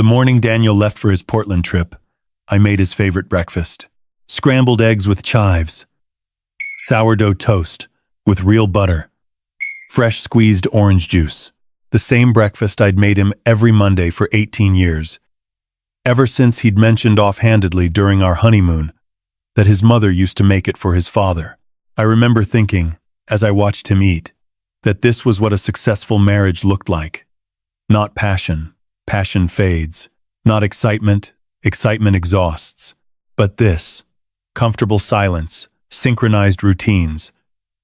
The morning Daniel left for his Portland trip, I made his favorite breakfast. Scrambled eggs with chives, sourdough toast with real butter, fresh squeezed orange juice. The same breakfast I'd made him every Monday for 18 years. Ever since he'd mentioned offhandedly during our honeymoon that his mother used to make it for his father. I remember thinking, as I watched him eat, that this was what a successful marriage looked like. Not passion, passion fades. Not excitement, excitement exhausts. But this, comfortable silence, synchronized routines.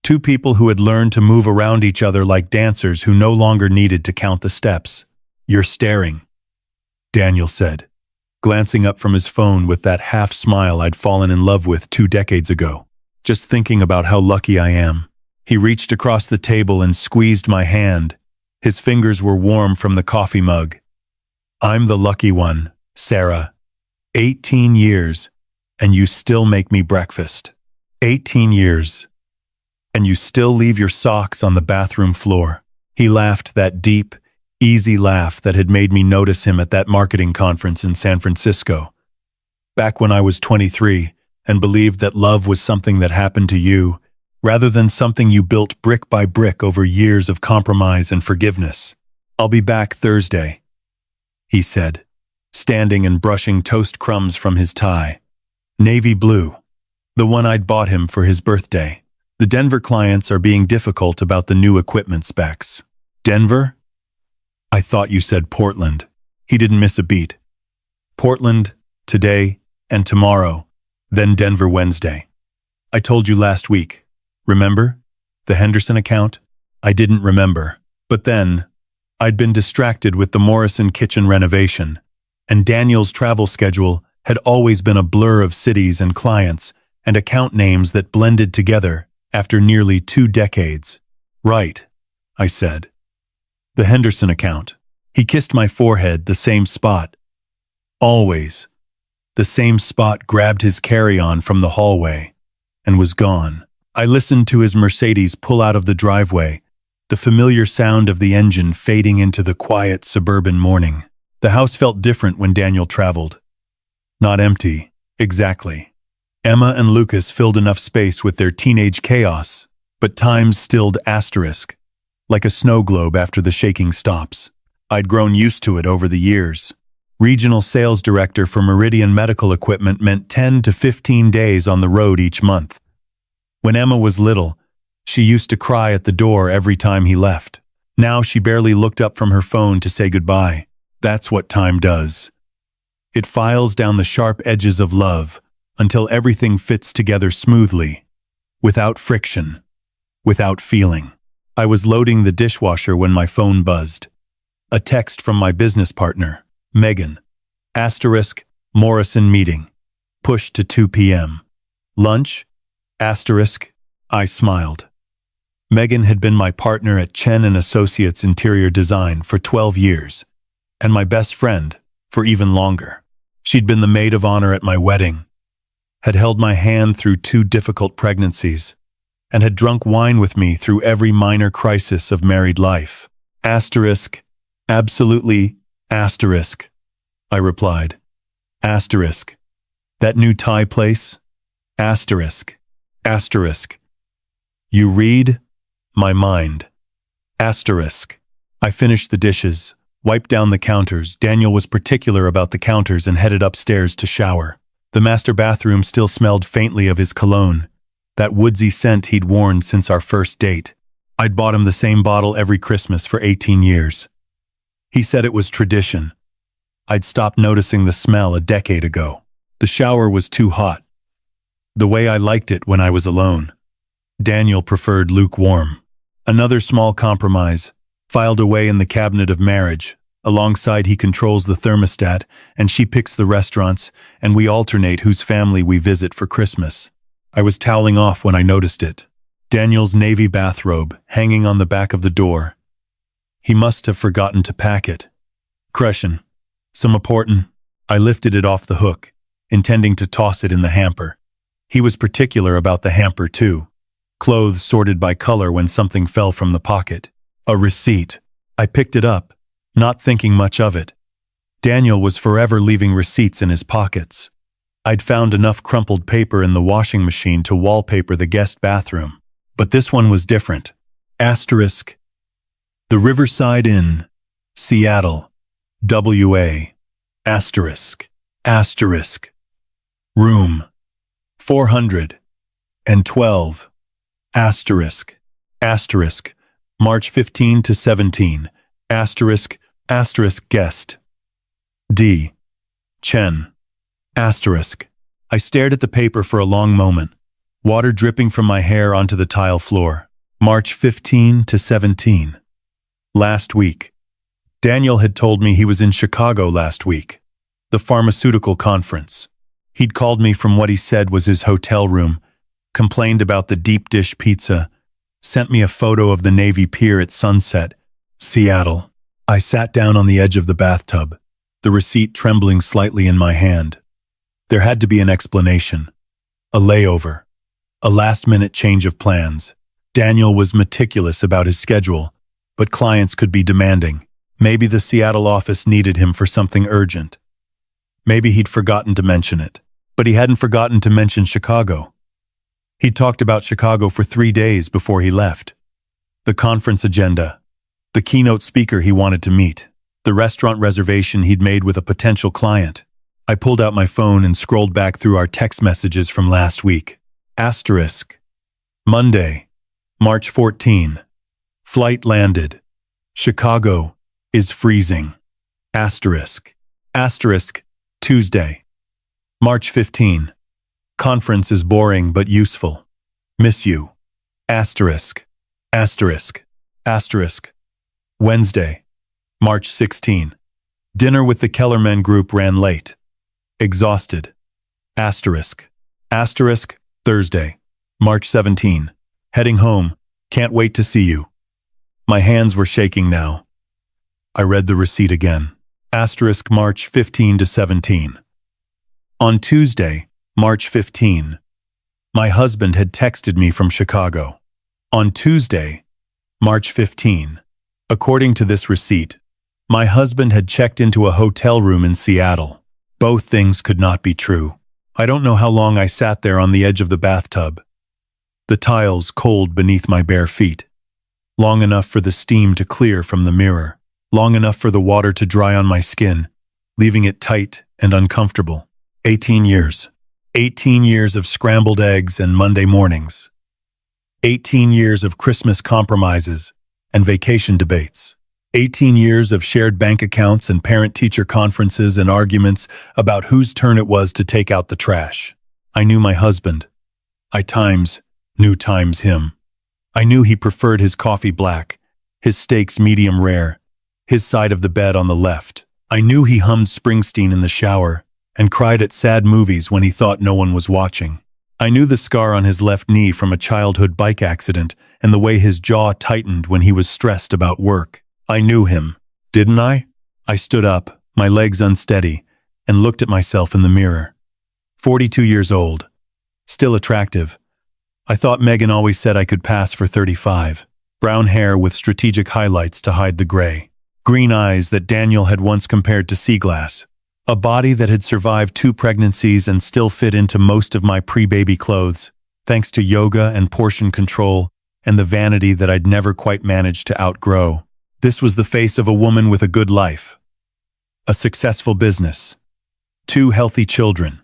Two people who had learned to move around each other like dancers who no longer needed to count the steps. "You're staring," Daniel said, glancing up from his phone with that half-smile I'd fallen in love with 2 decades ago. "Just thinking about how lucky I am." He reached across the table and squeezed my hand. His fingers were warm from the coffee mug. "I'm the lucky one, Sara. 18 years, and you still make me breakfast. 18 years, and you still leave your socks on the bathroom floor." He laughed, that deep, easy laugh that had made me notice him at that marketing conference in San Francisco. Back when I was 23 and believed that love was something that happened to you, rather than something you built brick by brick over years of compromise and forgiveness. "I'll be back Thursday," he said, standing and brushing toast crumbs from his tie. Navy blue, the one I'd bought him for his birthday. "The Denver clients are being difficult about the new equipment specs." "Denver? I thought you said Portland." He didn't miss a beat. "Portland, today, and tomorrow, then Denver Wednesday. I told you last week. Remember? The Henderson account?" I didn't remember. But then, I'd been distracted with the Morrison kitchen renovation, and Daniel's travel schedule had always been a blur of cities and clients and account names that blended together after nearly 2 decades. "Right," I said. "The Henderson account." He kissed my forehead, the same spot. Always. The same spot, grabbed his carry-on from the hallway, and was gone. I listened to his Mercedes pull out of the driveway, the familiar sound of the engine fading into the quiet suburban morning. The house felt different when Daniel traveled. Not empty, exactly. Emma and Lucas filled enough space with their teenage chaos, but time's stilled asterisk, like a snow globe after the shaking stops. I'd grown used to it over the years. Regional sales director for Meridian Medical Equipment meant 10 to 15 days on the road each month. When Emma was little, she used to cry at the door every time he left. Now she barely looked up from her phone to say goodbye. That's what time does. It files down the sharp edges of love until everything fits together smoothly, without friction, without feeling. I was loading the dishwasher when my phone buzzed. A text from my business partner, Megan. Asterisk, Morrison meeting. Pushed to 2 p.m. Lunch? Asterisk, I smiled. Megan had been my partner at Chen & Associates Interior Design for 12 years, and my best friend for even longer. She'd been the maid of honor at my wedding, had held my hand through 2 difficult pregnancies, and had drunk wine with me through every minor crisis of married life. Asterisk, absolutely, asterisk, I replied. Asterisk, that new Thai place? Asterisk, asterisk. You read my mind. Asterisk. I finished the dishes, wiped down the counters. Daniel was particular about the counters and headed upstairs to shower. The master bathroom still smelled faintly of his cologne, that woodsy scent he'd worn since our first date. I'd bought him the same bottle every Christmas for 18 years. He said it was tradition. I'd stopped noticing the smell a decade ago. The shower was too hot, the way I liked it when I was alone. Daniel preferred lukewarm. Another small compromise, filed away in the cabinet of marriage. Alongside, he controls the thermostat, and she picks the restaurants, and we alternate whose family we visit for Christmas. I was toweling off when I noticed it. Daniel's navy bathrobe, hanging on the back of the door. He must have forgotten to pack it. Crescent. Some important. I lifted it off the hook, intending to toss it in the hamper. He was particular about the hamper, too. Clothes sorted by color when something fell from the pocket. A receipt. I picked it up, not thinking much of it. Daniel was forever leaving receipts in his pockets. I'd found enough crumpled paper in the washing machine to wallpaper the guest bathroom. But this one was different. Asterisk. The Riverside Inn, Seattle, WA. Asterisk. Asterisk. Room 412. Asterisk. Asterisk. March 15 to 17. Asterisk. Asterisk guest. D. Chen. Asterisk. I stared at the paper for a long moment, water dripping from my hair onto the tile floor. March 15 to 17. Last week. Daniel had told me he was in Chicago last week. The pharmaceutical conference. He'd called me from what he said was his hotel room, complained about the deep dish pizza, sent me a photo of the Navy Pier at sunset, Seattle. I sat down on the edge of the bathtub, the receipt trembling slightly in my hand. There had to be an explanation. A layover. A last-minute change of plans. Daniel was meticulous about his schedule, but clients could be demanding. Maybe the Seattle office needed him for something urgent. Maybe he'd forgotten to mention it. But he hadn't forgotten to mention Chicago. He'd talked about Chicago for 3 days before he left. The conference agenda. The keynote speaker he wanted to meet. The restaurant reservation he'd made with a potential client. I pulled out my phone and scrolled back through our text messages from last week. Asterisk. Monday, March 14. Flight landed. Chicago is freezing. Asterisk. Asterisk. Tuesday, March 15. Conference is boring but useful. Miss you. Asterisk. Asterisk. Asterisk. Wednesday, March 16. Dinner with the Kellerman group ran late. Exhausted. Asterisk. Asterisk. Thursday, March 17. Heading home. Can't wait to see you. My hands were shaking now. I read the receipt again. Asterisk March 15 to 17. On Tuesday, March 15. My husband had texted me from Chicago. On Tuesday, March 15. According to this receipt, my husband had checked into a hotel room in Seattle. Both things could not be true. I don't know how long I sat there on the edge of the bathtub, the tiles cold beneath my bare feet. Long enough for the steam to clear from the mirror. Long enough for the water to dry on my skin, leaving it tight and uncomfortable. 18 years. 18 years of scrambled eggs and Monday mornings. 18 years of Christmas compromises and vacation debates. 18 years of shared bank accounts and parent-teacher conferences and arguments about whose turn it was to take out the trash. I knew my husband. I knew him. I knew he preferred his coffee black, his steaks medium rare, his side of the bed on the left. I knew he hummed Springsteen in the shower and cried at sad movies when he thought no one was watching. I knew the scar on his left knee from a childhood bike accident and the way his jaw tightened when he was stressed about work. I knew him, didn't I? I stood up, my legs unsteady, and looked at myself in the mirror. 42 years old. Still attractive. I thought Megan always said I could pass for 35. Brown hair with strategic highlights to hide the gray. Green eyes that Daniel had once compared to sea glass. A body that had survived 2 pregnancies and still fit into most of my pre-baby clothes, thanks to yoga and portion control and the vanity that I'd never quite managed to outgrow. This was the face of a woman with a good life. A successful business. 2 healthy children.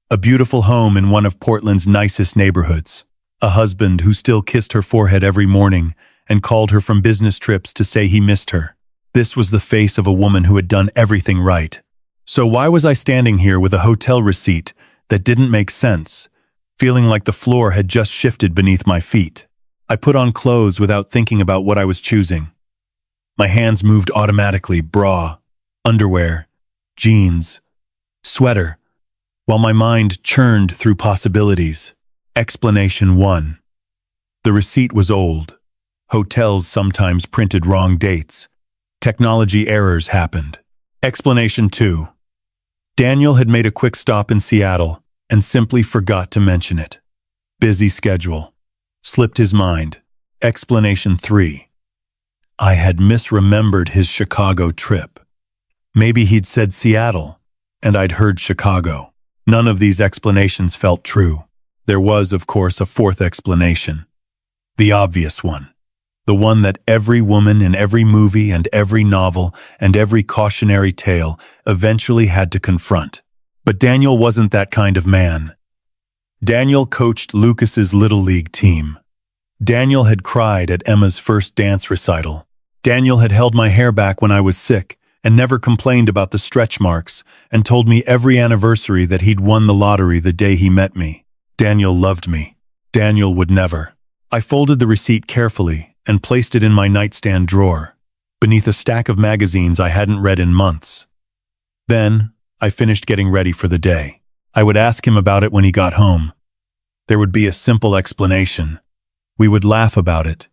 A beautiful home in one of Portland's nicest neighborhoods. A husband who still kissed her forehead every morning and called her from business trips to say he missed her. This was the face of a woman who had done everything right. So why was I standing here with a hotel receipt that didn't make sense, feeling like the floor had just shifted beneath my feet? I put on clothes without thinking about what I was choosing. My hands moved automatically, bra, underwear, jeans, sweater, while my mind churned through possibilities. Explanation 1. The receipt was old. Hotels sometimes printed wrong dates. Technology errors happened. Explanation 2. Daniel had made a quick stop in Seattle and simply forgot to mention it. Busy schedule. Slipped his mind. Explanation 3. I had misremembered his Chicago trip. Maybe he'd said Seattle, and I'd heard Chicago. None of these explanations felt true. There was, of course, a fourth explanation. The obvious one. The one that every woman in every movie and every novel and every cautionary tale eventually had to confront. But Daniel wasn't that kind of man. Daniel coached Lucas's Little League team. Daniel had cried at Emma's first dance recital. Daniel had held my hair back when I was sick and never complained about the stretch marks and told me every anniversary that he'd won the lottery the day he met me. Daniel loved me. Daniel would never. I folded the receipt carefully and placed it in my nightstand drawer, beneath a stack of magazines I hadn't read in months. Then, I finished getting ready for the day. I would ask him about it when he got home. There would be a simple explanation. We would laugh about it,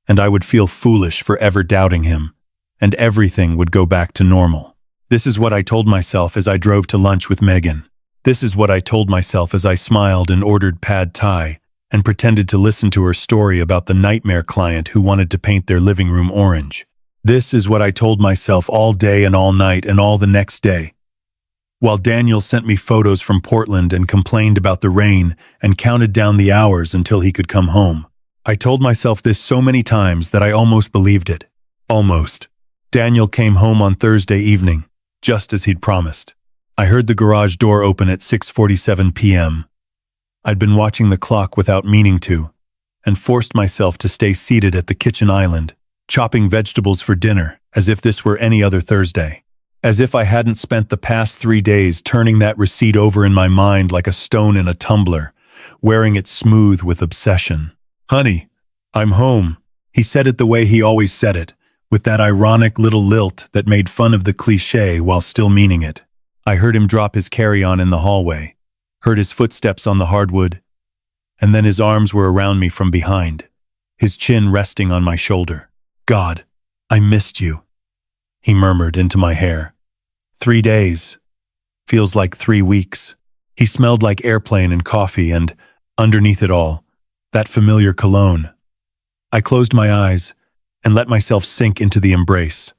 and I would feel foolish for ever doubting him, and everything would go back to normal. This is what I told myself as I drove to lunch with Megan. This is what I told myself as I smiled and ordered pad thai and pretended to listen to her story about the nightmare client who wanted to paint their living room orange. This is what I told myself all day and all night and all the next day. While Daniel sent me photos from Portland and complained about the rain and counted down the hours until he could come home. I told myself this so many times that I almost believed it. Almost. Daniel came home on Thursday evening, just as he'd promised. I heard the garage door open at 6:47 p.m. I'd been watching the clock without meaning to, and forced myself to stay seated at the kitchen island, chopping vegetables for dinner as if this were any other Thursday. As if I hadn't spent the past 3 days turning that receipt over in my mind like a stone in a tumbler, wearing it smooth with obsession. "Honey, I'm home." He said it the way he always said it, with that ironic little lilt that made fun of the cliché while still meaning it. I heard him drop his carry-on in the hallway, heard his footsteps on the hardwood, and then his arms were around me from behind, his chin resting on my shoulder. "God, I missed you," he murmured into my hair. 3 days. Feels like 3 weeks. He smelled like airplane and coffee and, underneath it all, that familiar cologne. I closed my eyes and let myself sink into the embrace.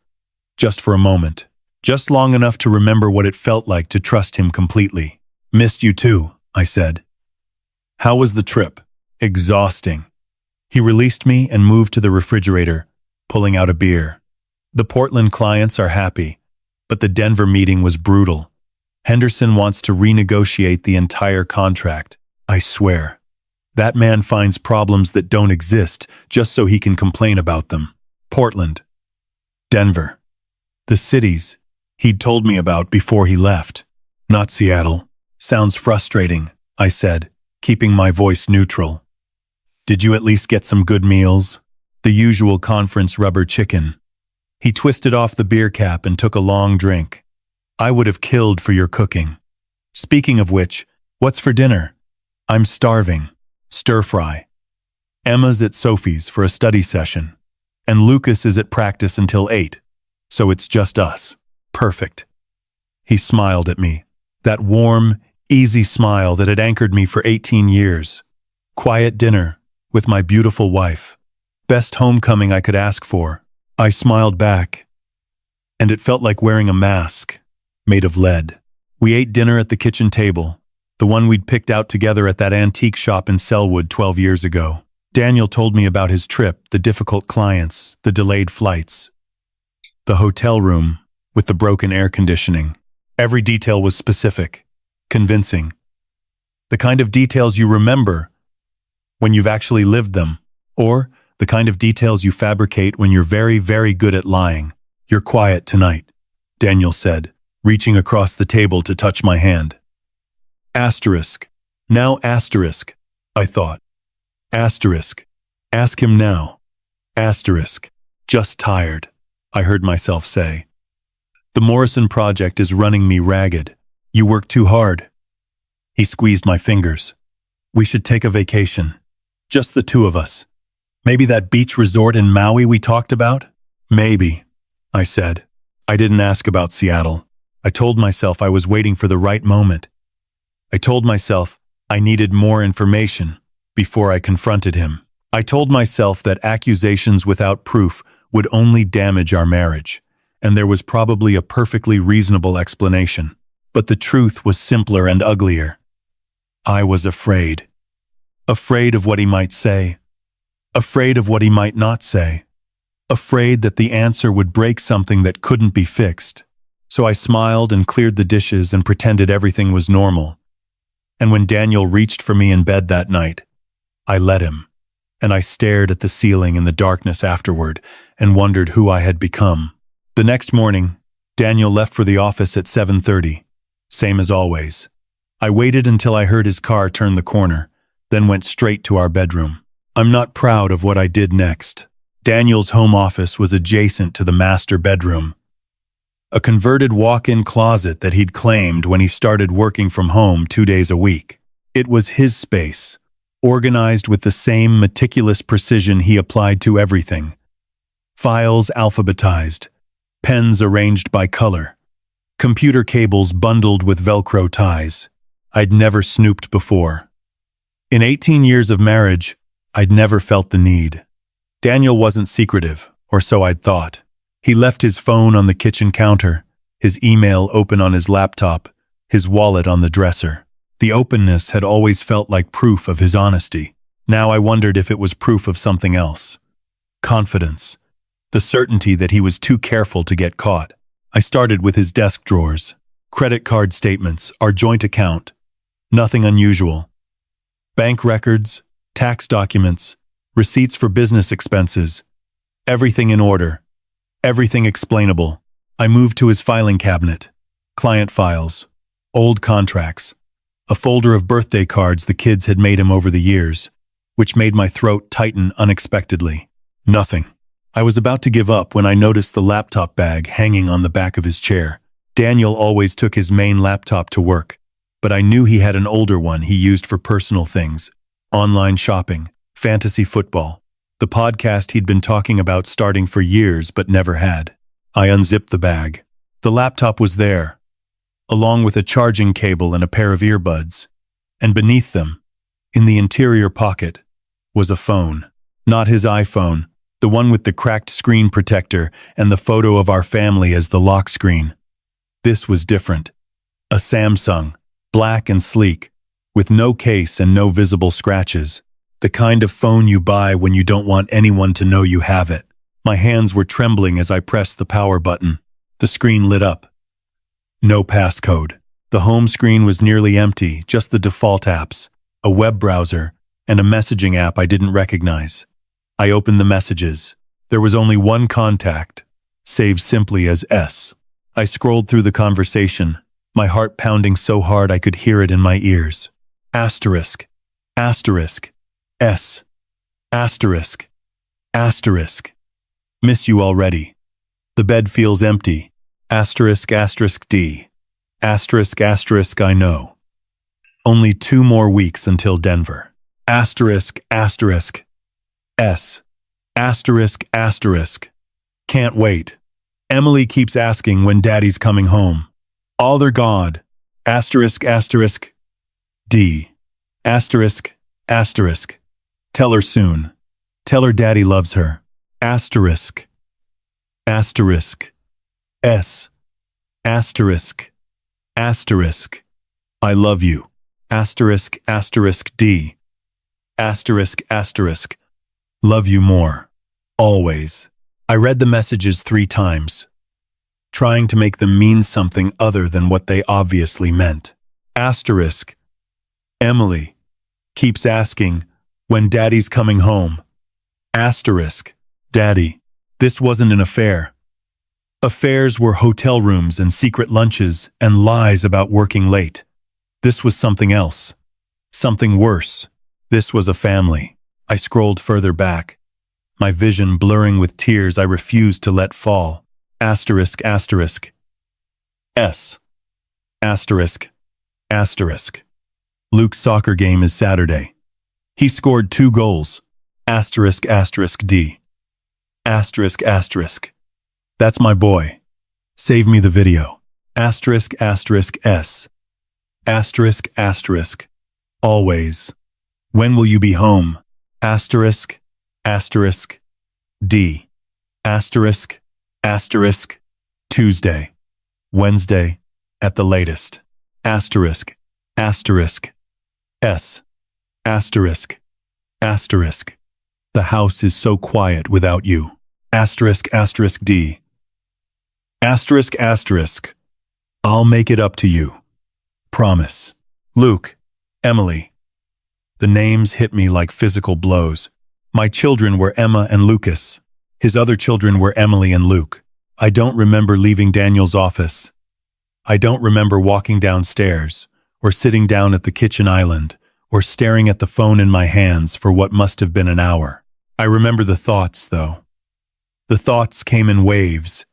Just for a moment. Just long enough to remember what it felt like to trust him completely. "Missed you too," I said. "How was the trip?" "Exhausting." He released me and moved to the refrigerator, pulling out a beer. "The Portland clients are happy, but the Denver meeting was brutal. Henderson wants to renegotiate the entire contract. I swear. That man finds problems that don't exist just so he can complain about them. Portland. Denver. The cities he'd told me about before he left. Not Seattle. Sounds frustrating," I said, keeping my voice neutral. "Did you at least get some good meals?" "The usual conference rubber chicken." He twisted off the beer cap and took a long drink. "I would have killed for your cooking. Speaking of which, what's for dinner?" "I'm starving. Stir-fry. Emma's at Sophie's for a study session, and Lucas is at practice until 8, so it's just us. Perfect." He smiled at me, that warm, easy smile that had anchored me for 18 years. Quiet dinner, with my beautiful wife. Best homecoming I could ask for. I smiled back, and it felt like wearing a mask, made of lead. We ate dinner at the kitchen table, the one we'd picked out together at that antique shop in Selwood 12 years ago. Daniel told me about his trip, the difficult clients, the delayed flights. The hotel room, with the broken air conditioning. Every detail was specific, convincing. The kind of details you remember when you've actually lived them, or the kind of details you fabricate when you're very, very good at lying. "You're quiet tonight," Daniel said, reaching across the table to touch my hand. Asterisk. Now asterisk, I thought. Asterisk. Ask him now. Asterisk. Just tired, I heard myself say. "The Morrison project is running me ragged. You work too hard." He squeezed my fingers. "We should take a vacation. Just the two of us. Maybe that beach resort in Maui we talked about?" "Maybe," I said. I didn't ask about Seattle. I told myself I was waiting for the right moment. I told myself I needed more information before I confronted him. I told myself that accusations without proof would only damage our marriage, and there was probably a perfectly reasonable explanation. But the truth was simpler and uglier. I was afraid. Afraid of what he might say. Afraid of what he might not say. Afraid that the answer would break something that couldn't be fixed. So I smiled and cleared the dishes and pretended everything was normal. And when Daniel reached for me in bed that night, I let him. And I stared at the ceiling in the darkness afterward and wondered who I had become. The next morning, Daniel left for the office at 7:30, same as always. I waited until I heard his car turn the corner, then went straight to our bedroom. I'm not proud of what I did next. Daniel's home office was adjacent to the master bedroom, a converted walk-in closet that he'd claimed when he started working from home 2 days a week. It was his space, organized with the same meticulous precision he applied to everything. Files alphabetized, pens arranged by color, computer cables bundled with Velcro ties. I'd never snooped before. In 18 years of marriage, I'd never felt the need. Daniel wasn't secretive, or so I'd thought. He left his phone on the kitchen counter, his email open on his laptop, his wallet on the dresser. The openness had always felt like proof of his honesty. Now I wondered if it was proof of something else. Confidence. The certainty that he was too careful to get caught. I started with his desk drawers. Credit card statements, our joint account. Nothing unusual. Bank records, tax documents, receipts for business expenses. Everything in order. Everything explainable. I moved to his filing cabinet. Client files. Old contracts. A folder of birthday cards the kids had made him over the years, which made my throat tighten unexpectedly. Nothing. I was about to give up when I noticed the laptop bag hanging on the back of his chair. Daniel always took his main laptop to work, but I knew he had an older one he used for personal things. Online shopping, fantasy football, the podcast he'd been talking about starting for years but never had. I unzipped the bag. The laptop was there, along with a charging cable and a pair of earbuds. And beneath them, in the interior pocket, was a phone. Not his iPhone, the one with the cracked screen protector and the photo of our family as the lock screen. This was different. A Samsung, black and sleek, with no case and no visible scratches. The kind of phone you buy when you don't want anyone to know you have it. My hands were trembling as I pressed the power button. The screen lit up. No passcode. The home screen was nearly empty, just the default apps, a web browser, and a messaging app I didn't recognize. I opened the messages. There was only one contact, saved simply as S. I scrolled through the conversation, my heart pounding so hard I could hear it in my ears. Asterisk, asterisk, S, asterisk, asterisk. Miss you already. The bed feels empty. Asterisk, asterisk, D. Asterisk, asterisk, I know. Only 2 more weeks until Denver. Asterisk, asterisk, S. Asterisk, asterisk. Can't wait. Emily keeps asking when Daddy's coming home. Other God. Asterisk, asterisk, D. Asterisk, asterisk. Tell her soon. Tell her Daddy loves her. Asterisk. Asterisk. S. Asterisk. Asterisk. I love you. Asterisk, asterisk, D. Asterisk, asterisk. Love you more. Always. I read the messages 3 times, trying to make them mean something other than what they obviously meant. Asterisk. Emily keeps asking when Daddy's coming home. Asterisk. Daddy. This wasn't an affair. Affairs were hotel rooms and secret lunches and lies about working late. This was something else. Something worse. This was a family. I scrolled further back, my vision blurring with tears I refused to let fall. Asterisk, asterisk. S. Asterisk. Asterisk. Luke's soccer game is Saturday. He scored 2 goals. Asterisk, asterisk, D. Asterisk, asterisk. That's my boy. Save me the video. Asterisk, asterisk, S. Asterisk, asterisk. Always. When will you be home? Asterisk, asterisk, D. Asterisk, asterisk, Tuesday, Wednesday, at the latest. Asterisk, asterisk, S, asterisk, asterisk. The house is so quiet without you. Asterisk, asterisk D. Asterisk, asterisk. I'll make it up to you. Promise. Luke, Emily. The names hit me like physical blows. My children were Emma and Lucas. His other children were Emily and Luke. I don't remember leaving Daniel's office. I don't remember walking downstairs, or sitting down at the kitchen island, or staring at the phone in my hands for what must have been an hour. I remember the thoughts, though. The thoughts came in waves,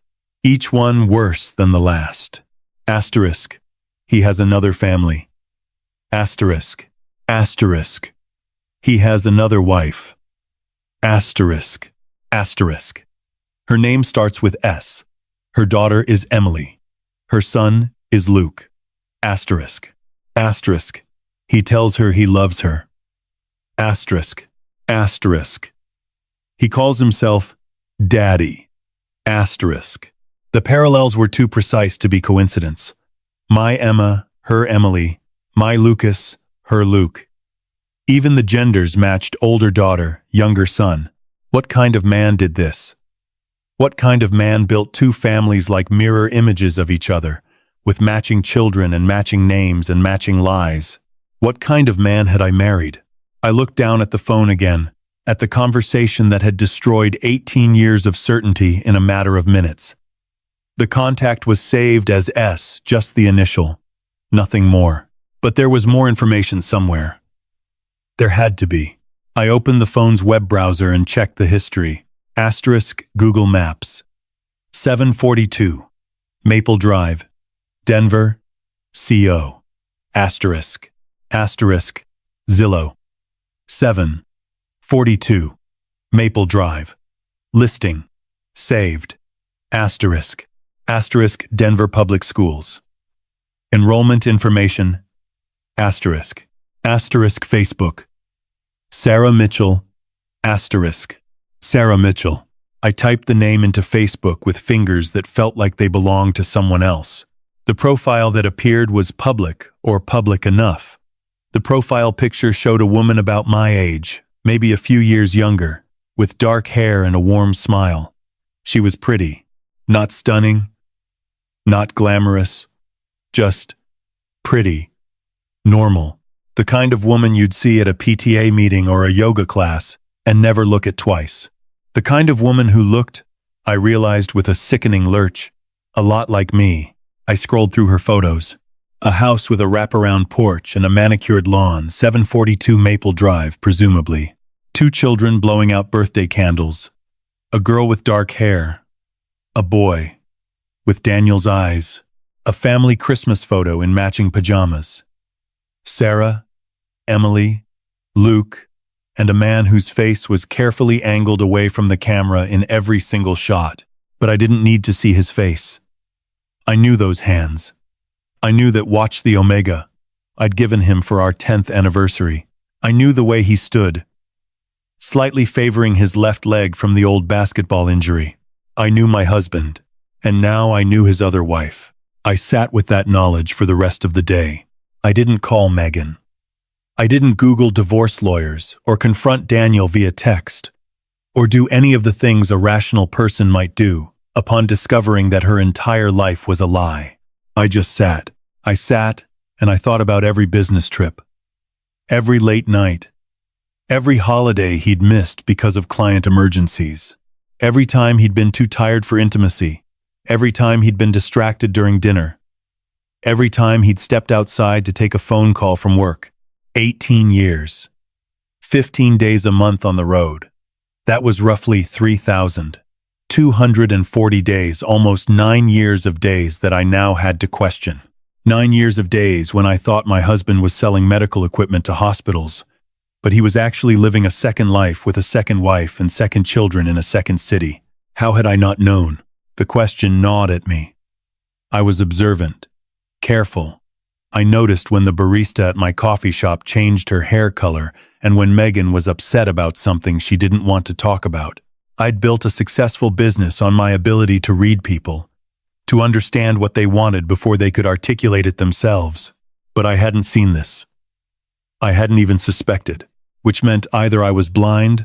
each one worse than the last. Asterisk. He has another family. Asterisk. Asterisk. He has another wife. Asterisk. Asterisk. Her name starts with S. Her daughter is Emily. Her son is Luke. Asterisk. Asterisk. He tells her he loves her. Asterisk. Asterisk. He calls himself Daddy. Asterisk. The parallels were too precise to be coincidence. My Emma, her Emily. My Lucas, her Luke. Even the genders matched: older daughter, younger son. What kind of man did this? What kind of man built two families like mirror images of each other, with matching children and matching names and matching lies? What kind of man had I married? I looked down at the phone again, at the conversation that had destroyed 18 years of certainty in a matter of minutes. The contact was saved as S, just the initial. Nothing more. But there was more information somewhere. There had to be. I opened the phone's web browser and checked the history. Asterisk Google Maps. 742. Maple Drive. Denver. CO. Asterisk. Asterisk. Zillow. 742. Maple Drive. Listing. Saved. Asterisk. Asterisk Denver Public Schools. Enrollment information. Asterisk. Asterisk Facebook. Sara Mitchell. Asterisk. Sara Mitchell. I typed the name into Facebook with fingers that felt like they belonged to someone else. The profile that appeared was public, or public enough. The profile picture showed a woman about my age, maybe a few years younger, with dark hair and a warm smile. She was pretty. Not stunning. Not glamorous. Just pretty. Normal. The kind of woman you'd see at a PTA meeting or a yoga class and never look at twice. The kind of woman who looked, I realized with a sickening lurch, a lot like me. I scrolled through her photos. A house with a wraparound porch and a manicured lawn, 742 Maple Drive, presumably. 2 children blowing out birthday candles. A girl with dark hair. A boy with Daniel's eyes. A family Christmas photo in matching pajamas. Sara, Emily, Luke, and a man whose face was carefully angled away from the camera in every single shot. But I didn't need to see his face. I knew those hands. I knew that Watch the Omega I'd given him for our 10th anniversary. I knew the way he stood, slightly favoring his left leg from the old basketball injury. I knew my husband, and now I knew his other wife. I sat with that knowledge for the rest of the day. I didn't call Megan. I didn't Google divorce lawyers or confront Daniel via text, or do any of the things a rational person might do upon discovering that her entire life was a lie. I just sat. I sat, and I thought about every business trip, every late night, every holiday he'd missed because of client emergencies, every time he'd been too tired for intimacy, every time he'd been distracted during dinner, every time he'd stepped outside to take a phone call from work. 18 years. 15 days a month on the road. That was roughly 3,240 days, almost 9 years of days that I now had to question. 9 years of days when I thought my husband was selling medical equipment to hospitals, but he was actually living a second life with a second wife and second children in a second city. How had I not known? The question gnawed at me. I was observant, careful. I noticed when the barista at my coffee shop changed her hair color and when Megan was upset about something she didn't want to talk about. I'd built a successful business on my ability to read people, to understand what they wanted before they could articulate it themselves. But I hadn't seen this. I hadn't even suspected, which meant either I was blind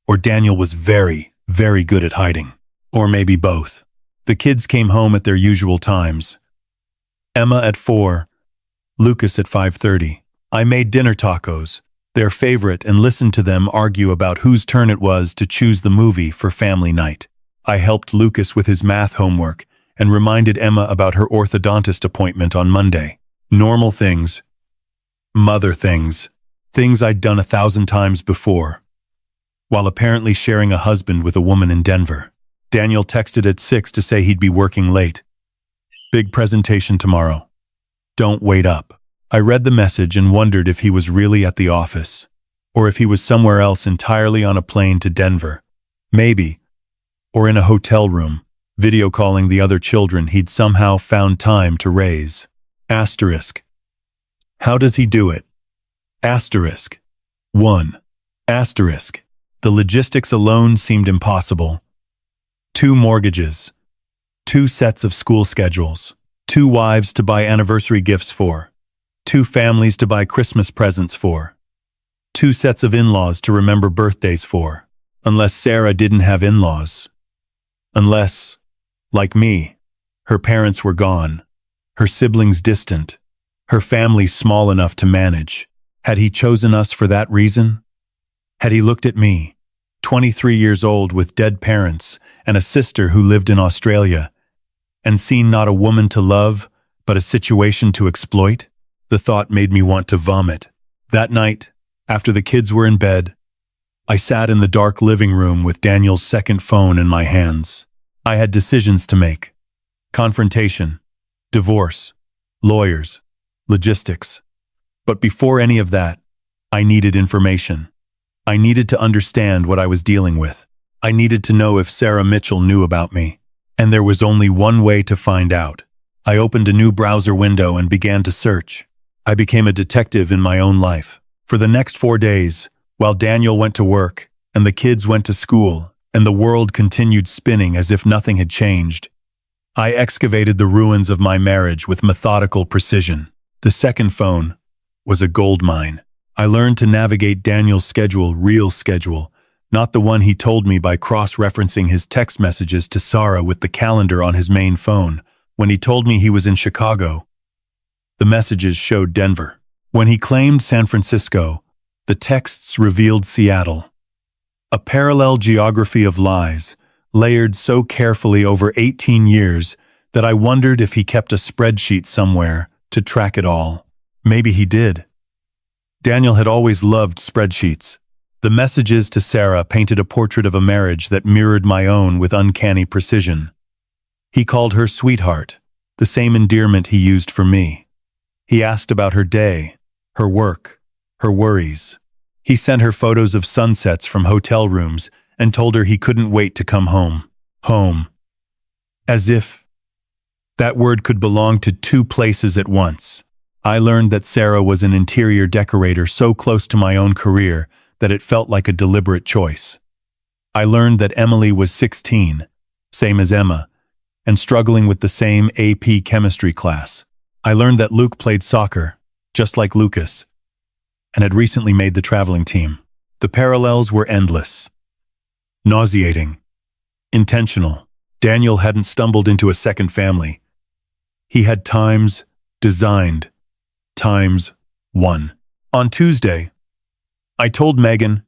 or Daniel was very, very good at hiding. Or maybe both. The kids came home at their usual times. Emma at 4, Lucas at 5:30. I made dinner tacos, their favorite, and listened to them argue about whose turn it was to choose the movie for family night. I helped Lucas with his math homework and reminded Emma about her orthodontist appointment on Monday. Normal things. Mother things. Things I'd done 1,000 times before. While apparently sharing a husband with a woman in Denver. Daniel texted at 6 to say he'd be working late. Big presentation tomorrow. Don't wait up. I read the message and wondered if he was really at the office, or if he was somewhere else entirely on a plane to Denver. Maybe. Or in a hotel room, video calling the other children he'd somehow found time to raise. Asterisk. How does he do it? Asterisk. 1. Asterisk. The logistics alone seemed impossible. 2 mortgages. 2 sets of school schedules. 2 wives to buy anniversary gifts for. 2 families to buy Christmas presents for. 2 sets of in-laws to remember birthdays for. Unless Sara didn't have in-laws. Unless, like me, her parents were gone, her siblings distant, her family small enough to manage. Had he chosen us for that reason? Had he looked at me, 23 years old with dead parents and a sister who lived in Australia, and seen not a woman to love, but a situation to exploit? The thought made me want to vomit. That night, after the kids were in bed, I sat in the dark living room with Daniel's second phone in my hands. I had decisions to make. Confrontation, divorce, lawyers, logistics. But before any of that, I needed information. I needed to understand what I was dealing with. I needed to know if Sara Mitchell knew about me. And there was only one way to find out. I opened a new browser window and began to search. I became a detective in my own life. For the next 4 days, while Daniel went to work, and the kids went to school, and the world continued spinning as if nothing had changed, I excavated the ruins of my marriage with methodical precision. The second phone was a gold mine. I learned to navigate Daniel's schedule, real schedule, not the one he told me by cross-referencing his text messages to Sara with the calendar on his main phone. When he told me he was in Chicago, the messages showed Denver. When he claimed San Francisco, the texts revealed Seattle. A parallel geography of lies, layered so carefully over 18 years that I wondered if he kept a spreadsheet somewhere to track it all. Maybe he did. Daniel had always loved spreadsheets. The messages to Sara painted a portrait of a marriage that mirrored my own with uncanny precision. He called her sweetheart, the same endearment he used for me. He asked about her day, her work, her worries. He sent her photos of sunsets from hotel rooms and told her he couldn't wait to come home. Home. As if that word could belong to 2 places at once. I learned that Sara was an interior decorator so close to my own career that it felt like a deliberate choice. I learned that Emily was 16, same as Emma, and struggling with the same AP chemistry class. I learned that Luke played soccer, just like Lucas, and had recently made the traveling team. The parallels were endless. Nauseating. Intentional. Daniel hadn't stumbled into a second family. He had times designed. Times 1. On Tuesday, I told Megan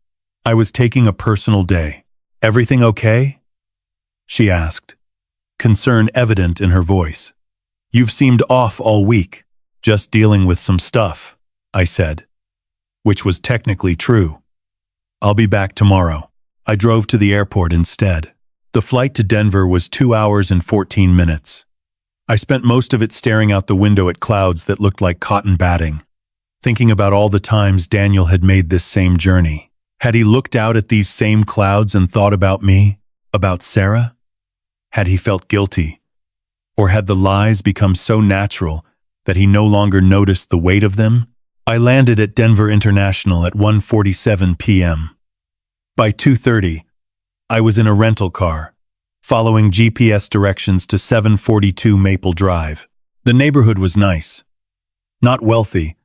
I was taking a personal day. Everything okay? She asked, concern evident in her voice. You've seemed off all week, just dealing with some stuff, I said, which was technically true. I'll be back tomorrow. I drove to the airport instead. The flight to Denver was 2 hours and 14 minutes. I spent most of it staring out the window at clouds that looked like cotton batting, thinking about all the times Daniel had made this same journey. Had he looked out at these same clouds and thought about me, about Sara? Had he felt guilty? Or had the lies become so natural that he no longer noticed the weight of them? I landed at Denver International at 1:47 p.m. By 2:30, I was in a rental car, following GPS directions to 742 Maple Drive. The neighborhood was nice. Not wealthy,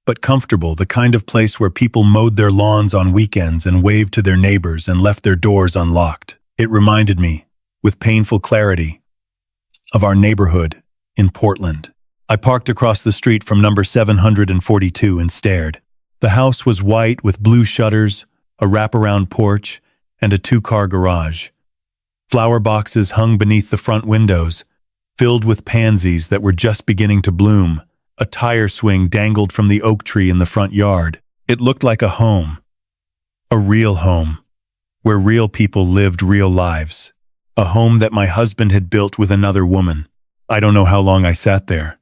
but comfortable, the kind of place where people mowed their lawns on weekends and waved to their neighbors and left their doors unlocked. It reminded me, with painful clarity, of our neighborhood in Portland. I parked across the street from number 742 and stared. The house was white with blue shutters, a wraparound porch, and a two-car garage. Flower boxes hung beneath the front windows, filled with pansies that were just beginning to bloom. A tire swing dangled from the oak tree in the front yard. It looked like a home. A real home, where real people lived real lives. A home that my husband had built with another woman. I don't know how long I sat there.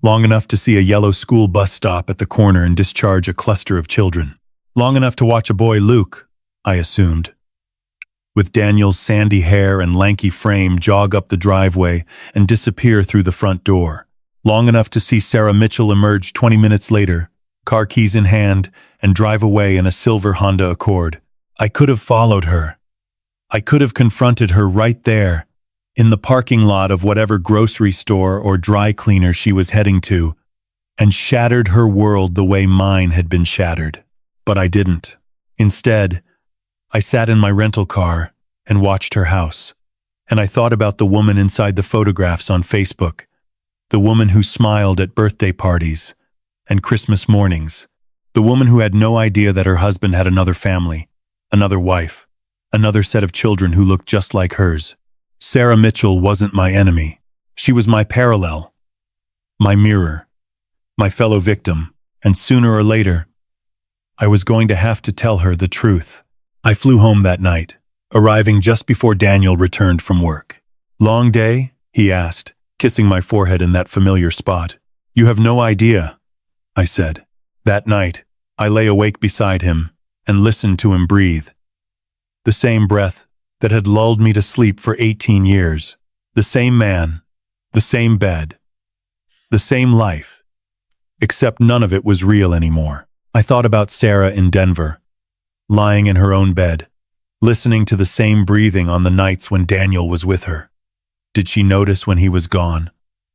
Long enough to see a yellow school bus stop at the corner and discharge a cluster of children. Long enough to watch a boy, Luke, I assumed, with Daniel's sandy hair and lanky frame, jog up the driveway and disappear through the front door. Long enough to see Sara Mitchell emerge 20 minutes later, car keys in hand, and drive away in a silver Honda Accord. I could have followed her. I could have confronted her right there, in the parking lot of whatever grocery store or dry cleaner she was heading to, and shattered her world the way mine had been shattered. But I didn't. Instead, I sat in my rental car and watched her house, and I thought about the woman inside the photographs on Facebook, the woman who smiled at birthday parties and Christmas mornings, the woman who had no idea that her husband had another family, another wife, another set of children who looked just like hers. Sara Mitchell wasn't my enemy. She was my parallel, my mirror, my fellow victim, and sooner or later, I was going to have to tell her the truth. I flew home that night, arriving just before Daniel returned from work. "Long day?" he asked, kissing my forehead in that familiar spot. "You have no idea," I said. That night, I lay awake beside him and listened to him breathe. The same breath that had lulled me to sleep for 18 years. The same man, the same bed, the same life, except none of it was real anymore. I thought about Sara in Denver, lying in her own bed, listening to the same breathing on the nights when Daniel was with her. Did she notice when he was gone?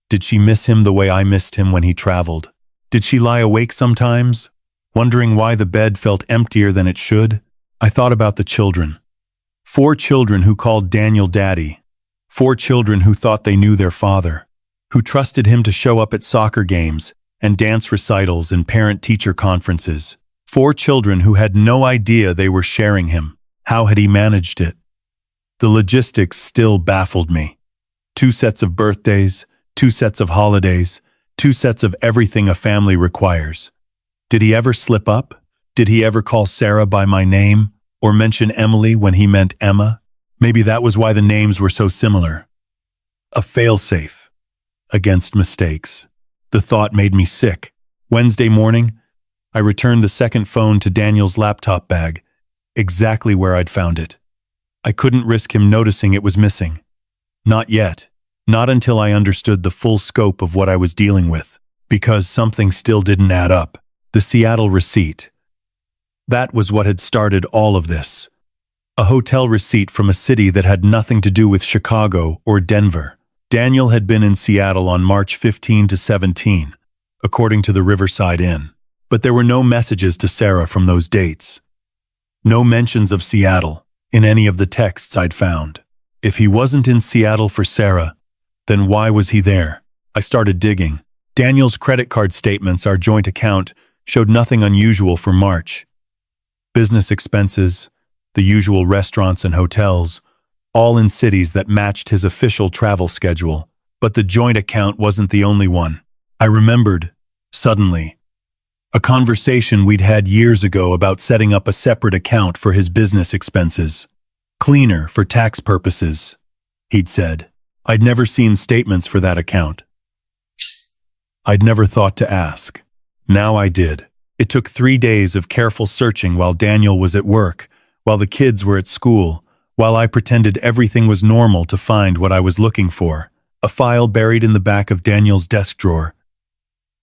Did she miss him the way I missed him when he traveled? Did she lie awake sometimes, wondering why the bed felt emptier than it should? I thought about the children. 4 children who called Daniel daddy. 4 children who thought they knew their father, who trusted him to show up at soccer games and dance recitals and parent-teacher conferences. 4 children who had no idea they were sharing him. How had he managed it? The logistics still baffled me. 2 sets of birthdays, 2 sets of holidays, 2 sets of everything a family requires. Did he ever slip up? Did he ever call Sara by my name, or mention Emily when he meant Emma? Maybe that was why the names were so similar. A failsafe against mistakes. The thought made me sick. Wednesday morning, I returned the second phone to Daniel's laptop bag, exactly where I'd found it. I couldn't risk him noticing it was missing. Not yet. Not until I understood the full scope of what I was dealing with, because something still didn't add up. The Seattle receipt. That was what had started all of this. A hotel receipt from a city that had nothing to do with Chicago or Denver. Daniel had been in Seattle on March 15 to 17, according to the Riverside Inn. But there were no messages to Sara from those dates. No mentions of Seattle in any of the texts I'd found. If he wasn't in Seattle for Sara, then why was he there? I started digging. Daniel's credit card statements, our joint account, showed nothing unusual for March. Business expenses, the usual restaurants and hotels, all in cities that matched his official travel schedule. But the joint account wasn't the only one. I remembered, suddenly, a conversation we'd had years ago about setting up a separate account for his business expenses. Cleaner for tax purposes, he'd said. I'd never seen statements for that account. I'd never thought to ask. Now I did. It took 3 days of careful searching while Daniel was at work, while the kids were at school, while I pretended everything was normal to find what I was looking for. A file buried in the back of Daniel's desk drawer,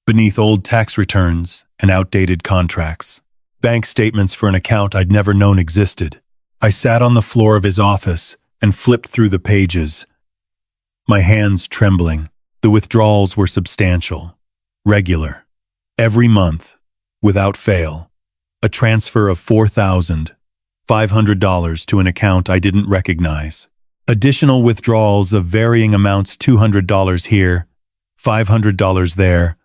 beneath old tax returns and outdated contracts. Bank statements for an account I'd never known existed. I sat on the floor of his office and flipped through the pages, my hands trembling. The withdrawals were substantial, regular. Every month, without fail, a transfer of $4,500 to an account I didn't recognize. Additional withdrawals of varying amounts, $200 here, $500 there,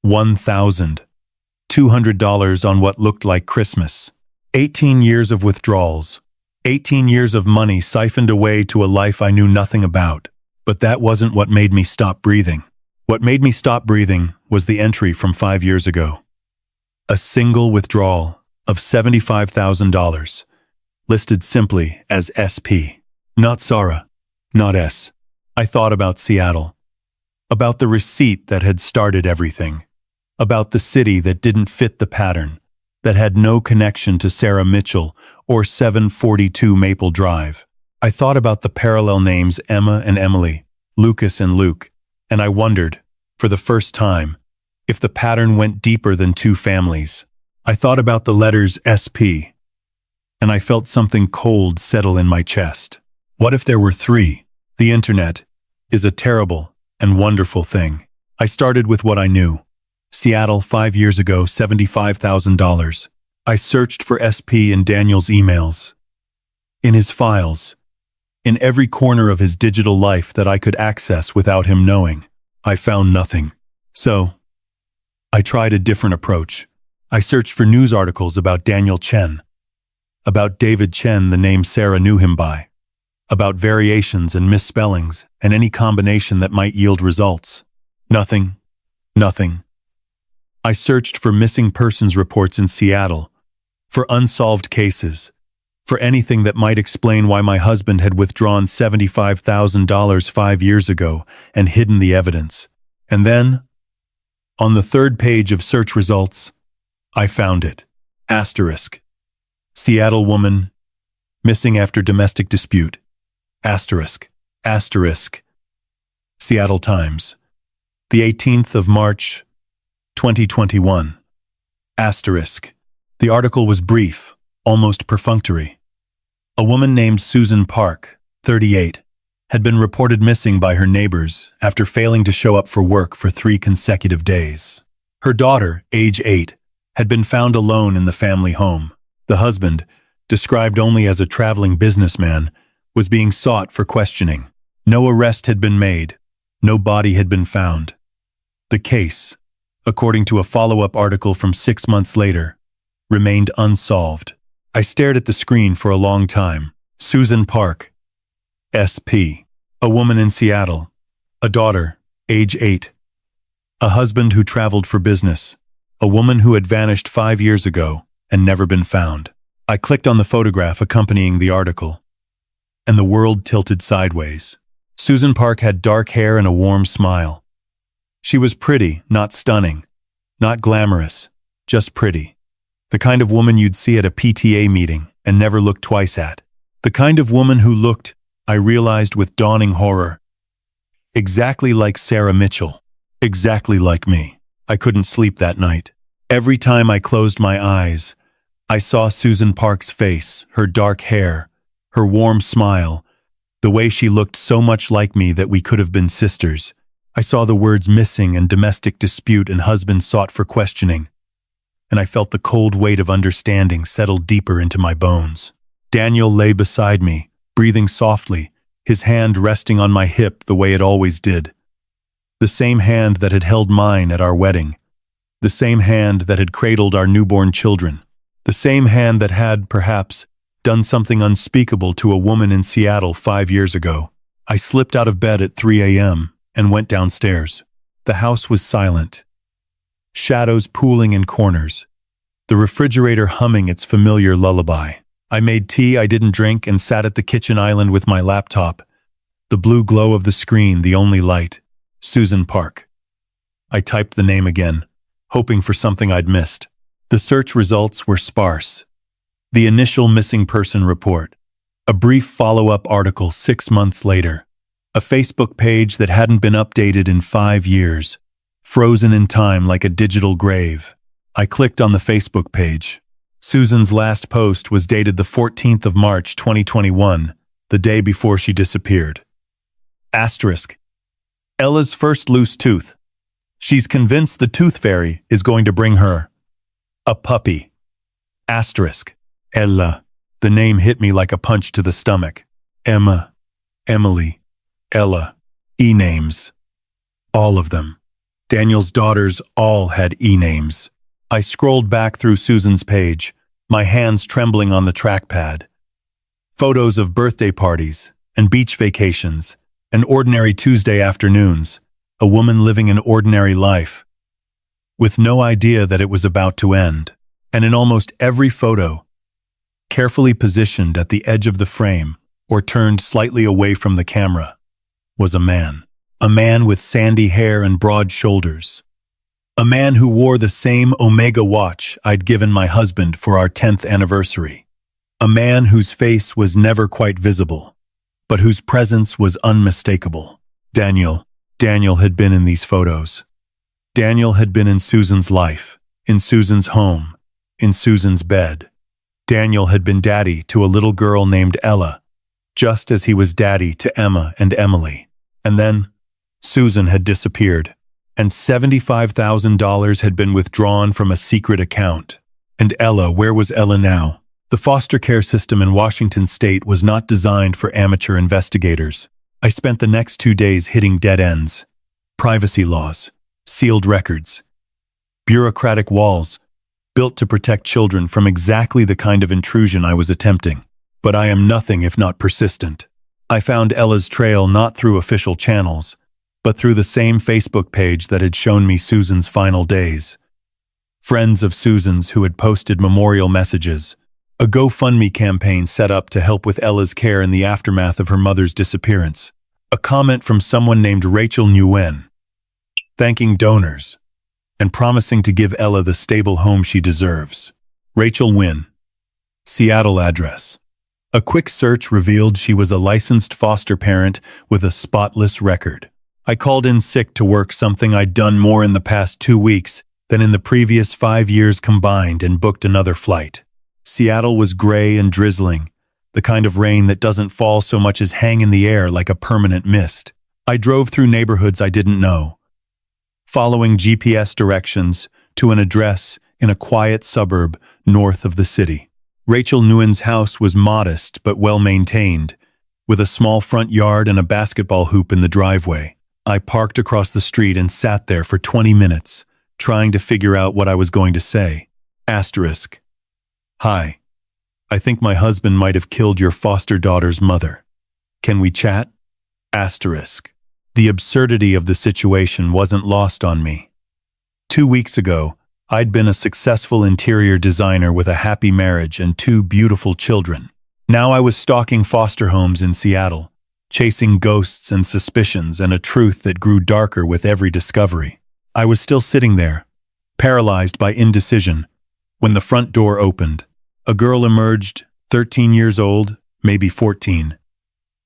$1,200 on what looked like Christmas. 18 years of withdrawals, 18 years of money siphoned away to a life I knew nothing about. But that wasn't what made me stop breathing. What made me stop breathing was the entry from 5 years ago. A single withdrawal of $75,000, listed simply as SP. Not Sara, not S. I thought about Seattle, about the receipt that had started everything, about the city that didn't fit the pattern, that had no connection to Sarah Mitchell or 742 Maple Drive. I thought about the parallel names Emma and Emily, Lucas and Luke, and I wondered, for the first time, if the pattern went deeper than two families. I thought about the letters SP, and I felt something cold settle in my chest. What if there were three? The internet is a terrible and wonderful thing. I started with what I knew. Seattle, 5 years ago, $75,000. I searched for SP in Daniel's emails, in his files, in every corner of his digital life that I could access without him knowing. I found nothing. So, I tried a different approach. I searched for news articles about Daniel Chen, about David Chen, the name Sara knew him by, about variations and misspellings and any combination that might yield results. Nothing. Nothing. I searched for missing persons reports in Seattle, for unsolved cases, for anything that might explain why my husband had withdrawn $75,000 5 years ago and hidden the evidence. And then, on the third page of search results, I found it. Asterisk. Seattle woman, missing after domestic dispute. Asterisk. Asterisk. Seattle Times. The 18th of March, 2021. Asterisk. The article was brief, almost perfunctory. A woman named Susan Park, 38, had been reported missing by her neighbors after failing to show up for work for 3 consecutive days. Her daughter, age 8, had been found alone in the family home. The husband, described only as a traveling businessman, was being sought for questioning. No arrest had been made. No body had been found. The case, according to a follow-up article from 6 months later, remained unsolved. I stared at the screen for a long time. Susan Park, SP. A woman in Seattle. A daughter, age 8. A husband who traveled for business. A woman who had vanished 5 years ago and never been found. I clicked on the photograph accompanying the article, and the world tilted sideways. Susan Park had dark hair and a warm smile. She was pretty, not stunning, not glamorous, just pretty. The kind of woman you'd see at a PTA meeting and never look twice at. The kind of woman who looked, I realized with dawning horror, exactly like Sarah Mitchell, exactly like me. I couldn't sleep that night. Every time I closed my eyes, I saw Susan Park's face, her dark hair, her warm smile, the way she looked so much like me that we could have been sisters. I saw the words missing and domestic dispute and husband sought for questioning, and I felt the cold weight of understanding settle deeper into my bones. Daniel lay beside me, breathing softly, his hand resting on my hip the way it always did. The same hand that had held mine at our wedding. The same hand that had cradled our newborn children. The same hand that had, perhaps, done something unspeakable to a woman in Seattle 5 years ago. I slipped out of bed at 3 a.m. and went downstairs. The house was silent. Shadows pooling in corners. The refrigerator humming its familiar lullaby. I made tea I didn't drink and sat at the kitchen island with my laptop. The blue glow of the screen, the only light. Susan Park. I typed the name again, hoping for something I'd missed. The search results were sparse. The initial missing person report. A brief follow-up article 6 months later. A Facebook page that hadn't been updated in 5 years. Frozen in time like a digital grave. I clicked on the Facebook page. Susan's last post was dated the 14th of March, 2021, the day before she disappeared. Asterisk. Ella's first loose tooth. She's convinced the tooth fairy is going to bring her a puppy. Asterisk. Ella. The name hit me like a punch to the stomach. Emma, Emily, Ella. E-names. All of them. Daniel's daughters all had e-names. I scrolled back through Susan's page, my hands trembling on the trackpad. Photos of birthday parties and beach vacations and ordinary Tuesday afternoons, a woman living an ordinary life, with no idea that it was about to end. And in almost every photo, carefully positioned at the edge of the frame or turned slightly away from the camera, was a man. A man with sandy hair and broad shoulders. A man who wore the same Omega watch I'd given my husband for our 10th anniversary. A man whose face was never quite visible, but whose presence was unmistakable. Daniel had been in these photos. Daniel had been in Susan's life, in Susan's home, in Susan's bed. Daniel had been daddy to a little girl named Ella, just as he was daddy to Emma and Emily. And then Susan had disappeared, and $75,000 had been withdrawn from a secret account. And Ella, where was Ella now? The foster care system in Washington state was not designed for amateur investigators. I spent the next 2 days hitting dead ends. Privacy laws, sealed records, bureaucratic walls, built to protect children from exactly the kind of intrusion I was attempting. But I am nothing if not persistent. I found Ella's trail not through official channels, but through the same Facebook page that had shown me Susan's final days. Friends of Susan's who had posted memorial messages, a GoFundMe campaign set up to help with Ella's care in the aftermath of her mother's disappearance, a comment from someone named Rachel Nguyen, thanking donors and promising to give Ella the stable home she deserves. Rachel Nguyen, Seattle address. A quick search revealed she was a licensed foster parent with a spotless record. I called in sick to work, something I'd done more in the past 2 weeks than in the previous 5 years combined, and booked another flight. Seattle was gray and drizzling, the kind of rain that doesn't fall so much as hang in the air like a permanent mist. I drove through neighborhoods I didn't know, following GPS directions to an address in a quiet suburb north of the city. Rachel Nguyen's house was modest but well-maintained, with a small front yard and a basketball hoop in the driveway. I parked across the street and sat there for 20 minutes, trying to figure out what I was going to say. Asterisk. Hi. I think my husband might have killed your foster daughter's mother. Can we chat? Asterisk. The absurdity of the situation wasn't lost on me. 2 weeks ago, I'd been a successful interior designer with a happy marriage and 2 beautiful children. Now I was stalking foster homes in Seattle, chasing ghosts and suspicions and a truth that grew darker with every discovery. I was still sitting there, paralyzed by indecision, when the front door opened. A girl emerged, 13 years old, maybe 14,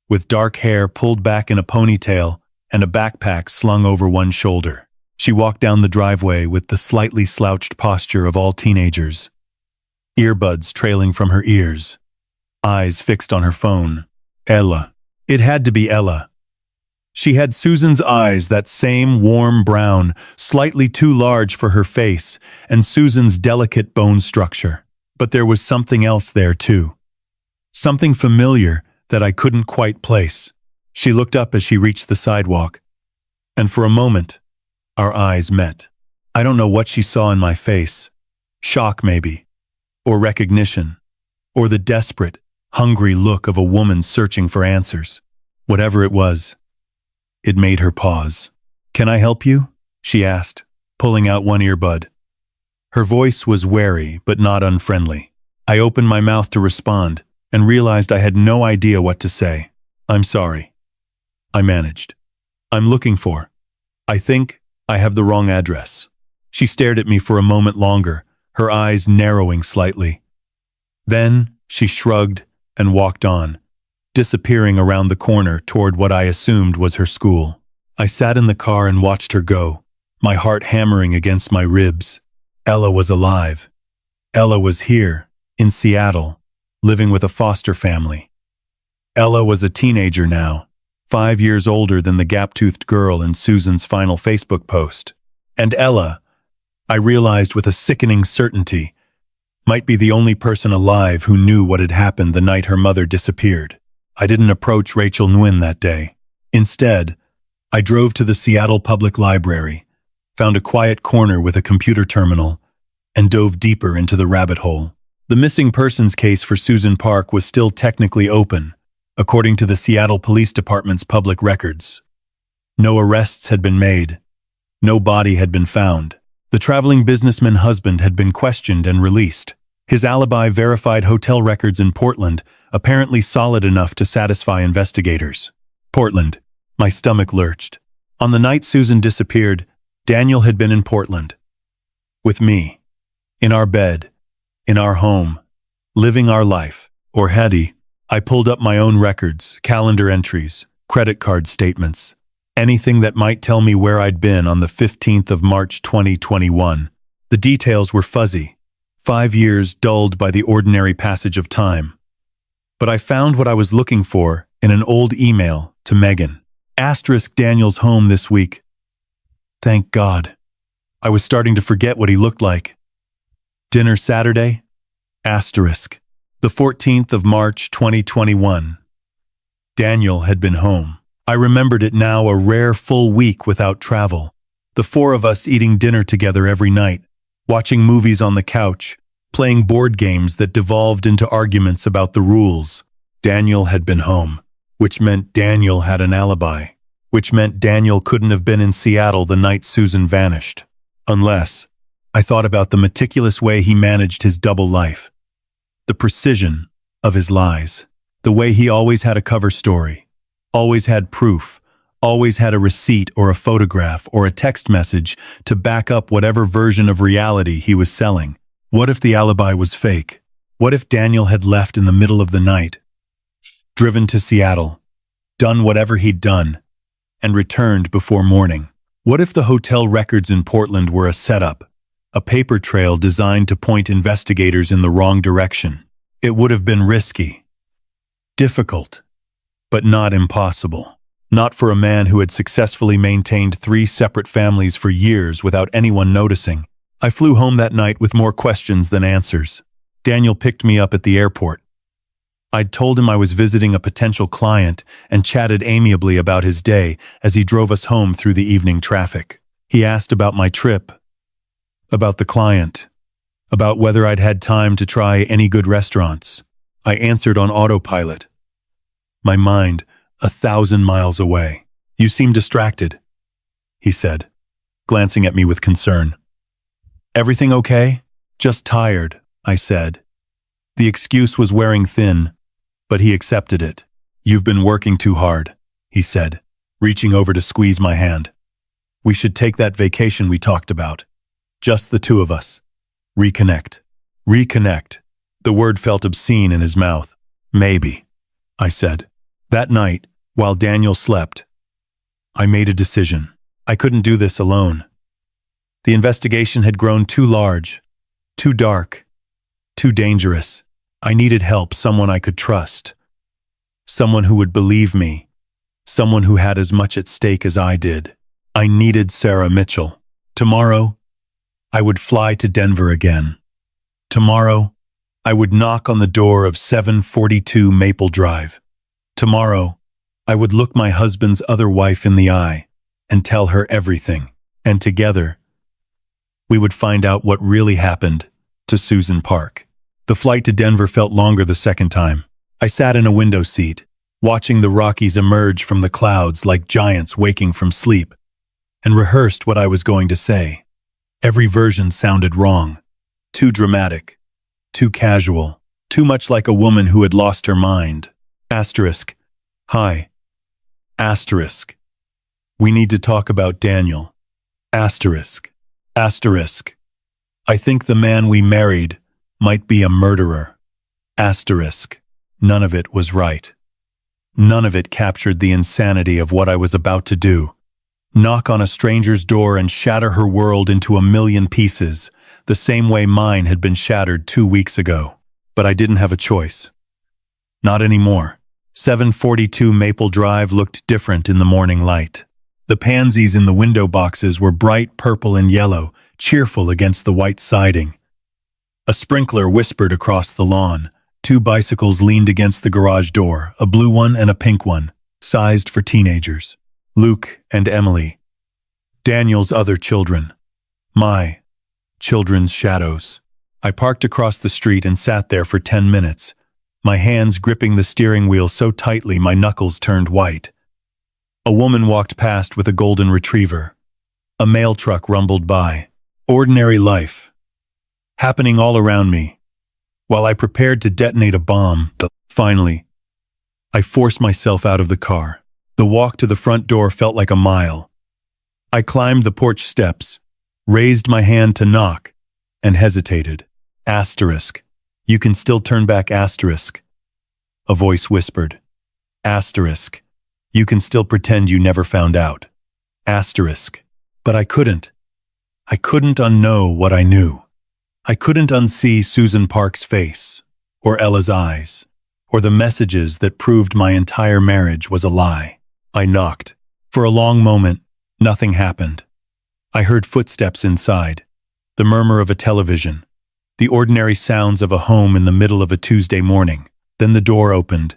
with dark hair pulled back in a ponytail and a backpack slung over one shoulder. She walked down the driveway with the slightly slouched posture of all teenagers, earbuds trailing from her ears, eyes fixed on her phone. Ella. It had to be Ella. She had Susan's eyes, that same warm brown, slightly too large for her face, and Susan's delicate bone structure. But there was something else there too. Something familiar that I couldn't quite place. She looked up as she reached the sidewalk, and for a moment, our eyes met. I don't know what she saw in my face. Shock maybe, or recognition, or the desperate, hungry look of a woman searching for answers. Whatever it was, it made her pause. "Can I help you?" she asked, pulling out one earbud. Her voice was wary but not unfriendly. I opened my mouth to respond and realized I had no idea what to say. "I'm sorry," I managed. "I'm looking for. I think I have the wrong address." She stared at me for a moment longer, her eyes narrowing slightly. Then she shrugged and walked on, disappearing around the corner toward what I assumed was her school. I sat in the car and watched her go, my heart hammering against my ribs. Ella was alive. Ella was here, in Seattle, living with a foster family. Ella was a teenager now, 5 years older than the gap-toothed girl in Susan's final Facebook post. And Ella, I realized with a sickening certainty, might be the only person alive who knew what had happened the night her mother disappeared. I didn't approach Rachel Nguyen that day. Instead, I drove to the Seattle Public Library, found a quiet corner with a computer terminal, and dove deeper into the rabbit hole. The missing persons case for Susan Park was still technically open, according to the Seattle Police Department's public records. No arrests had been made. No body had been found. The traveling businessman's husband had been questioned and released. His alibi verified hotel records in Portland, apparently solid enough to satisfy investigators. Portland. My stomach lurched. On the night Susan disappeared, Daniel had been in Portland. With me. In our bed. In our home. Living our life. Or had he? I pulled up my own records, calendar entries, credit card statements. Anything that might tell me where I'd been on the 15th of March 2021. The details were fuzzy. 5 years dulled by the ordinary passage of time. But I found what I was looking for in an old email to Megan. Asterisk Daniel's home this week. Thank God. I was starting to forget what he looked like. Dinner Saturday? Asterisk. The 14th of March 2021. Daniel had been home. I remembered it now, a rare full week without travel. The four of us eating dinner together every night, watching movies on the couch, playing board games that devolved into arguments about the rules. Daniel had been home, which meant Daniel had an alibi, which meant Daniel couldn't have been in Seattle the night Susan vanished. Unless, I thought about the meticulous way he managed his double life, the precision of his lies, the way he always had a cover story, always had proof, always had a receipt or a photograph or a text message to back up whatever version of reality he was selling. What if the alibi was fake? What if Daniel had left in the middle of the night, driven to Seattle, done whatever he'd done, and returned before morning? What if the hotel records in Portland were a setup, a paper trail designed to point investigators in the wrong direction? It would have been risky, difficult, but not impossible. Not for a man who had successfully maintained 3 separate families for years without anyone noticing. I flew home that night with more questions than answers. Daniel picked me up at the airport. I'd told him I was visiting a potential client and chatted amiably about his day as he drove us home through the evening traffic. He asked about my trip, about the client, about whether I'd had time to try any good restaurants. I answered on autopilot, my mind 1,000 miles away. You seem distracted, he said, glancing at me with concern. Everything okay? Just tired, I said. The excuse was wearing thin, but he accepted it. You've been working too hard, he said, reaching over to squeeze my hand. We should take that vacation we talked about. Just the two of us. Reconnect. Reconnect. The word felt obscene in his mouth. Maybe, I said. That night, while Daniel slept, I made a decision. I couldn't do this alone. The investigation had grown too large, too dark, too dangerous. I needed help, someone I could trust, someone who would believe me, someone who had as much at stake as I did. I needed Sara Mitchell. Tomorrow, I would fly to Denver again. Tomorrow, I would knock on the door of 742 Maple Drive. Tomorrow, I would look my husband's other wife in the eye and tell her everything. And together, we would find out what really happened to Susan Park. The flight to Denver felt longer the second time. I sat in a window seat, watching the Rockies emerge from the clouds like giants waking from sleep, and rehearsed what I was going to say. Every version sounded wrong, too dramatic, too casual, too much like a woman who had lost her mind. Asterisk. Hi. Asterisk. We need to talk about Daniel. Asterisk. Asterisk. I think the man we married might be a murderer. Asterisk. None of it was right. None of it captured the insanity of what I was about to do. Knock on a stranger's door and shatter her world into a million pieces, the same way mine had been shattered 2 weeks ago. But I didn't have a choice. Not anymore. 742 Maple Drive looked different in the morning light. The pansies in the window boxes were bright purple and yellow, cheerful against the white siding. A sprinkler whispered across the lawn. 2 bicycles leaned against the garage door, a blue one and a pink one, sized for teenagers. Luke and Emily. Daniel's other children. My children's shadows. I parked across the street and sat there for 10 minutes, my hands gripping the steering wheel so tightly my knuckles turned white. A woman walked past with a golden retriever. A mail truck rumbled by. Ordinary life, happening all around me. While I prepared to detonate a bomb, finally, I forced myself out of the car. The walk to the front door felt like a mile. I climbed the porch steps, raised my hand to knock, and hesitated. Asterisk. You can still turn back asterisk. A voice whispered. Asterisk. You can still pretend you never found out. Asterisk. But I couldn't. I couldn't unknow what I knew. I couldn't unsee Susan Park's face, or Ella's eyes, or the messages that proved my entire marriage was a lie. I knocked. For a long moment, nothing happened. I heard footsteps inside, the murmur of a television, the ordinary sounds of a home in the middle of a Tuesday morning. Then the door opened,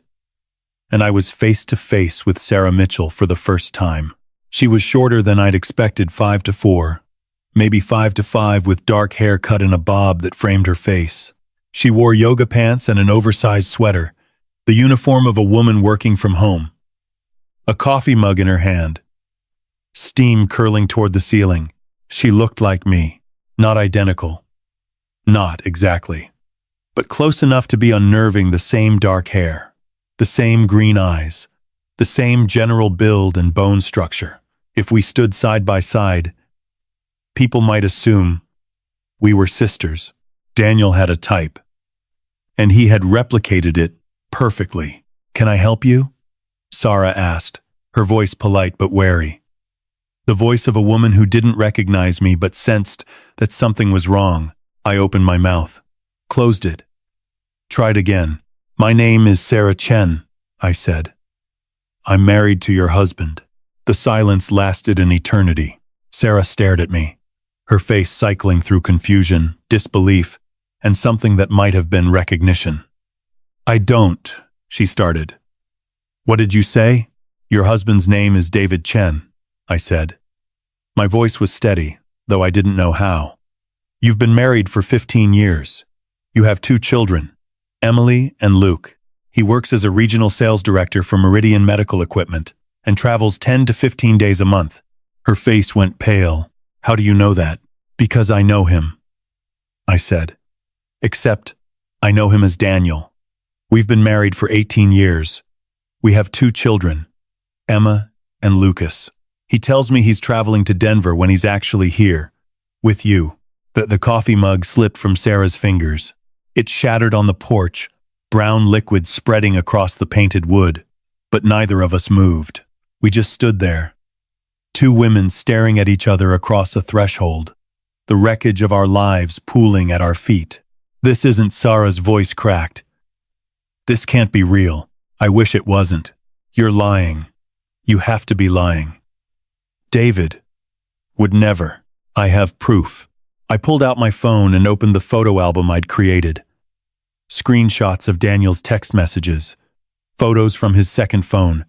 and I was face to face with Sara Mitchell for the first time. She was shorter than I'd expected, 5'4", maybe 5'5", with dark hair cut in a bob that framed her face. She wore yoga pants and an oversized sweater, the uniform of a woman working from home. A coffee mug in her hand, steam curling toward the ceiling. She looked like me, not identical. Not exactly, but close enough to be unnerving. The same dark hair, the same green eyes, the same general build and bone structure. If we stood side by side, people might assume we were sisters. Daniel had a type, and he had replicated it perfectly. Can I help you? Sara asked, her voice polite but wary. The voice of a woman who didn't recognize me but sensed that something was wrong. I opened my mouth, closed it, tried again. My name is Sara Chen, I said. I'm married to your husband. The silence lasted an eternity. Sara stared at me, her face cycling through confusion, disbelief, and something that might have been recognition. I don't, she started. What did you say? Your husband's name is David Chen, I said. My voice was steady, though I didn't know how. You've been married for 15 years. You have 2 children, Emily and Luke. He works as a regional sales director for Meridian Medical Equipment and travels 10 to 15 days a month. Her face went pale. How do you know that? Because I know him, I said. Except, I know him as Daniel. We've been married for 18 years. We have 2 children, Emma and Lucas. He tells me he's traveling to Denver when he's actually here, with you. The coffee mug slipped from Sara's fingers. It shattered on the porch, brown liquid spreading across the painted wood. But neither of us moved. We just stood there. 2 women staring at each other across a threshold, the wreckage of our lives pooling at our feet. This isn't. Sara's voice cracked. This can't be real. I wish it wasn't. You're lying. You have to be lying. David would never. I have proof. I pulled out my phone and opened the photo album I'd created. Screenshots of Daniel's text messages, photos from his second phone,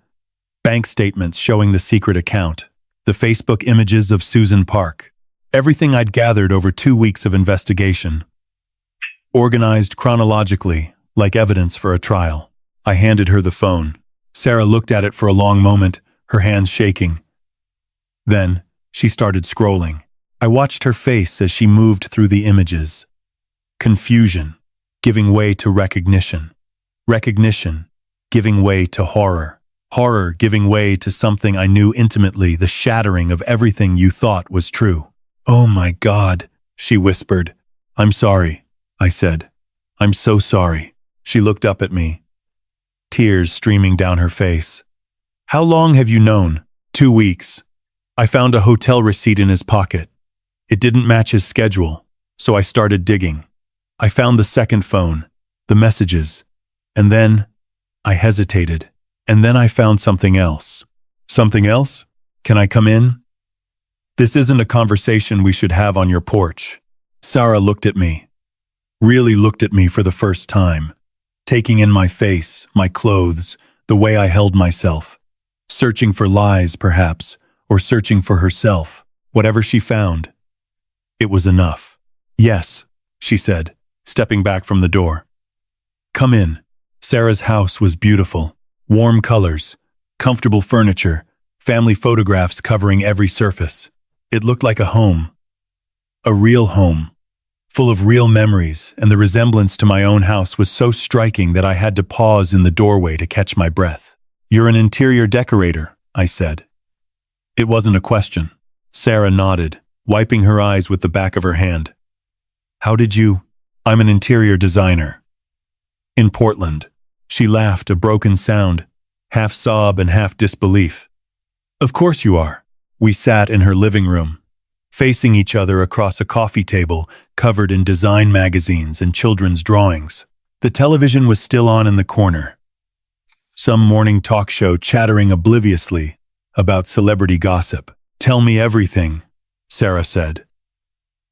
bank statements showing the secret account, the Facebook images of Susan Park. Everything I'd gathered over 2 weeks of investigation. Organized chronologically, like evidence for a trial. I handed her the phone. Sara looked at it for a long moment, her hands shaking. Then, she started scrolling. I watched her face as she moved through the images. Confusion, giving way to recognition. Recognition, giving way to horror. Horror giving way to something I knew intimately, the shattering of everything you thought was true. Oh my God, she whispered. I'm sorry, I said. I'm so sorry. She looked up at me, tears streaming down her face. How long have you known? 2 weeks. I found a hotel receipt in his pocket. It didn't match his schedule, so I started digging. I found the second phone, the messages, and then I hesitated. And then I found something else. Something else? Can I come in? This isn't a conversation we should have on your porch. Sara looked at me. Really looked at me for the first time, taking in my face, my clothes, the way I held myself, searching for lies, perhaps, or searching for herself, whatever she found. It was enough. Yes, she said, stepping back from the door. Come in. Sara's house was beautiful. Warm colors, comfortable furniture, family photographs covering every surface. It looked like a home. A real home. Full of real memories, and the resemblance to my own house was so striking that I had to pause in the doorway to catch my breath. You're an interior decorator, I said. It wasn't a question. Sara nodded, wiping her eyes with the back of her hand. How did you? I'm an interior designer. In Portland. She laughed, a broken sound, half sob and half disbelief. Of course you are. We sat in her living room, facing each other across a coffee table covered in design magazines and children's drawings. The television was still on in the corner. Some morning talk show chattering obliviously about celebrity gossip. Tell me everything, Sara said.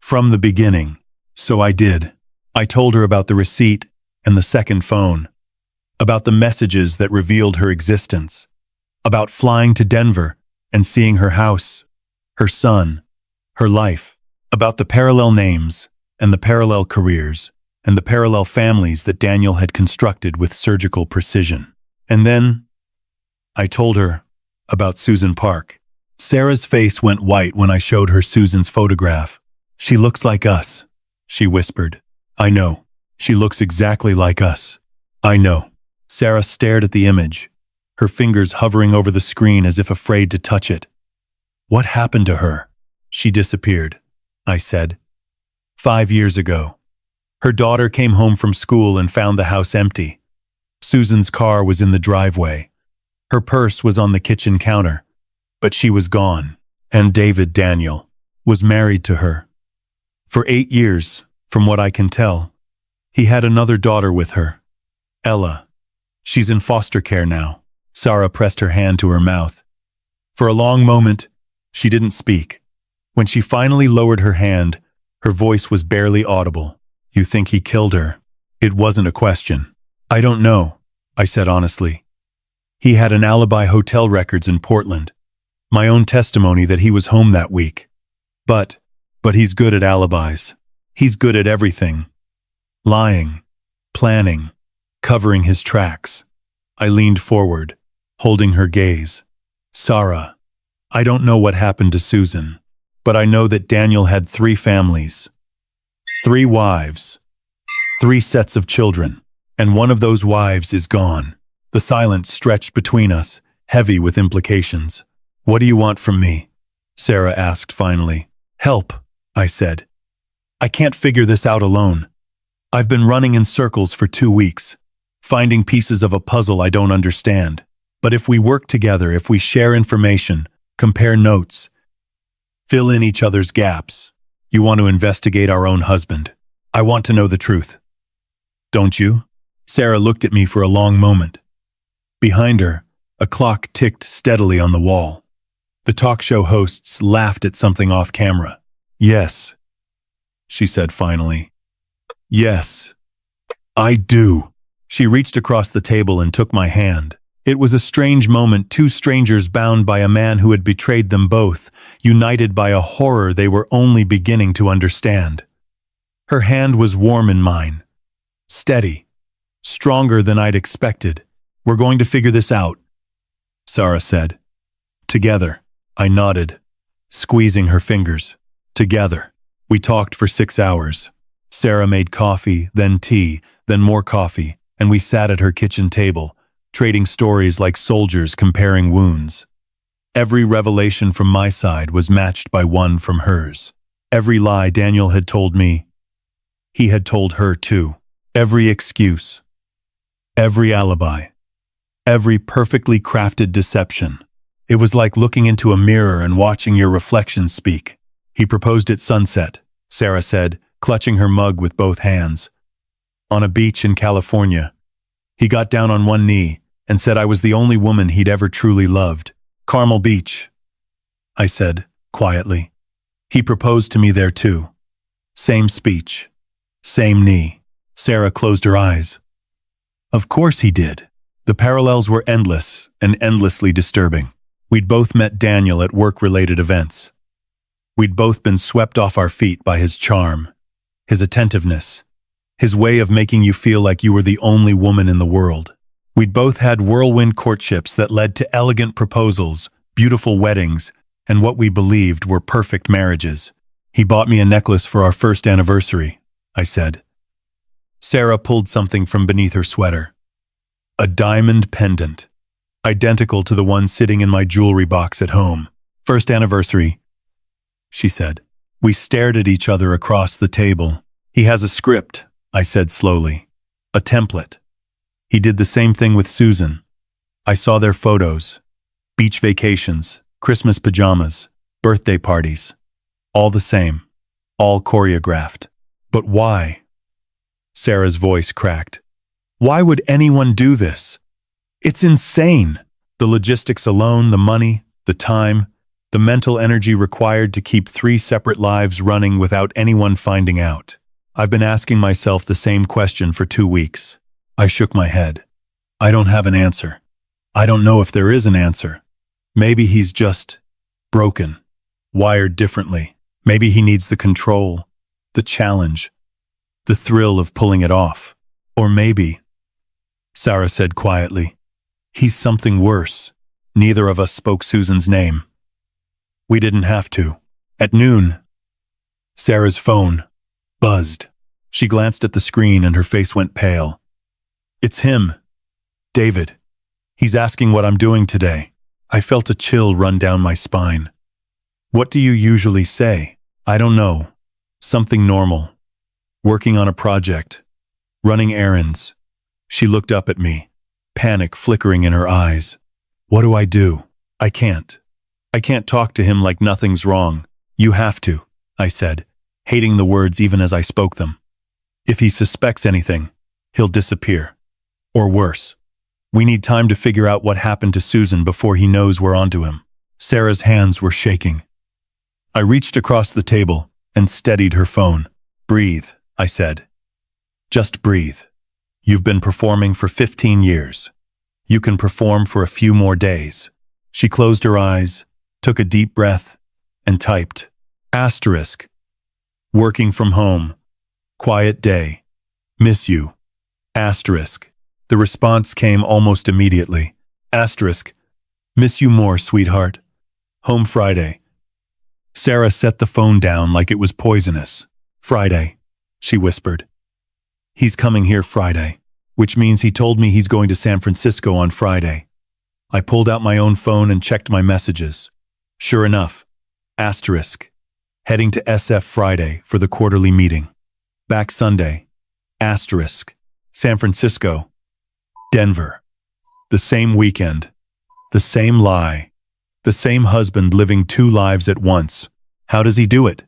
From the beginning. So I did. I told her about the receipt and the second phone, about the messages that revealed her existence, about flying to Denver and seeing her house, her son, her life, about the parallel names and the parallel careers and the parallel families that Daniel had constructed with surgical precision. And then I told her about Susan Park. Sara's face went white when I showed her Susan's photograph. She looks like us, she whispered. I know. She looks exactly like us. I know. Sara stared at the image, her fingers hovering over the screen as if afraid to touch it. What happened to her? She disappeared, I said. 5 years ago. Her daughter came home from school and found the house empty. Susan's car was in the driveway. Her purse was on the kitchen counter, but she was gone. And David, Daniel, was married to her. For 8 years, from what I can tell, he had another daughter with her, Ella. She's in foster care now. Sara pressed her hand to her mouth. For a long moment, she didn't speak. When she finally lowered her hand, her voice was barely audible. You think he killed her? It wasn't a question. I don't know, I said honestly. He had an alibi, hotel records in Portland. My own testimony that he was home that week. But he's good at alibis. He's good at everything. Lying, planning, covering his tracks. I leaned forward, holding her gaze. Sara, I don't know what happened to Susan, but I know that Daniel had 3 families, 3 wives, 3 sets of children, and one of those wives is gone. The silence stretched between us, heavy with implications. What do you want from me? Sara asked finally. Help, I said. I can't figure this out alone. I've been running in circles for 2 weeks, finding pieces of a puzzle I don't understand. But if we work together, if we share information, compare notes, fill in each other's gaps, you want to investigate our own husband. I want to know the truth. Don't you? Sara looked at me for a long moment. Behind her, a clock ticked steadily on the wall. The talk show hosts laughed at something off camera. Yes, she said finally. Yes, I do. She reached across the table and took my hand. It was a strange moment, 2 strangers bound by a man who had betrayed them both, united by a horror they were only beginning to understand. Her hand was warm in mine, steady, stronger than I'd expected. We're going to figure this out, Sara said. Together, I nodded, squeezing her fingers. Together. We talked for 6 hours. Sara made coffee, then tea, then more coffee, and we sat at her kitchen table, trading stories like soldiers comparing wounds. Every revelation from my side was matched by one from hers. Every lie Daniel had told me, he had told her too. Every excuse, every alibi, every perfectly crafted deception. It was like looking into a mirror and watching your reflection speak. He proposed at sunset, Sara said, clutching her mug with both hands. On a beach in California. He got down on one knee and said I was the only woman he'd ever truly loved. Carmel Beach, I said, quietly. He proposed to me there too. Same speech. Same knee. Sara closed her eyes. Of course he did. The parallels were endless and endlessly disturbing. We'd both met Daniel at work-related events. We'd both been swept off our feet by his charm, his attentiveness, his way of making you feel like you were the only woman in the world. We'd both had whirlwind courtships that led to elegant proposals, beautiful weddings, and what we believed were perfect marriages. He bought me a necklace for our first anniversary, I said. Sara pulled something from beneath her sweater. A diamond pendant, identical to the one sitting in my jewelry box at home. First anniversary, she said. We stared at each other across the table. He has a script, I said slowly. A template. He did the same thing with Susan. I saw their photos. Beach vacations, Christmas pajamas, birthday parties. All the same. All choreographed. But why? Sara's voice cracked. Why would anyone do this? It's insane. The logistics alone, the money, the time, the mental energy required to keep 3 separate lives running without anyone finding out. I've been asking myself the same question for 2 weeks. I shook my head. I don't have an answer. I don't know if there is an answer. Maybe he's just broken, wired differently. Maybe he needs the control, the challenge, the thrill of pulling it off. Or maybe, Sara said quietly, he's something worse. Neither of us spoke Susan's name. We didn't have to. At noon, Sara's phone buzzed. She glanced at the screen and her face went pale. It's him, David. He's asking what I'm doing today. I felt a chill run down my spine. What do you usually say? I don't know. Something normal. Working on a project. Running errands. She looked up at me, panic flickering in her eyes. What do I do? I can't talk to him like nothing's wrong. You have to, I said, hating the words even as I spoke them. If he suspects anything, he'll disappear. Or worse. We need time to figure out what happened to Susan before he knows we're onto him. Sara's hands were shaking. I reached across the table and steadied her phone. Breathe, I said. Just breathe. You've been performing for 15 years. You can perform for a few more days. She closed her eyes, took a deep breath, and typed. Asterisk. Working from home. Quiet day. Miss you. Asterisk. The response came almost immediately. Asterisk. Miss you more, sweetheart. Home Friday. Sara set the phone down like it was poisonous. Friday, she whispered. He's coming here Friday, which means he told me he's going to San Francisco on Friday. I pulled out my own phone and checked my messages. Sure enough, asterisk. Heading to SF Friday for the quarterly meeting. Back Sunday, asterisk. San Francisco. Denver. The same weekend. The same lie. The same husband living 2 lives at once. How does he do it?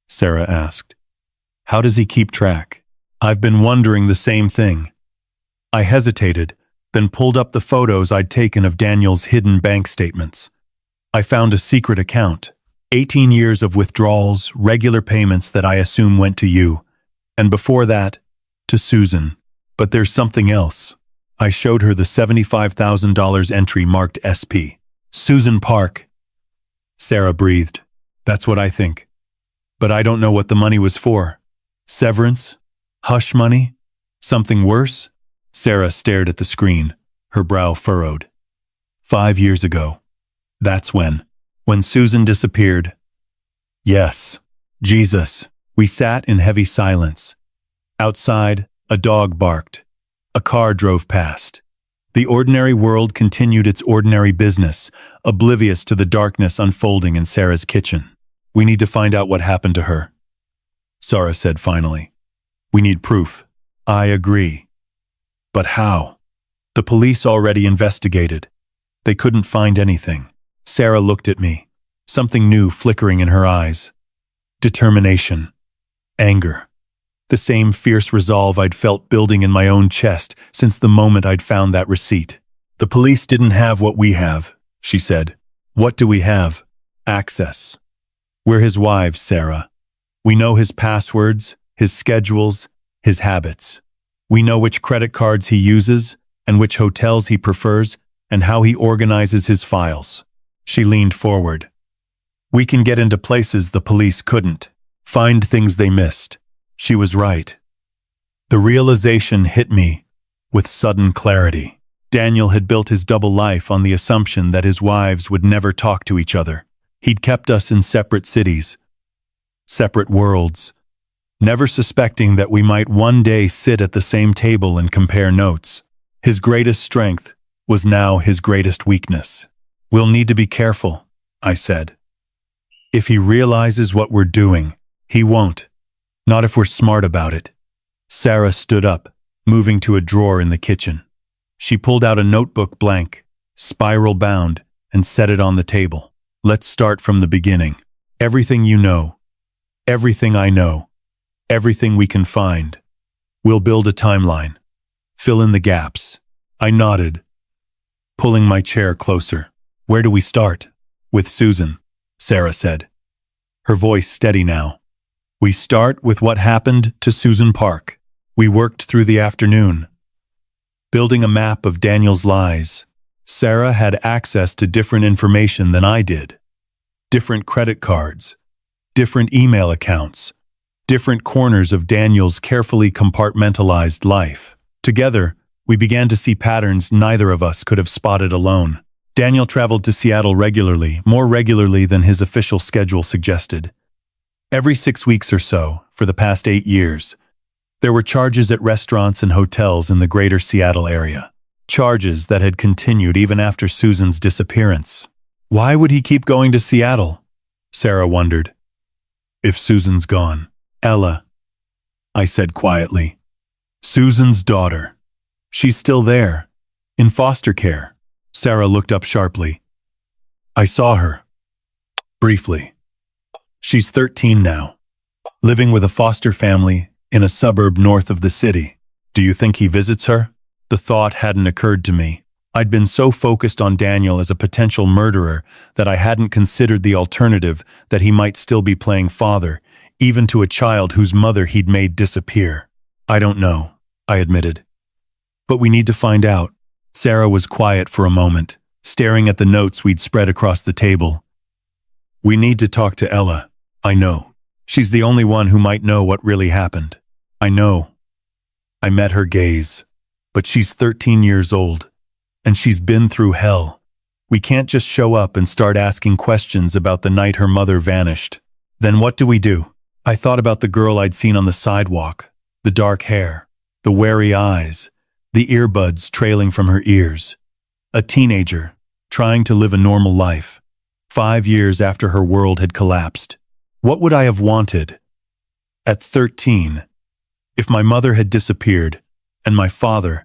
Sara asked. How does he keep track? I've been wondering the same thing. I hesitated, then pulled up the photos I'd taken of Daniel's hidden bank statements. I found a secret account. 18 years of withdrawals, regular payments that I assume went to you. And before that, to Susan. But there's something else. I showed her the $75,000 entry marked SP. Susan Park. Sara breathed. That's what I think. But I don't know what the money was for. Severance? Hush money? Something worse? Sara stared at the screen, her brow furrowed. 5 years ago. That's when. When Susan disappeared. Yes. Jesus. We sat in heavy silence. Outside, a dog barked. A car drove past. The ordinary world continued its ordinary business, oblivious to the darkness unfolding in Sara's kitchen. We need to find out what happened to her, Sara said finally. We need proof. I agree. But how? The police already investigated. They couldn't find anything. Sara looked at me, something new flickering in her eyes. Determination. Anger. The same fierce resolve I'd felt building in my own chest since the moment I'd found that receipt. The police didn't have what we have, she said. What do we have? Access. We're his wives, Sara. We know his passwords, his schedules, his habits. We know which credit cards he uses and which hotels he prefers and how he organizes his files. She leaned forward. We can get into places the police couldn't, find things they missed. She was right. The realization hit me with sudden clarity. Daniel had built his double life on the assumption that his wives would never talk to each other. He'd kept us in separate cities, separate worlds, never suspecting that we might one day sit at the same table and compare notes. His greatest strength was now his greatest weakness. We'll need to be careful, I said. If he realizes what we're doing, he won't. Not if we're smart about it. Sara stood up, moving to a drawer in the kitchen. She pulled out a notebook blank, spiral bound, and set it on the table. Let's start from the beginning. Everything you know, everything I know, everything we can find. We'll build a timeline. Fill in the gaps. I nodded, pulling my chair closer. Where do we start? With Susan, Sara said, her voice steady now. We start with what happened to Susan Park. We worked through the afternoon, building a map of Daniel's lies. Sara had access to different information than I did. Different credit cards, different email accounts, different corners of Daniel's carefully compartmentalized life. Together, we began to see patterns neither of us could have spotted alone. Daniel traveled to Seattle regularly, more regularly than his official schedule suggested. Every 6 weeks or so, for the past 8 years, there were charges at restaurants and hotels in the greater Seattle area. Charges that had continued even after Susan's disappearance. Why would he keep going to Seattle? Sara wondered. If Susan's gone. Ella, I said quietly. Susan's daughter. She's still there, in foster care. Sara looked up sharply. I saw her. Briefly. She's 13 now, living with a foster family in a suburb north of the city. Do you think he visits her? The thought hadn't occurred to me. I'd been so focused on Daniel as a potential murderer that I hadn't considered the alternative that he might still be playing father, even to a child whose mother he'd made disappear. I don't know, I admitted. But we need to find out. Sara was quiet for a moment, staring at the notes we'd spread across the table. We need to talk to Ella. I know. She's the only one who might know what really happened. I know. I met her gaze. But she's 13 years old, and she's been through hell. We can't just show up and start asking questions about the night her mother vanished. Then what do we do? I thought about the girl I'd seen on the sidewalk, the dark hair, the wary eyes, the earbuds trailing from her ears. A teenager, trying to live a normal life, 5 years after her world had collapsed. What would I have wanted? At 13, if my mother had disappeared, and my father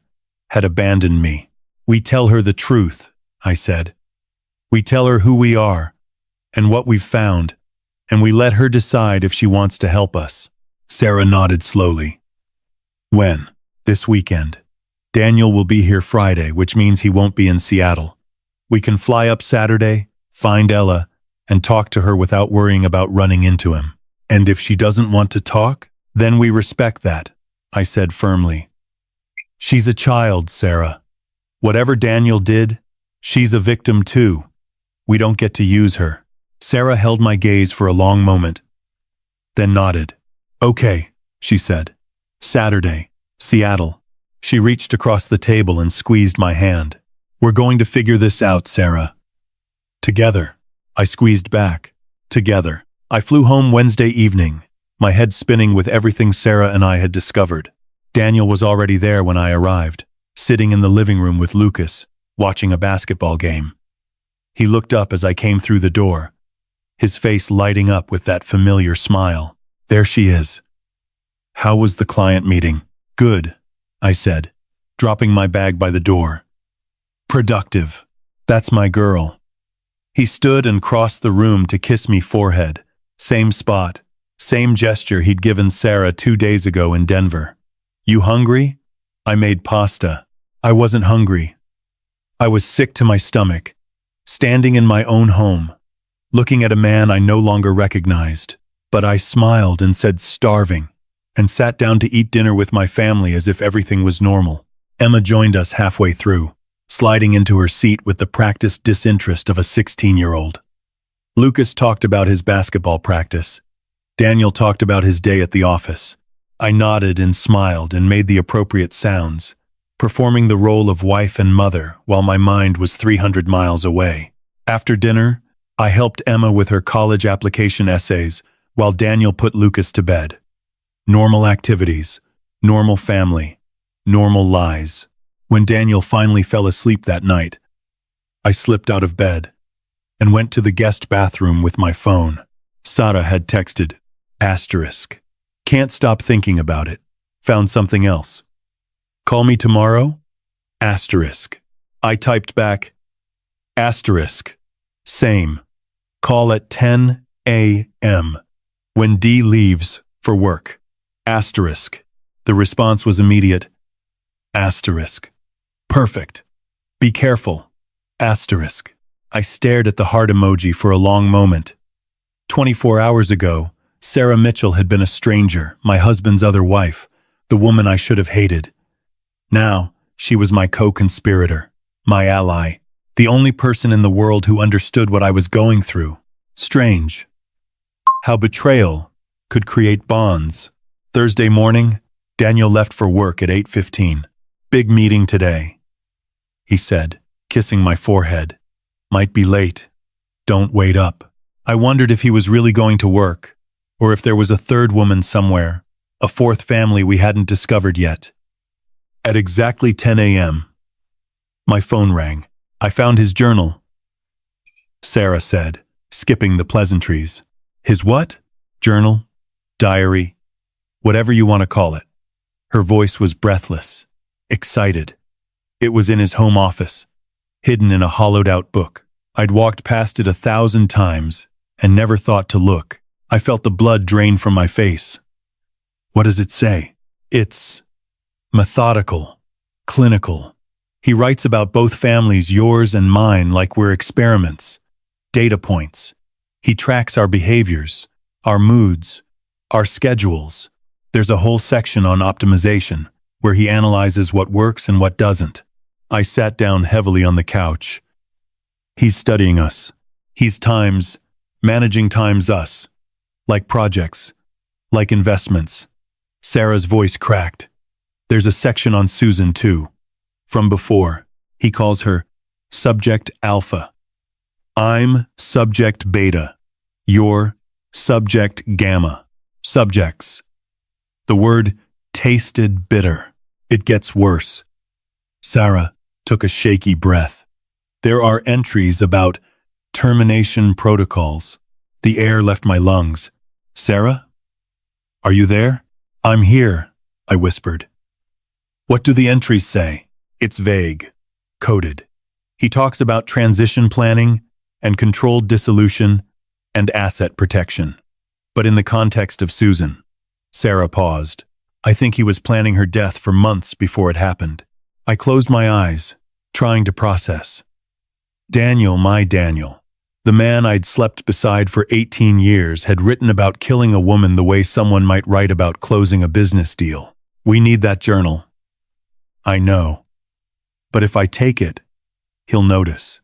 had abandoned me. We tell her the truth, I said. We tell her who we are and what we've found, and we let her decide if she wants to help us. Sara nodded slowly. When? This weekend. Daniel will be here Friday, which means he won't be in Seattle. We can fly up Saturday, find Ella, and talk to her without worrying about running into him. And if she doesn't want to talk, then we respect that, I said firmly. She's a child, Sara. Whatever Daniel did, she's a victim too. We don't get to use her. Sara held my gaze for a long moment, then nodded. Okay, she said. Saturday, Seattle. She reached across the table and squeezed my hand. We're going to figure this out, Sara. Together. I squeezed back. Together. I flew home Wednesday evening, my head spinning with everything Sara and I had discovered. Daniel was already there when I arrived, sitting in the living room with Lucas, watching a basketball game. He looked up as I came through the door, his face lighting up with that familiar smile. There she is. How was the client meeting? Good, I said, dropping my bag by the door. Productive. That's my girl. He stood and crossed the room to kiss me forehead. Same spot, same gesture he'd given Sara 2 days ago in Denver. You hungry? I made pasta. I wasn't hungry. I was sick to my stomach, standing in my own home, looking at a man I no longer recognized. But I smiled and said starving, and sat down to eat dinner with my family as if everything was normal. Emma joined us halfway through, sliding into her seat with the practiced disinterest of a 16-year-old. Lucas talked about his basketball practice. Daniel talked about his day at the office. I nodded and smiled and made the appropriate sounds, performing the role of wife and mother while my mind was 300 miles away. After dinner, I helped Emma with her college application essays while Daniel put Lucas to bed. Normal activities, normal family, normal lies. When Daniel finally fell asleep that night, I slipped out of bed and went to the guest bathroom with my phone. Sara had texted, asterisk. Can't stop thinking about it. Found something else. Call me tomorrow? Asterisk. I typed back, asterisk. Same. Call at 10 a.m. when D leaves for work. Asterisk. The response was immediate. Asterisk. Perfect. Be careful. Asterisk. I stared at the heart emoji for a long moment. 24 hours ago, Sara Mitchell had been a stranger, my husband's other wife, the woman I should have hated. Now, she was my co-conspirator, my ally, the only person in the world who understood what I was going through. Strange. How betrayal could create bonds. Thursday morning, Daniel left for work at 8:15. Big meeting today, he said, kissing my forehead. Might be late. Don't wait up. I wondered if he was really going to work, or if there was a third woman somewhere, a fourth family we hadn't discovered yet. At exactly 10 a.m., my phone rang. I found his journal, Sara said, skipping the pleasantries. His what? Journal? Diary? Whatever you want to call it. Her voice was breathless, excited. It was in his home office, hidden in a hollowed-out book. I'd walked past it 1,000 times and never thought to look. I felt the blood drain from my face. What does it say? It's methodical, clinical. He writes about both families, yours and mine, like we're experiments, data points. He tracks our behaviors, our moods, our schedules. There's a whole section on optimization, where he analyzes what works and what doesn't. I sat down heavily on the couch. He's studying us. He's managing times us. Like projects, like investments. Sara's voice cracked. There's a section on Susan, too. From before, he calls her Subject Alpha. I'm Subject Beta. You're Subject Gamma. Subjects. The word tasted bitter. It gets worse. Sara took a shaky breath. There are entries about termination protocols. The air left my lungs. Sara? Are you there? I'm here, I whispered. What do the entries say? It's vague, coded. He talks about transition planning and controlled dissolution and asset protection. But in the context of Susan, Sara paused. I think he was planning her death for months before it happened. I closed my eyes, trying to process. Daniel, my Daniel, the man I'd slept beside for 18 years, had written about killing a woman the way someone might write about closing a business deal. We need that journal. I know. But if I take it, he'll notice.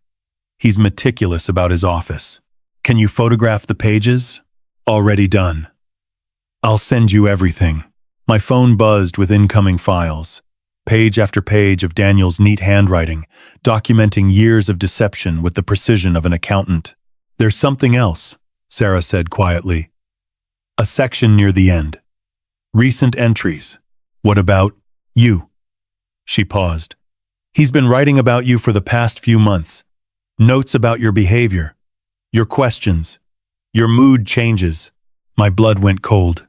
He's meticulous about his office. Can you photograph the pages? Already done. I'll send you everything. My phone buzzed with incoming files. Page after page of Daniel's neat handwriting, documenting years of deception with the precision of an accountant. There's something else, Sara said quietly. A section near the end. Recent entries. What about you? She paused. He's been writing about you for the past few months. Notes about your behavior, your questions, your mood changes. My blood went cold.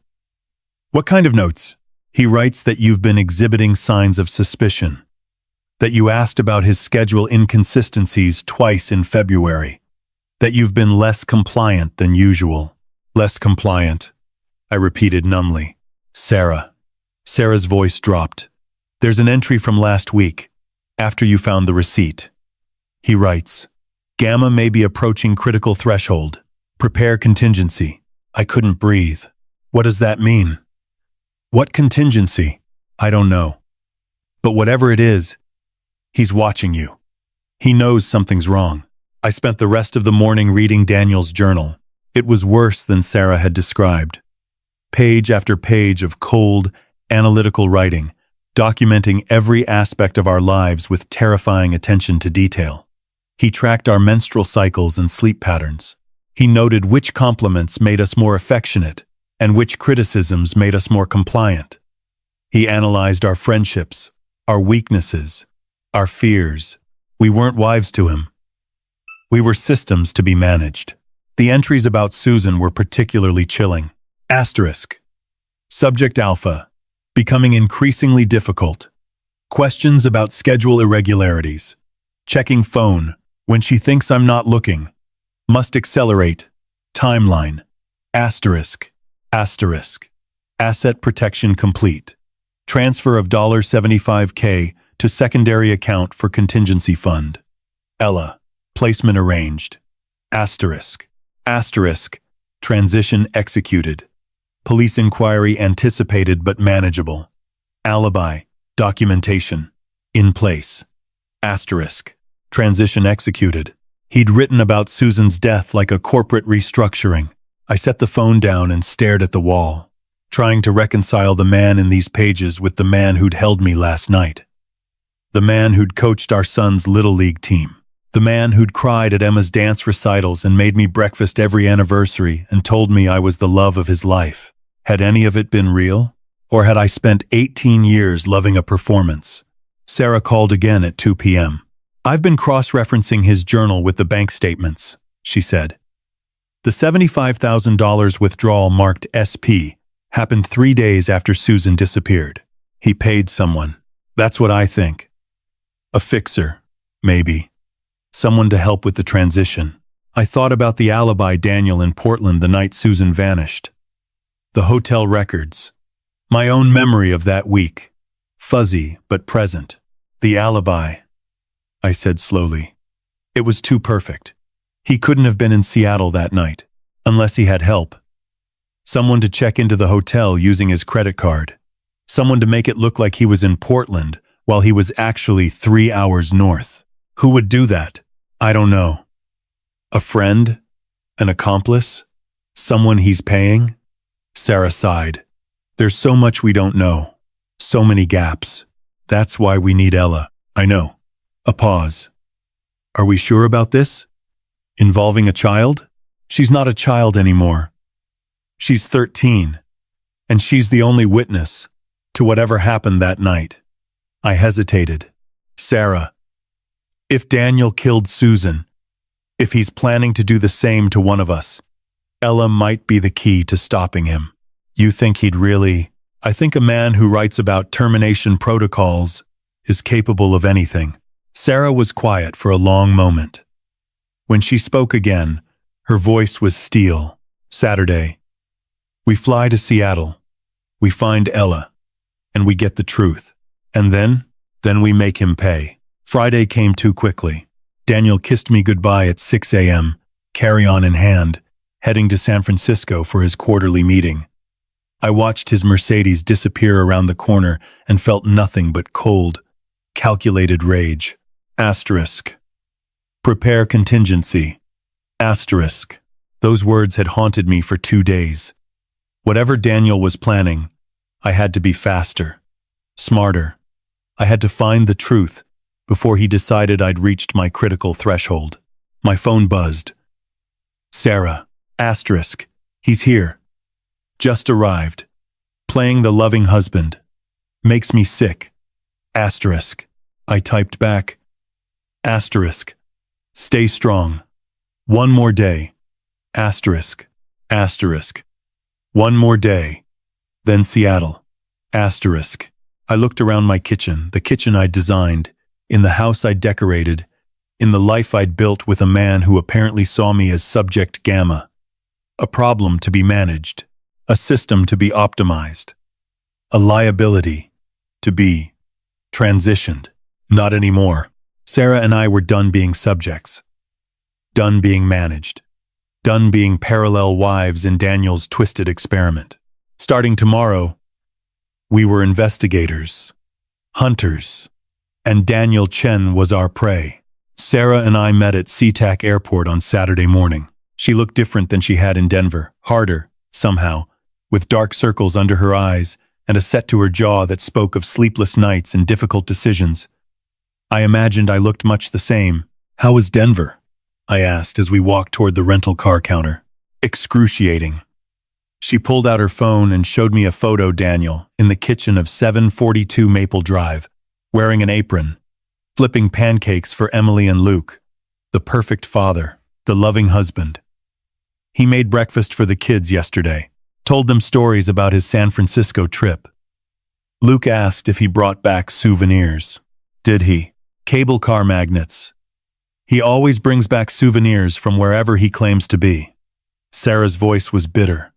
What kind of notes? He writes that you've been exhibiting signs of suspicion, that you asked about his schedule inconsistencies twice in February, that you've been less compliant than usual. Less compliant, I repeated numbly. Sara. Sara's voice dropped. There's an entry from last week, after you found the receipt. He writes, Gamma may be approaching critical threshold. Prepare contingency. I couldn't breathe. What does that mean? What contingency? I don't know. But whatever it is, he's watching you. He knows something's wrong. I spent the rest of the morning reading Daniel's journal. It was worse than Sara had described. Page after page of cold, analytical writing, documenting every aspect of our lives with terrifying attention to detail. He tracked our menstrual cycles and sleep patterns. He noted which compliments made us more affectionate and which criticisms made us more compliant. He analyzed our friendships, our weaknesses, our fears. We weren't wives to him. We were systems to be managed. The entries about Susan were particularly chilling. Asterisk. Subject alpha. Becoming increasingly difficult. Questions about schedule irregularities. Checking phone when she thinks I'm not looking. Must accelerate. Timeline. Asterisk. Asterisk. Asset protection complete. Transfer of $75K to secondary account for contingency fund. Ella. Placement arranged. Asterisk. Asterisk. Transition executed. Police inquiry anticipated but manageable. Alibi. Documentation. In place. Asterisk. Transition executed. He'd written about Susan's death like a corporate restructuring. I set the phone down and stared at the wall, trying to reconcile the man in these pages with the man who'd held me last night. The man who'd coached our son's Little League team. The man who'd cried at Emma's dance recitals and made me breakfast every anniversary and told me I was the love of his life. Had any of it been real? Or had I spent 18 years loving a performance? Sara called again at 2 p.m. I've been cross-referencing his journal with the bank statements, she said. The $75,000 withdrawal marked SP happened 3 days after Susan disappeared. He paid someone. That's what I think. A fixer, maybe. Someone to help with the transition. I thought about the alibi Daniel in Portland the night Susan vanished. The hotel records. My own memory of that week. Fuzzy but present. The alibi, I said slowly. It was too perfect. He couldn't have been in Seattle that night, unless he had help. Someone to check into the hotel using his credit card. Someone to make it look like he was in Portland while he was actually 3 hours north. Who would do that? I don't know. A friend? An accomplice? Someone he's paying? Sara sighed. There's so much we don't know. So many gaps. That's why we need Ella. I know. A pause. Are we sure about this? Involving a child? She's not a child anymore. She's 13, and she's the only witness to whatever happened that night. I hesitated. Sara, if Daniel killed Susan, if he's planning to do the same to one of us, Ella might be the key to stopping him. You think he'd really? I think a man who writes about termination protocols is capable of anything. Sara was quiet for a long moment. When she spoke again, her voice was steel. Saturday. We fly to Seattle. We find Ella. And we get the truth. And then we make him pay. Friday came too quickly. Daniel kissed me goodbye at 6 a.m., carry-on in hand, heading to San Francisco for his quarterly meeting. I watched his Mercedes disappear around the corner and felt nothing but cold, calculated rage. Asterisk. Prepare contingency. Asterisk. Those words had haunted me for 2 days. Whatever Daniel was planning, I had to be faster, smarter. I had to find the truth before he decided I'd reached my critical threshold. My phone buzzed. Sara. Asterisk. He's here. Just arrived. Playing the loving husband. Makes me sick. Asterisk. I typed back. Asterisk. Stay strong. One more day. Asterisk. Asterisk. One more day. Then Seattle. Asterisk. I looked around my kitchen, the kitchen I'd designed, in the house I'd decorated, in the life I'd built with a man who apparently saw me as subject gamma. A problem to be managed. A system to be optimized. A liability to be transitioned. Not anymore. Sara and I were done being subjects, done being managed, done being parallel wives in Daniel's twisted experiment. Starting tomorrow, we were investigators, hunters, and Daniel Chen was our prey. Sara and I met at SeaTac Airport on Saturday morning. She looked different than she had in Denver, harder, somehow, with dark circles under her eyes and a set to her jaw that spoke of sleepless nights and difficult decisions. I imagined I looked much the same. "How was Denver?" I asked as we walked toward the rental car counter. "Excruciating." She pulled out her phone and showed me a photo of Daniel in the kitchen of 742 Maple Drive, wearing an apron, flipping pancakes for Emily and Luke, the perfect father, the loving husband. He made breakfast for the kids yesterday, told them stories about his San Francisco trip. Luke asked if he brought back souvenirs. Did he? Cable car magnets. He always brings back souvenirs from wherever he claims to be. Sarah's voice was bitter.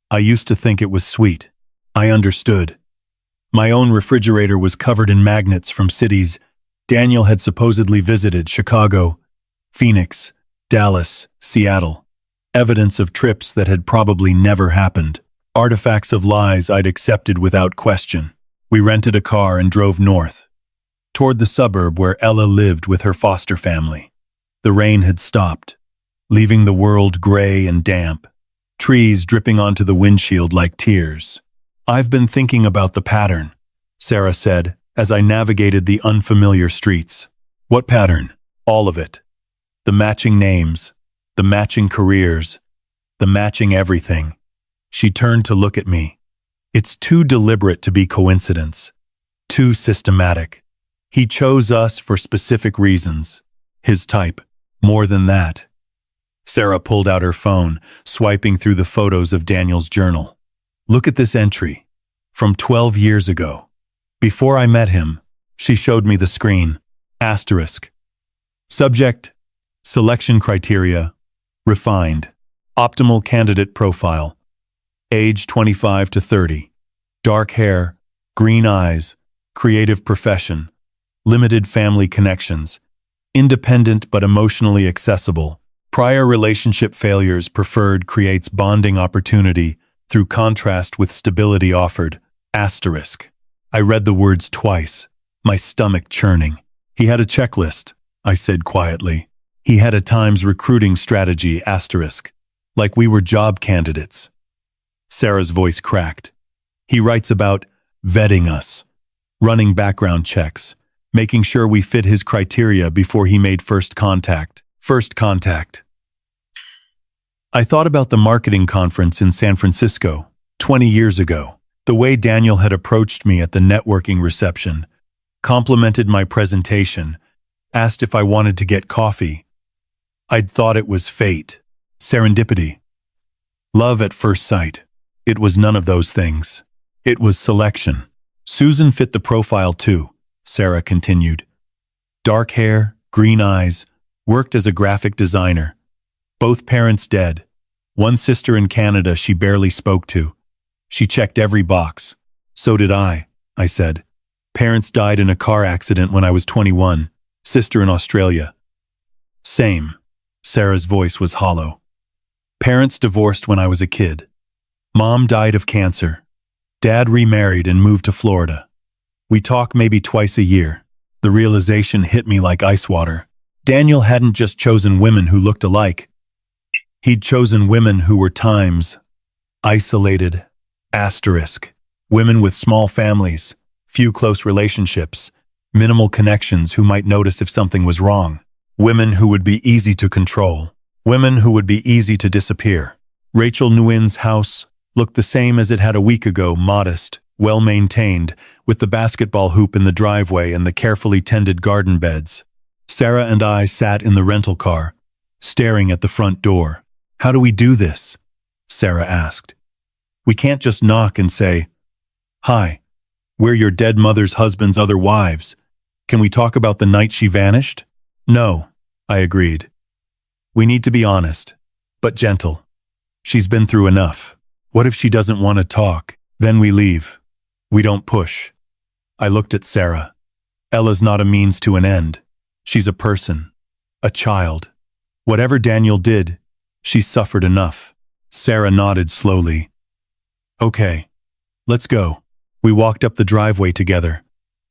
I used to think it was sweet. I understood. My own refrigerator was covered in magnets from cities Daniel had supposedly visited: Chicago, Phoenix, Dallas, Seattle. Evidence of trips that had probably never happened. Artifacts of lies I'd accepted without question. We rented a car and drove north, toward the suburb where Ella lived with her foster family. The rain had stopped, leaving the world gray and damp, trees dripping onto the windshield like tears. "I've been thinking about the pattern," Sara said, as I navigated the unfamiliar streets. "What pattern?" "All of it. The matching names, the matching careers, the matching everything." She turned to look at me. "It's too deliberate to be coincidence. Too systematic. He chose us for specific reasons. His type. More than that." Sara pulled out her phone, swiping through the photos of Daniel's journal. "Look at this entry. From 12 years ago. Before I met him." She showed me the screen. Asterisk. Subject. Selection criteria. Refined. Optimal candidate profile. Age 25 to 30. Dark hair. Green eyes. Creative profession. Limited family connections. Independent but emotionally accessible. Prior relationship failures preferred. Creates bonding opportunity through contrast with stability offered. Asterisk. I read the words twice, my stomach churning. "He had a checklist," I said quietly. "He had a Times recruiting strategy." Asterisk. Like we were job candidates. Sara's voice cracked. "He writes about vetting us, running background checks, making sure we fit his criteria before he made first contact." First contact. I thought about the marketing conference in San Francisco, 20 years ago. The way Daniel had approached me at the networking reception, complimented my presentation, asked if I wanted to get coffee. I'd thought it was fate, serendipity, love at first sight. It was none of those things. It was selection. Susan fit the profile too, Sara continued. Dark hair, green eyes, worked as a graphic designer. Both parents dead. One sister in Canada she barely spoke to. She checked every box. So did I said. Parents died in a car accident when I was 21. Sister in Australia. Same. Sara's voice was hollow. Parents divorced when I was a kid. Mom died of cancer. Dad remarried and moved to Florida. We talk maybe twice a year. The realization hit me like ice water. Daniel hadn't just chosen women who looked alike. He'd chosen women who were times. Isolated. Asterisk. Women with small families, few close relationships, minimal connections who might notice if something was wrong. Women who would be easy to control. Women who would be easy to disappear. Rachel Nguyen's house looked the same as it had a week ago, modest, well-maintained, with the basketball hoop in the driveway and the carefully tended garden beds. Sara and I sat in the rental car, staring at the front door. How do we do this? Sara asked. We can't just knock and say, Hi, we're your dead mother's husband's other wives. Can we talk about the night she vanished? No, I agreed. We need to be honest, but gentle. She's been through enough. What if she doesn't want to talk? Then we leave. We don't push. I looked at Sara. Ella's not a means to an end. She's a person. A child. Whatever Daniel did, she suffered enough. Sara nodded slowly. Okay, let's go. We walked up the driveway together.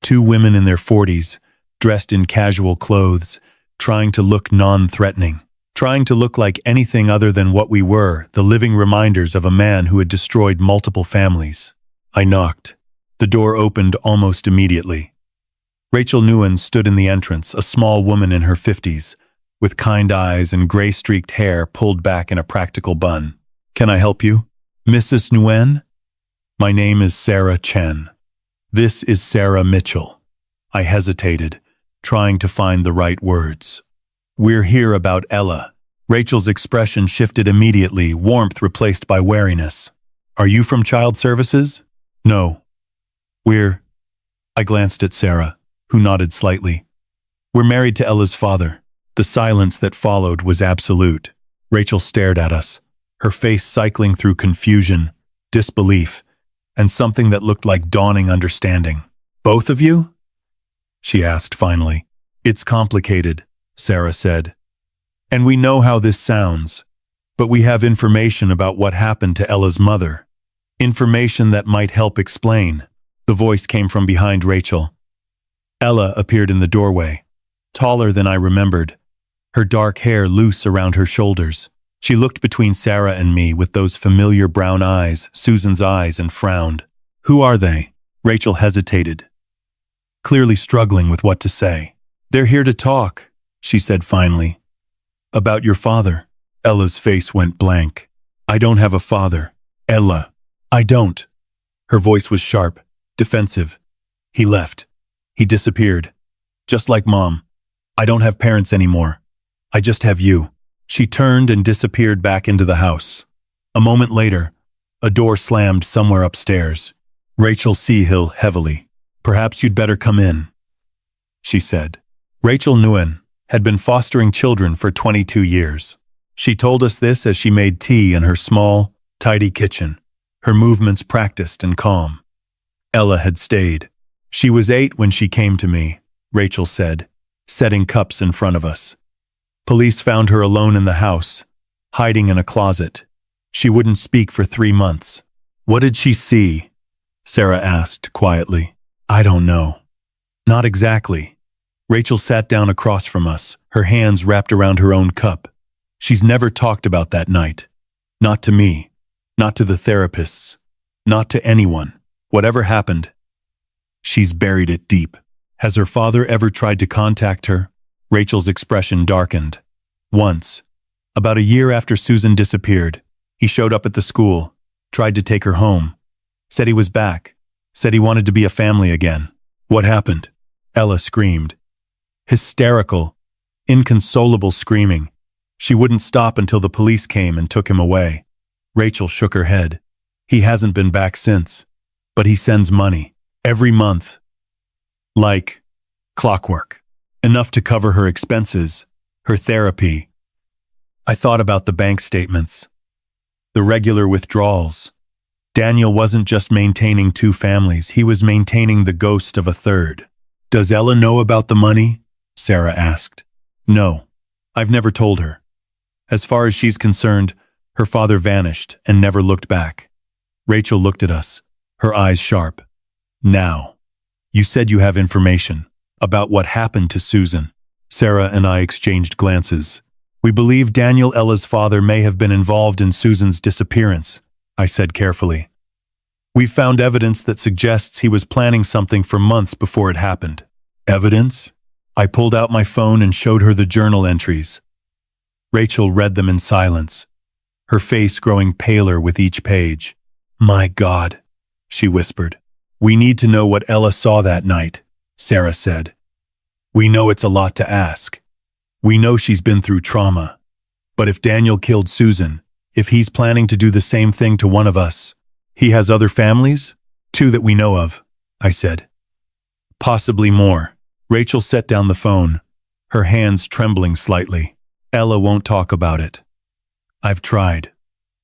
Two women in their 40s, dressed in casual clothes, trying to look non-threatening. Trying to look like anything other than what we were, the living reminders of a man who had destroyed multiple families. I knocked. The door opened almost immediately. Rachel Nguyen stood in the entrance, a small woman in her 50s, with kind eyes and gray-streaked hair pulled back in a practical bun. Can I help you? Mrs. Nguyen? My name is Sara Chen. This is Sara Mitchell. I hesitated, trying to find the right words. We're here about Ella. Rachel's expression shifted immediately, warmth replaced by wariness. Are you from Child Services? No. I glanced at Sara, who nodded slightly. We're married to Ella's father. The silence that followed was absolute. Rachel stared at us, her face cycling through confusion, disbelief, and something that looked like dawning understanding. Both of you? She asked finally. It's complicated, Sara said. And we know how this sounds, but we have information about what happened to Ella's mother. Information that might help explain. The voice came from behind Rachel. Ella appeared in the doorway, taller than I remembered, her dark hair loose around her shoulders. She looked between Sara and me with those familiar brown eyes, Susan's eyes, and frowned. Who are they? Rachel hesitated, clearly struggling with what to say. They're here to talk, she said finally. About your father. Ella's face went blank. I don't have a father. Ella. I don't. Her voice was sharp, defensive. He left. He disappeared. Just like Mom. I don't have parents anymore. I just have you. She turned and disappeared back into the house. A moment later, a door slammed somewhere upstairs. Rachel Seahill heavily. Perhaps you'd better come in, she said. Rachel Nguyen had been fostering children for 22 years. She told us this as she made tea in her small, tidy kitchen, her movements practiced and calm. Ella had stayed. She was 8 when she came to me, Rachel said, setting cups in front of us. Police found her alone in the house, hiding in a closet. She wouldn't speak for 3 months. What did she see? Sara asked quietly. I don't know. Not exactly. Rachel sat down across from us, her hands wrapped around her own cup. She's never talked about that night. Not to me. Not to the therapists. Not to anyone. Whatever happened, she's buried it deep. Has her father ever tried to contact her? Rachel's expression darkened. Once. About a year after Susan disappeared, he showed up at the school, tried to take her home. Said he was back. Said he wanted to be a family again. What happened? Ella screamed. Hysterical, inconsolable screaming. She wouldn't stop until the police came and took him away. Rachel shook her head. He hasn't been back since. But he sends money. Every month. Like clockwork. Enough to cover her expenses, her therapy. I thought about the bank statements. The regular withdrawals. Daniel wasn't just maintaining 2 families, he was maintaining the ghost of a third. Does Ella know about the money? Sara asked. No, I've never told her. As far as she's concerned, her father vanished and never looked back. Rachel looked at us, her eyes sharp. Now, you said you have information about what happened to Susan. Sara and I exchanged glances. We believe Daniel Ella's father may have been involved in Susan's disappearance, I said carefully. We've found evidence that suggests he was planning something for months before it happened. Evidence? I pulled out my phone and showed her the journal entries. Rachel read them in silence, her face growing paler with each page. My God, she whispered. We need to know what Ella saw that night, Sara said. We know it's a lot to ask. We know she's been through trauma. But if Daniel killed Susan, if he's planning to do the same thing to one of us, he has other families? 2 that we know of, I said. Possibly more. Rachel set down the phone, her hands trembling slightly. Ella won't talk about it. I've tried.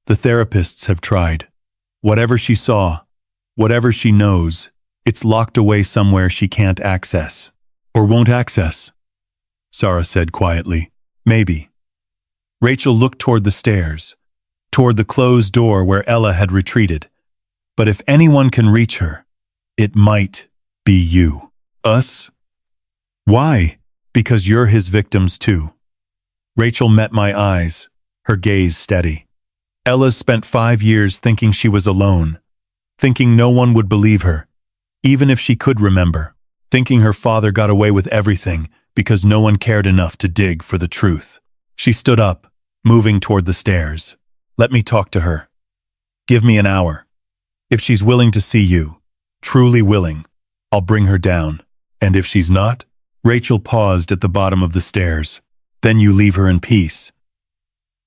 The therapists have tried. Whatever she saw, whatever she knows, it's locked away somewhere she can't access. Or won't access. Sara said quietly. Maybe. Rachel looked toward the stairs, toward the closed door where Ella had retreated. But if anyone can reach her, it might be you. Us? Why? Because you're his victims too. Rachel met my eyes, her gaze steady. Ella spent 5 years thinking she was alone, thinking no one would believe her, even if she could remember, thinking her father got away with everything because no one cared enough to dig for the truth. She stood up, moving toward the stairs. Let me talk to her. Give me an hour. If she's willing to see you, truly willing, I'll bring her down. And if she's not, Rachel paused at the bottom of the stairs. Then you leave her in peace.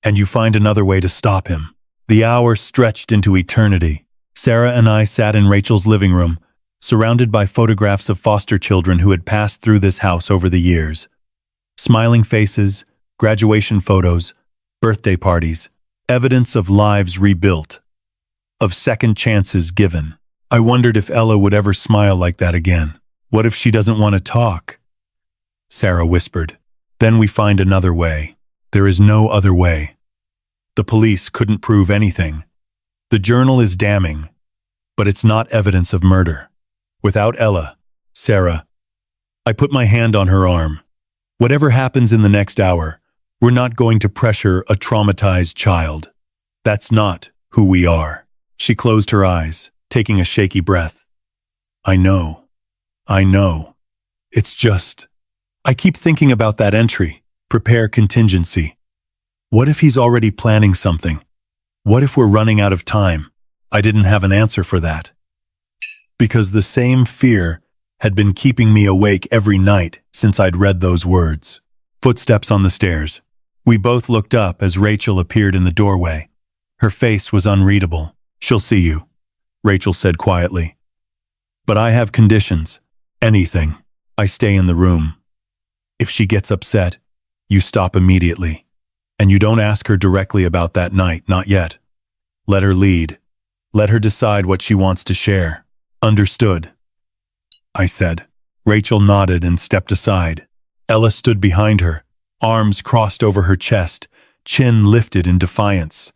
And you find another way to stop him. The hour stretched into eternity. Sara and I sat in Rachel's living room, surrounded by photographs of foster children who had passed through this house over the years. Smiling faces, graduation photos, birthday parties, evidence of lives rebuilt, of second chances given. I wondered if Ella would ever smile like that again. What if she doesn't want to talk? Sara whispered. Then we find another way. There is no other way. The police couldn't prove anything. The journal is damning, but it's not evidence of murder. Without Ella, Sara, I put my hand on her arm. Whatever happens in the next hour, we're not going to pressure a traumatized child. That's not who we are. She closed her eyes, taking a shaky breath. I know. It's just, I keep thinking about that entry, prepare contingency. What if he's already planning something? What if we're running out of time? I didn't have an answer for that. Because the same fear had been keeping me awake every night since I'd read those words. Footsteps on the stairs. We both looked up as Rachel appeared in the doorway. Her face was unreadable. She'll see you, Rachel said quietly. But I have conditions. Anything. I stay in the room. If she gets upset, you stop immediately. And you don't ask her directly about that night, not yet. Let her lead. Let her decide what she wants to share. Understood, I said. Rachel nodded and stepped aside. Ella stood behind her, arms crossed over her chest, chin lifted in defiance.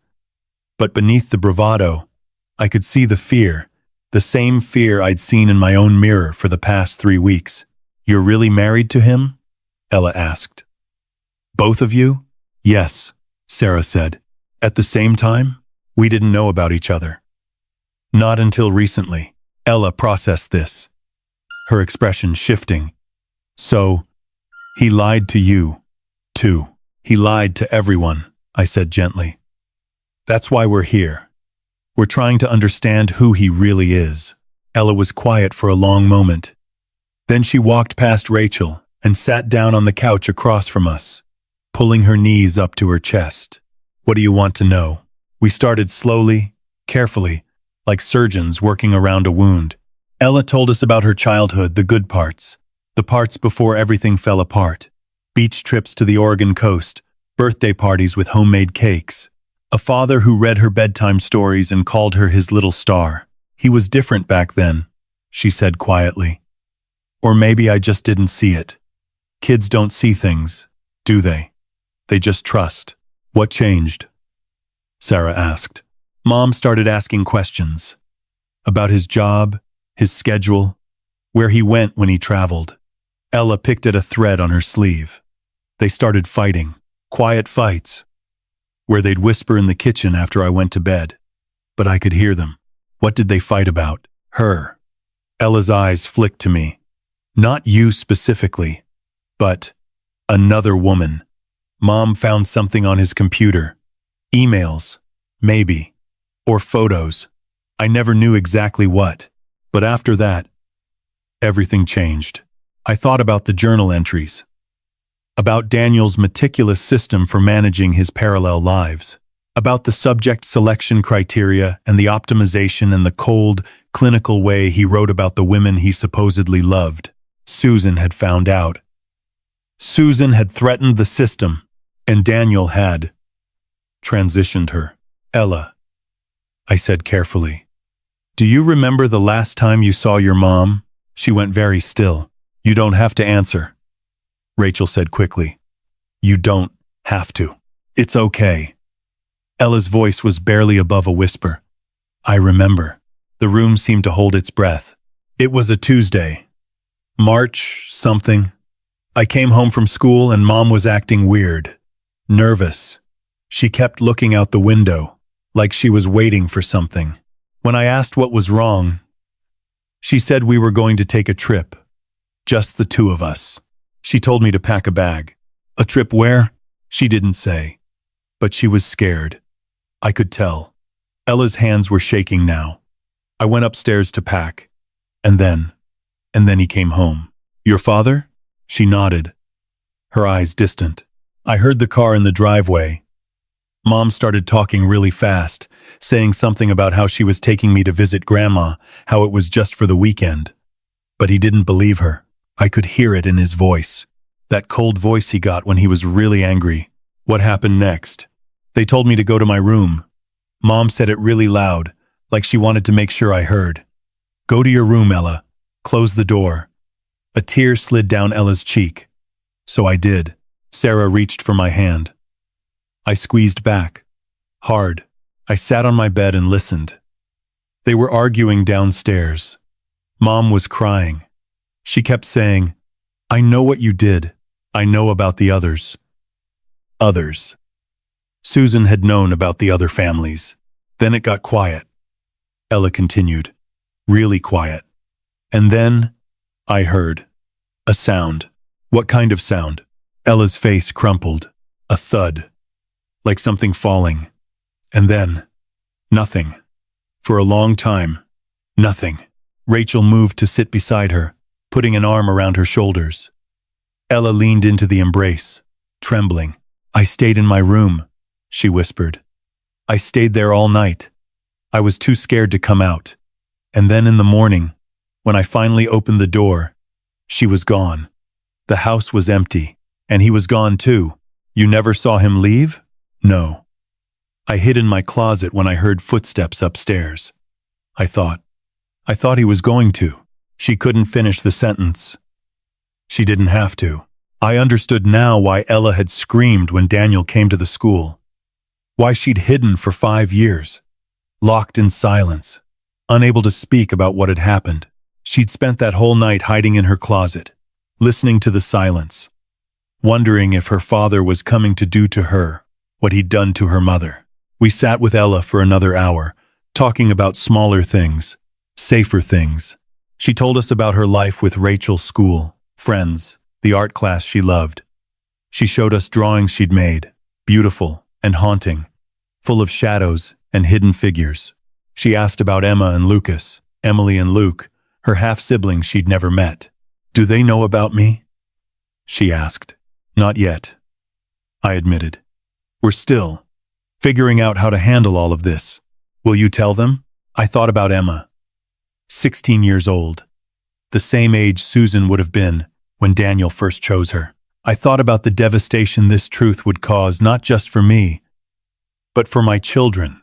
But beneath the bravado, I could see the fear, the same fear I'd seen in my own mirror for the past 3 weeks. You're really married to him? Ella asked. Both of you? Yes, Sara said. At the same time, we didn't know about each other. Not until recently. Ella processed this, her expression shifting. So, he lied to you, too. He lied to everyone, I said gently. That's why we're here. We're trying to understand who he really is. Ella was quiet for a long moment. Then she walked past Rachel and sat down on the couch across from us, pulling her knees up to her chest. What do you want to know? We started slowly, carefully, like surgeons working around a wound. Ella told us about her childhood, the good parts, the parts before everything fell apart. Beach trips to the Oregon coast, birthday parties with homemade cakes. A father who read her bedtime stories and called her his little star. He was different back then, she said quietly. Or maybe I just didn't see it. Kids don't see things, do they? They just trust. What changed? Sara asked. Mom started asking questions. About his job, his schedule, where he went when he traveled. Ella picked at a thread on her sleeve. They started fighting. Quiet fights. Where they'd whisper in the kitchen after I went to bed. But I could hear them. What did they fight about? Her. Ella's eyes flicked to me. Not you specifically, but another woman. Mom found something on his computer. Emails, maybe. Or photos. I never knew exactly what. But after that, everything changed. I thought about the journal entries. About Daniel's meticulous system for managing his parallel lives. About the subject selection criteria and the optimization and the cold, clinical way he wrote about the women he supposedly loved. Susan had found out. Susan had threatened the system, and Daniel had transitioned her. Ella, I said carefully. Do you remember the last time you saw your mom? She went very still. You don't have to answer. Rachel said quickly. You don't have to. It's okay. Ella's voice was barely above a whisper. I remember. The room seemed to hold its breath. It was a Tuesday. March something. I came home from school and Mom was acting weird. Nervous. She kept looking out the window, like she was waiting for something. When I asked what was wrong, she said we were going to take a trip. Just the two of us. She told me to pack a bag. A trip where? She didn't say. But she was scared. I could tell. Ella's hands were shaking now. I went upstairs to pack. And then he came home. Your father? She nodded, her eyes distant. I heard the car in the driveway. Mom started talking really fast, saying something about how she was taking me to visit Grandma, how it was just for the weekend. But he didn't believe her. I could hear it in his voice. That cold voice he got when he was really angry. What happened next? They told me to go to my room. Mom said it really loud, like she wanted to make sure I heard. Go to your room, Ella. Close the door. A tear slid down Ella's cheek. So I did. Sara reached for my hand. I squeezed back. Hard. I sat on my bed and listened. They were arguing downstairs. Mom was crying. She kept saying, I know what you did. I know about the others. Others. Susan had known about the other families. Then it got quiet. Ella continued. Really quiet. And then I heard a sound. What kind of sound? Ella's face crumpled. A thud. Like something falling. And then nothing. For a long time, nothing. Rachel moved to sit beside her, putting an arm around her shoulders. Ella leaned into the embrace, trembling. I stayed in my room, she whispered. I stayed there all night. I was too scared to come out. And then in the morning, when I finally opened the door, she was gone. The house was empty, and he was gone too. You never saw him leave? No. I hid in my closet when I heard footsteps upstairs. I thought he was going to. She couldn't finish the sentence. She didn't have to. I understood now why Ella had screamed when Daniel came to the school. Why she'd hidden for 5 years. Locked in silence. Unable to speak about what had happened. She'd spent that whole night hiding in her closet, listening to the silence, wondering if her father was coming to do to her what he'd done to her mother. We sat with Ella for another hour, talking about smaller things, safer things. She told us about her life with Rachel's school, friends, the art class she loved. She showed us drawings she'd made, beautiful and haunting, full of shadows and hidden figures. She asked about Emma and Lucas, Emily and Luke, her half-siblings she'd never met. Do they know about me? She asked. Not yet, I admitted. We're still figuring out how to handle all of this. Will you tell them? I thought about Emma. 16 years old. The same age Susan would have been when Daniel first chose her. I thought about the devastation this truth would cause not just for me, but for my children,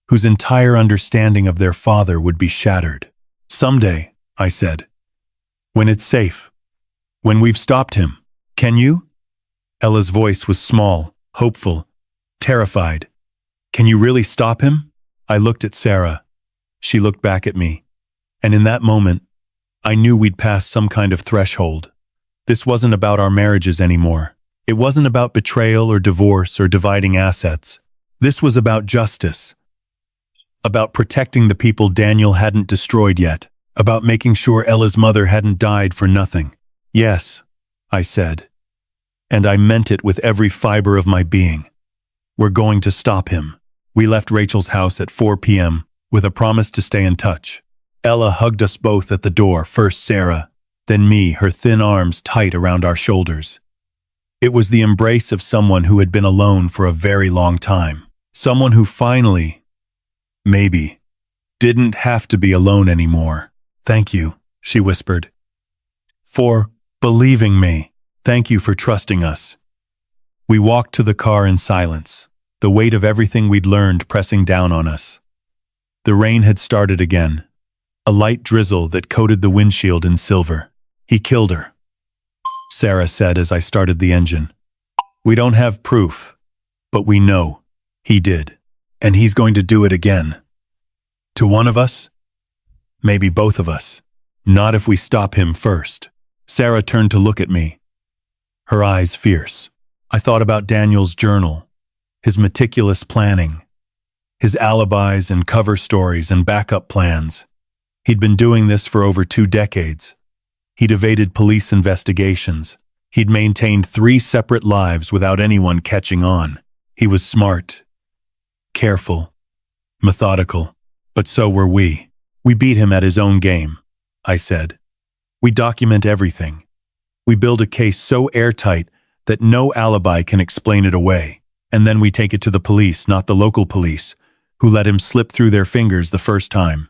whose entire understanding of their father would be shattered. Someday, I said. When it's safe. When we've stopped him. Can you? Ella's voice was small, hopeful, terrified. Can you really stop him? I looked at Sara. She looked back at me. And in that moment, I knew we'd passed some kind of threshold. This wasn't about our marriages anymore. It wasn't about betrayal or divorce or dividing assets. This was about justice. About protecting the people Daniel hadn't destroyed yet. About making sure Ella's mother hadn't died for nothing. Yes, I said. And I meant it with every fiber of my being. We're going to stop him. We left Rachel's house at 4 p.m. with a promise to stay in touch. Ella hugged us both at the door, first Sara, then me, her thin arms tight around our shoulders. It was the embrace of someone who had been alone for a very long time. Someone who finally, maybe, didn't have to be alone anymore. Thank you, she whispered. For believing me. Thank you for trusting us. We walked to the car in silence, the weight of everything we'd learned pressing down on us. The rain had started again, a light drizzle that coated the windshield in silver. He killed her. Sara said as I started the engine. We don't have proof, but we know he did, and he's going to do it again. To one of us? Maybe both of us. Not if we stop him first. Sara turned to look at me, her eyes fierce. I thought about Daniel's journal, his meticulous planning, his alibis and cover stories and backup plans. He'd been doing this for over 2 decades. He'd evaded police investigations. He'd maintained 3 separate lives without anyone catching on. He was smart, careful, methodical, but so were we. We beat him at his own game, I said. We document everything. We build a case so airtight that no alibi can explain it away. And then we take it to the police, not the local police, who let him slip through their fingers the first time.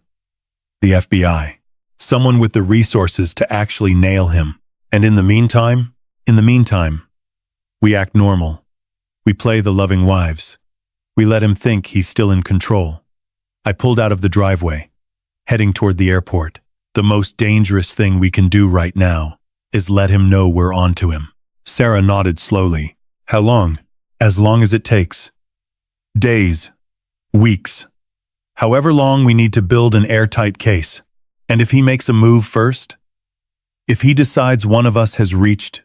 The FBI. Someone with the resources to actually nail him. And in the meantime, we act normal. We play the loving wives. We let him think he's still in control. I pulled out of the driveway, heading toward the airport. The most dangerous thing we can do right now is let him know we're on to him. Sara nodded slowly. How long? As long as it takes. Days. Weeks. However long we need to build an airtight case. And if he makes a move first? If he decides one of us has reached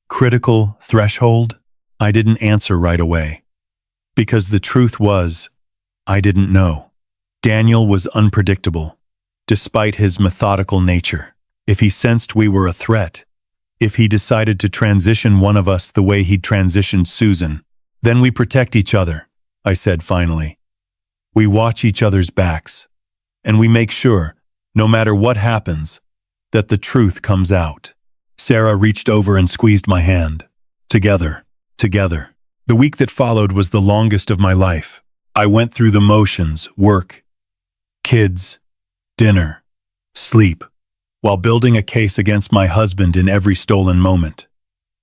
critical threshold? I didn't answer right away. Because the truth was, I didn't know. Daniel was unpredictable, despite his methodical nature. If he sensed we were a threat, if he decided to transition one of us the way he'd transitioned Susan, then we protect each other, I said finally. We watch each other's backs, and we make sure, no matter what happens, that the truth comes out. Sara reached over and squeezed my hand. Together. The week that followed was the longest of my life. I went through the motions, work, kids, dinner, sleep, while building a case against my husband in every stolen moment.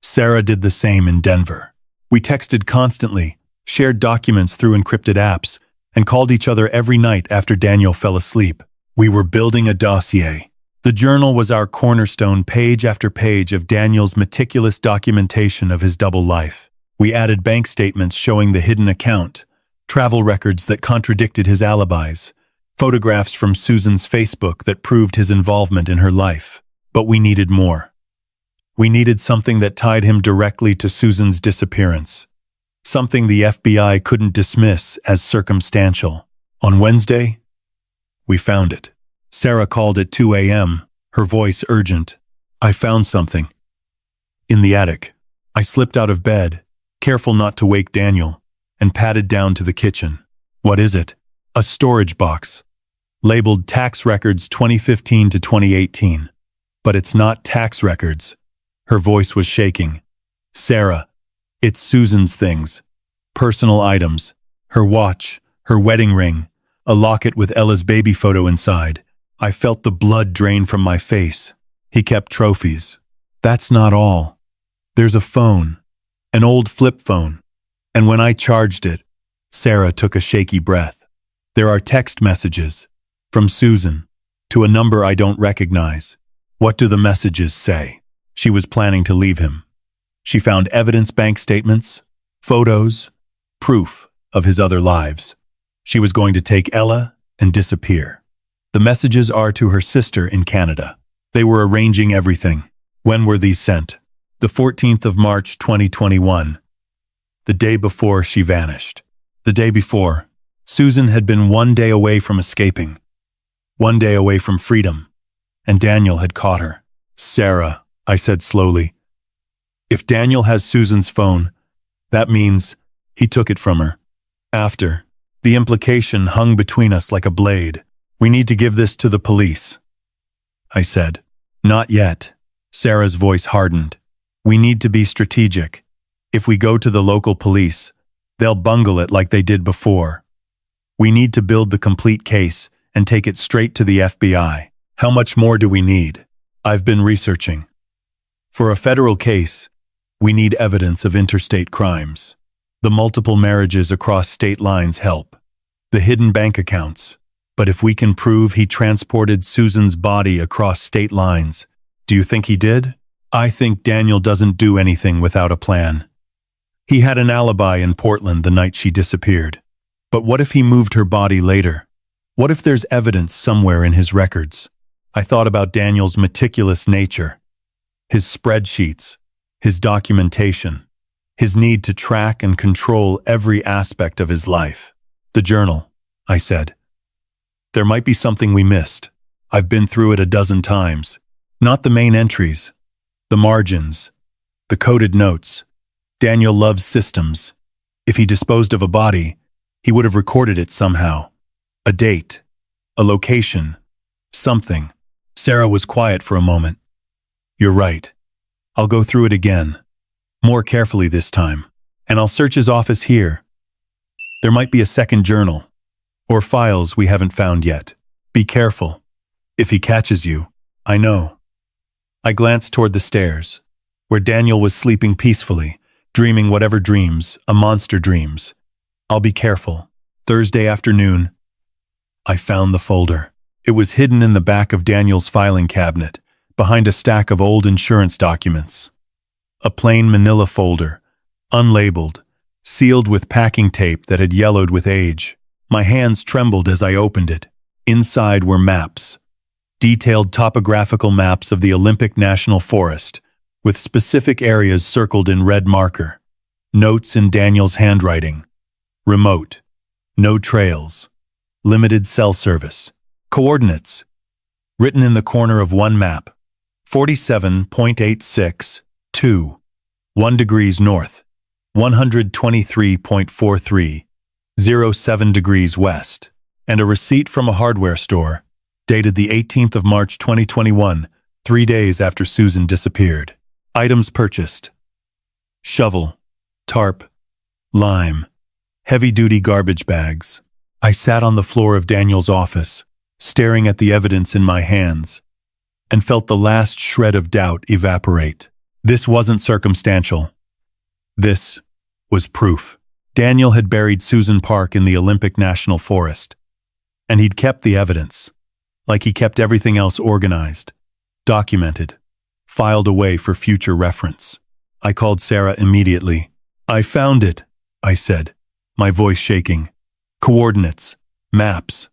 Sara did the same in Denver. We texted constantly, shared documents through encrypted apps, and called each other every night after Daniel fell asleep. We were building a dossier. The journal was our cornerstone, page after page of Daniel's meticulous documentation of his double life. We added bank statements showing the hidden account, travel records that contradicted his alibis, photographs from Susan's Facebook that proved his involvement in her life. But we needed more. We needed something that tied him directly to Susan's disappearance. Something the FBI couldn't dismiss as circumstantial. On Wednesday, we found it. Sara called at 2 a.m., her voice urgent. I found something. In the attic. I slipped out of bed, careful not to wake Daniel, and padded down to the kitchen. What is it? A storage box. Labeled tax records 2015 to 2018. But it's not tax records. Her voice was shaking. Sara, it's Susan's things. Personal items. Her watch, her wedding ring, a locket with Ella's baby photo inside. I felt the blood drain from my face. He kept trophies. That's not all. There's a phone, an old flip phone. And when I charged it, Sara took a shaky breath. There are text messages from Susan to a number I don't recognize. What do the messages say? She was planning to leave him. She found evidence, bank statements, photos, proof of his other lives. She was going to take Ella and disappear. The messages are to her sister in Canada. They were arranging everything. When were these sent? The 14th of March, 2021. The day before she vanished. The day before, Susan had been 1 day away from escaping. 1 day away from freedom. And Daniel had caught her. Sara, I said slowly. If Daniel has Susan's phone, that means he took it from her. After. The implication hung between us like a blade. We need to give this to the police, I said. Not yet. Sara's voice hardened. We need to be strategic. If we go to the local police, they'll bungle it like they did before. We need to build the complete case and take it straight to the FBI. How much more do we need? I've been researching. For a federal case, we need evidence of interstate crimes. The multiple marriages across state lines help. The hidden bank accounts. But if we can prove he transported Susan's body across state lines, do you think he did? I think Daniel doesn't do anything without a plan. He had an alibi in Portland the night she disappeared. But what if he moved her body later? What if there's evidence somewhere in his records? I thought about Daniel's meticulous nature, his spreadsheets, his documentation, his need to track and control every aspect of his life. The journal, I said. There might be something we missed. I've been through it a dozen times. Not the main entries, the margins, the coded notes. Daniel loves systems. If he disposed of a body, he would have recorded it somehow. A date, a location, something. Sara was quiet for a moment. You're right. I'll go through it again. More carefully this time. And I'll search his office here. There might be a second journal. Or files we haven't found yet. Be careful. If he catches you, I know. I glanced toward the stairs, where Daniel was sleeping peacefully, dreaming whatever dreams, a monster dreams. I'll be careful. Thursday afternoon, I found the folder. It was hidden in the back of Daniel's filing cabinet, behind a stack of old insurance documents. A plain manila folder, unlabeled, sealed with packing tape that had yellowed with age. My hands trembled as I opened it. Inside were maps, detailed topographical maps of the Olympic National Forest, with specific areas circled in red marker. Notes in Daniel's handwriting. Remote. No trails. Limited cell service. Coordinates. Written in the corner of one map. 47.86, 2. 1 degrees north. 123.43, 07 degrees west. And a receipt from a hardware store, dated the 18th of March 2021, 3 days after Susan disappeared. Items purchased. Shovel, tarp, lime, heavy-duty garbage bags. I sat on the floor of Daniel's office, staring at the evidence in my hands, and felt the last shred of doubt evaporate. This wasn't circumstantial. This was proof. Daniel had buried Susan Park in the Olympic National Forest, and he'd kept the evidence, like he kept everything else organized, documented, filed away for future reference. I called Sara immediately. I found it, I said, my voice shaking. Coordinates, maps.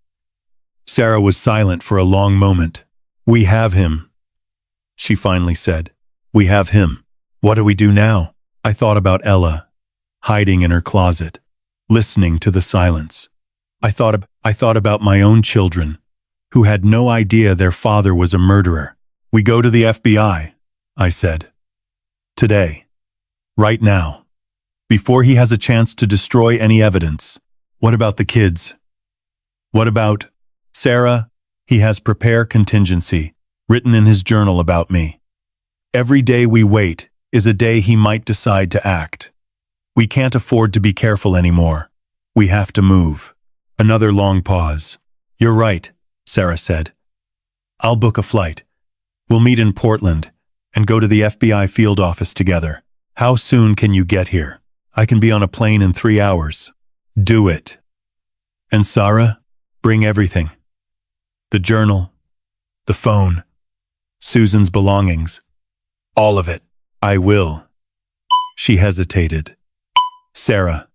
Sara was silent for a long moment. We have him, she finally said. We have him. What do we do now? I thought about Ella, hiding in her closet, listening to the silence. I thought about my own children, who had no idea their father was a murderer. We go to the FBI, I said. Today. Right now. Before he has a chance to destroy any evidence. What about the kids? What about Sara? He has prepare contingency, written in his journal about me. Every day we wait is a day he might decide to act. We can't afford to be careful anymore. We have to move. Another long pause. You're right, Sara said. I'll book a flight. We'll meet in Portland and go to the FBI field office together. How soon can you get here? I can be on a plane in 3 hours. Do it. And Sara, bring everything. The journal, the phone, Susan's belongings. All of it. I will. She hesitated. Sara,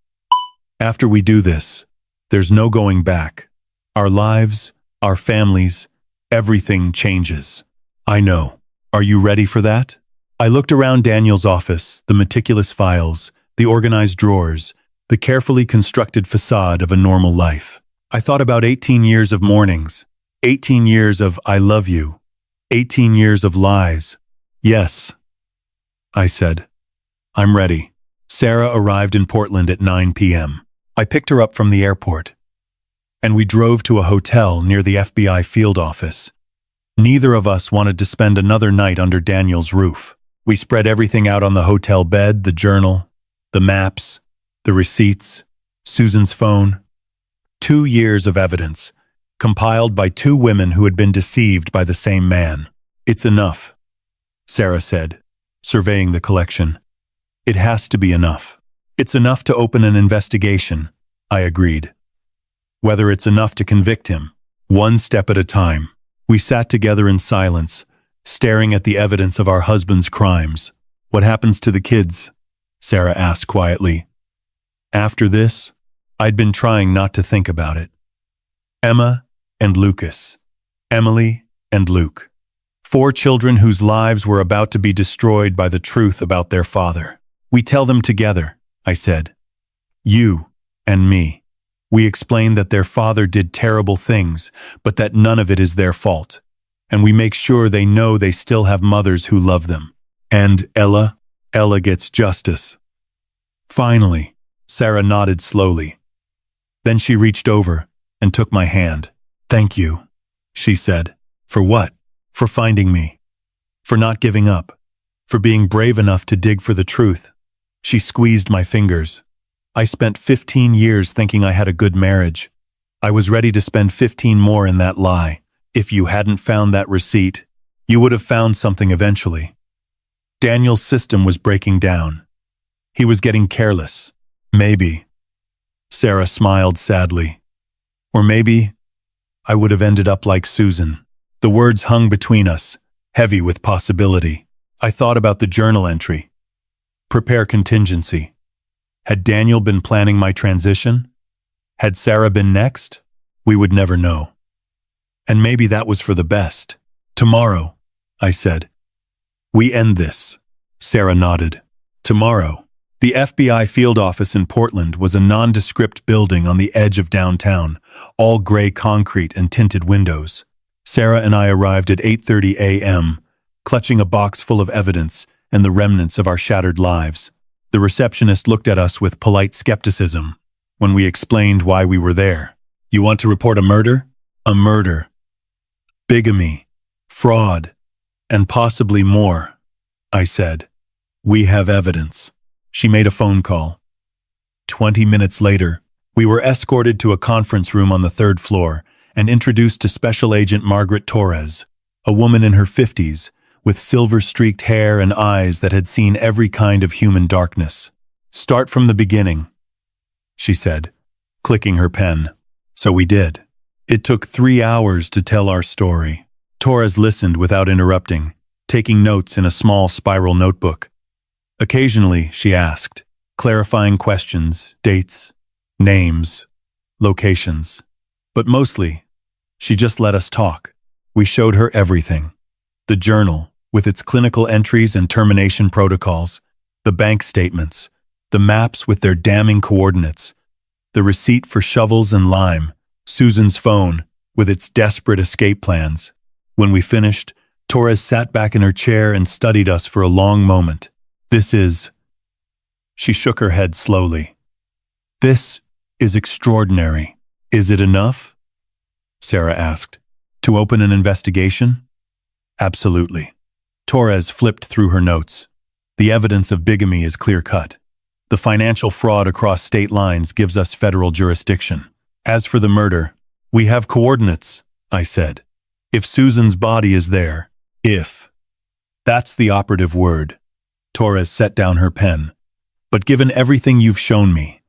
after we do this, there's no going back. Our lives, our families, everything changes. I know. Are you ready for that? I looked around Daniel's office, the meticulous files, the organized drawers, the carefully constructed facade of a normal life. I thought about 18 years of mornings, 18 years of I love you, 18 years of lies. Yes, I said. I'm ready. Sara arrived in Portland at 9 p.m. I picked her up from the airport, and we drove to a hotel near the FBI field office. Neither of us wanted to spend another night under Daniel's roof. We spread everything out on the hotel bed, the journal, the maps, the receipts, Susan's phone. 2 years of evidence, compiled by 2 women who had been deceived by the same man. It's enough, Sara said, surveying the collection. It has to be enough. It's enough to open an investigation, I agreed. Whether it's enough to convict him, one step at a time. We sat together in silence, staring at the evidence of our husband's crimes. What happens to the kids? Sara asked quietly. After this, I'd been trying not to think about it. Emma and Lucas. Emily and Luke. 4 children whose lives were about to be destroyed by the truth about their father. We tell them together, I said. You and me. We explain that their father did terrible things, but that none of it is their fault. And we make sure they know they still have mothers who love them. And Ella gets justice. Finally, Sara nodded slowly. Then she reached over and took my hand. Thank you, she said. For what? For finding me. For not giving up. For being brave enough to dig for the truth. She squeezed my fingers. I spent 15 years thinking I had a good marriage. I was ready to spend 15 more in that lie. If you hadn't found that receipt, you would have found something eventually. Daniel's system was breaking down. He was getting careless. Maybe. Sara smiled sadly. Or maybe I would have ended up like Susan. The words hung between us, heavy with possibility. I thought about the journal entry. Prepare contingency. Had Daniel been planning my transition? Had Sara been next? We would never know. And maybe that was for the best. Tomorrow, I said. We end this. Sara nodded. Tomorrow. The FBI field office in Portland was a nondescript building on the edge of downtown, all gray concrete and tinted windows. Sara and I arrived at 8:30 a.m., clutching a box full of evidence and the remnants of our shattered lives. The receptionist looked at us with polite skepticism when we explained why we were there. You want to report a murder? A murder. Bigamy. Fraud. And possibly more, I said. We have evidence. She made a phone call. 20 minutes later, we were escorted to a conference room on the 3rd floor and introduced to Special Agent Margaret Torres, a woman in her 50s, with silver-streaked hair and eyes that had seen every kind of human darkness. Start from the beginning, she said, clicking her pen. So we did. It took 3 hours to tell our story. Torres listened without interrupting, taking notes in a small spiral notebook. Occasionally, she asked, clarifying questions, dates, names, locations. But mostly, she just let us talk. We showed her everything. The journal, with its clinical entries and termination protocols, the bank statements, the maps with their damning coordinates, the receipt for shovels and lime, Susan's phone, with its desperate escape plans. When we finished, Torres sat back in her chair and studied us for a long moment. This is... She shook her head slowly. This is extraordinary. Is it enough? Sara asked. To open an investigation? Absolutely. Torres flipped through her notes. The evidence of bigamy is clear-cut. The financial fraud across state lines gives us federal jurisdiction. As for the murder, we have coordinates, I said. If Susan's body is there, if. That's the operative word. Torres set down her pen. But given everything you've shown me,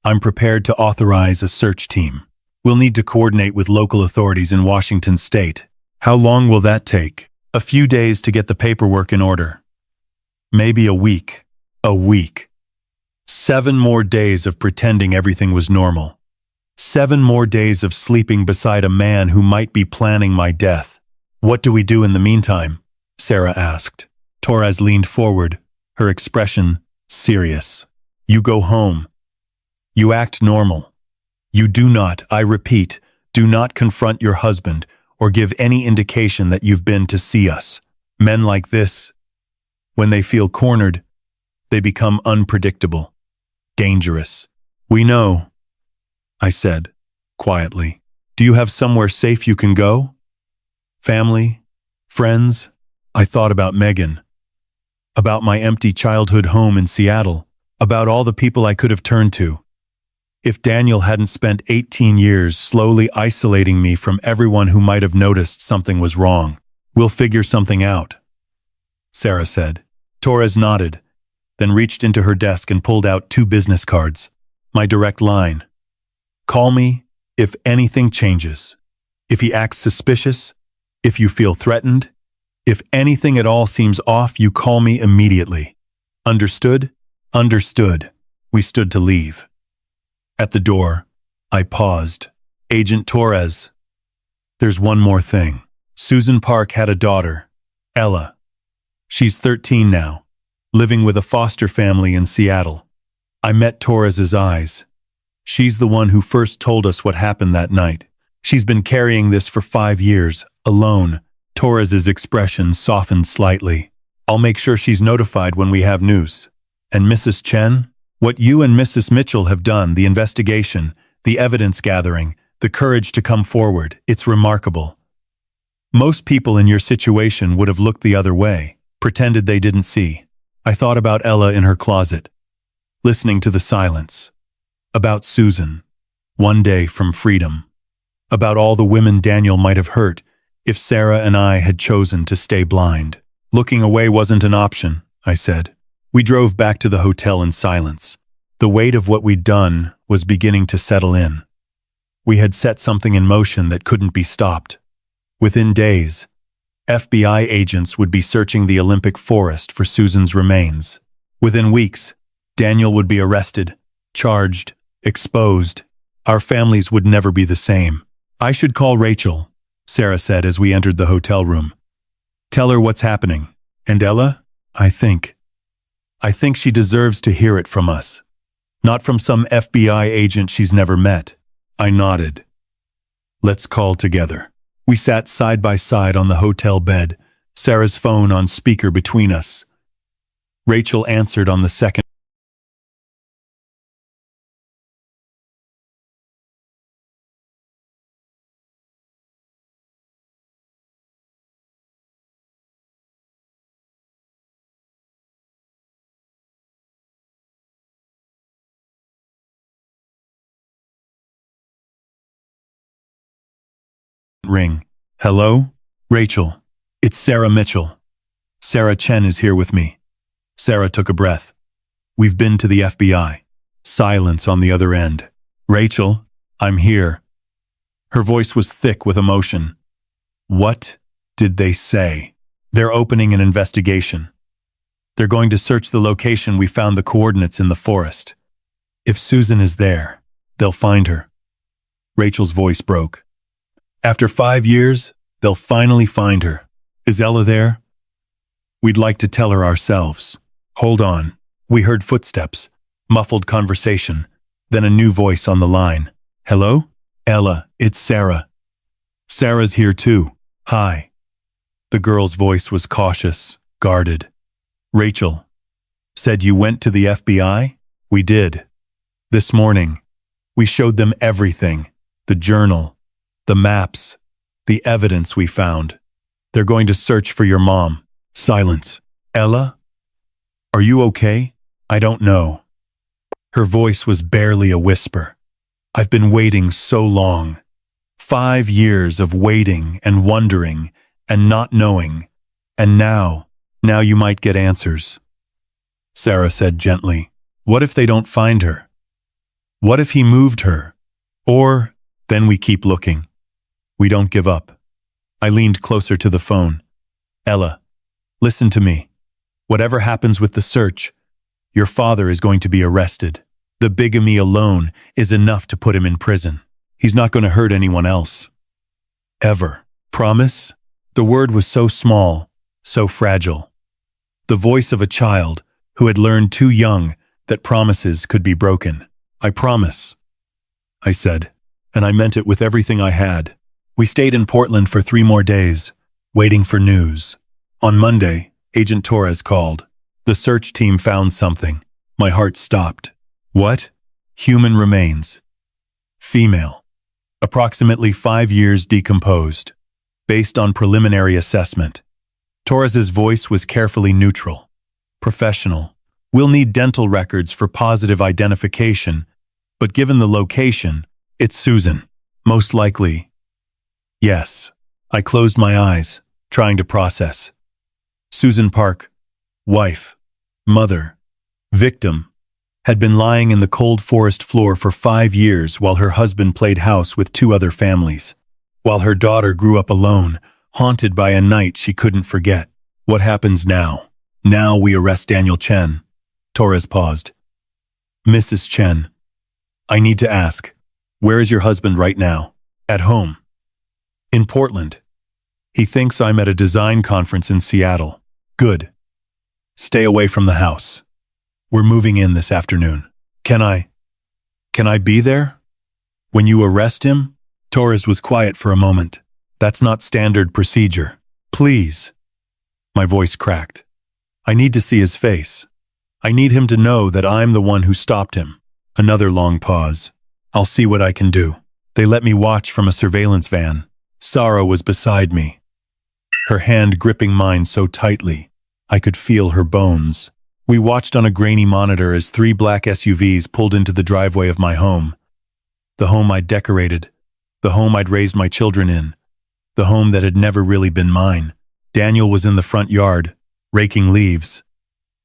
I'm prepared to authorize a search team. We'll need to coordinate with local authorities in Washington state. How long will that take? A few days to get the paperwork in order. Maybe a week. A week. 7 more days of pretending everything was normal. 7 more days of sleeping beside a man who might be planning my death. What do we do in the meantime? Sara asked. Torres leaned forward, her expression serious. You go home. You act normal. You do not, I repeat, do not confront your husband or give any indication that you've been to see us. Men like this, when they feel cornered, they become unpredictable, dangerous. We know, I said, quietly. Do you have somewhere safe you can go? Family? Friends? I thought about Megan. About my empty childhood home in Seattle. About all the people I could have turned to. If Daniel hadn't spent 18 years slowly isolating me from everyone who might have noticed something was wrong. We'll figure something out, Sara said. Torres nodded, then reached into her desk and pulled out 2 business cards. My direct line. Call me if anything changes. If he acts suspicious, if you feel threatened, If anything at all seems off, you call me immediately. Understood? Understood. We stood to leave. At the door, I paused. Agent Torres. There's one more thing. Susan Park had a daughter, Ella. She's 13 now, living with a foster family in Seattle. I met Torres's eyes. She's the one who first told us what happened that night. She's been carrying this for 5 years, alone. Torres's expression softened slightly. I'll make sure she's notified when we have news. And Mrs. Chen? What you and Mrs. Mitchell have done, the investigation, the evidence gathering, the courage to come forward, it's remarkable. Most people in your situation would have looked the other way, pretended they didn't see. I thought about Ella in her closet, listening to the silence. About Susan, one day from freedom. About all the women Daniel might have hurt if Sara and I had chosen to stay blind. Looking away wasn't an option, I said. We drove back to the hotel in silence. The weight of what we'd done was beginning to settle in. We had set something in motion that couldn't be stopped. Within days, FBI agents would be searching the Olympic forest for Susan's remains. Within weeks, Daniel would be arrested, charged, exposed. Our families would never be the same. I should call Rachel, Sara said as we entered the hotel room. Tell her what's happening. And Ella? I think she deserves to hear it from us. Not from some FBI agent she's never met. I nodded. Let's call together. We sat side by side on the hotel bed, Sara's phone on speaker between us. Rachel answered on the second ring. Hello? Rachel. It's Sara Mitchell. Sara Chen is here with me. Sara took a breath. We've been to the FBI. Silence on the other end. Rachel, I'm here. Her voice was thick with emotion. What did they say? They're opening an investigation. They're going to search the location we found the coordinates in the forest. If Susan is there, they'll find her. Rachel's voice broke. After 5 years, they'll finally find her. Is Ella there? We'd like to tell her ourselves. Hold on. We heard footsteps, muffled conversation, then a new voice on the line. Hello? Ella, it's Sara. Sara's here too. Hi. The girl's voice was cautious, guarded. Rachel. Said you went to the FBI? We did. This morning. We showed them everything. The journal. The maps, the evidence we found. They're going to search for your mom. Silence. Ella? Are you okay? I don't know. Her voice was barely a whisper. I've been waiting so long. 5 years of waiting and wondering and not knowing. And now you might get answers. Sara said gently. What if they don't find her? What if he moved her? Or then we keep looking. We don't give up. I leaned closer to the phone. Ella, listen to me. Whatever happens with the search, your father is going to be arrested. The bigamy alone is enough to put him in prison. He's not going to hurt anyone else. Ever. Promise? The word was so small, so fragile. The voice of a child who had learned too young that promises could be broken. I promise, I said, and I meant it with everything I had. We stayed in Portland for 3 more days, waiting for news. On Monday, Agent Torres called. The search team found something. My heart stopped. What? Human remains. Female. Approximately 5 years decomposed. Based on preliminary assessment. Torres's voice was carefully neutral. Professional. We'll need dental records for positive identification, but given the location, it's Susan. Most likely. Yes. I closed my eyes, trying to process. Susan Park, wife, mother, victim, had been lying in the cold forest floor for 5 years while her husband played house with 2 other families. While her daughter grew up alone, haunted by a night she couldn't forget. What happens now? Now we arrest Daniel Chen. Torres paused. Mrs. Chen, I need to ask, where is your husband right now? At home. In Portland. He thinks I'm at a design conference in Seattle. Good. Stay away from the house. We're moving in this afternoon. Can I be there? When you arrest him? Torres was quiet for a moment. That's not standard procedure. Please. My voice cracked. I need to see his face. I need him to know that I'm the one who stopped him. Another long pause. I'll see what I can do. They let me watch from a surveillance van. Sara was beside me, her hand gripping mine so tightly I could feel her bones. We watched on a grainy monitor as 3 black SUVs pulled into the driveway of my home. The home I'd decorated, the home I'd raised my children in, the home that had never really been mine. Daniel was in the front yard, raking leaves.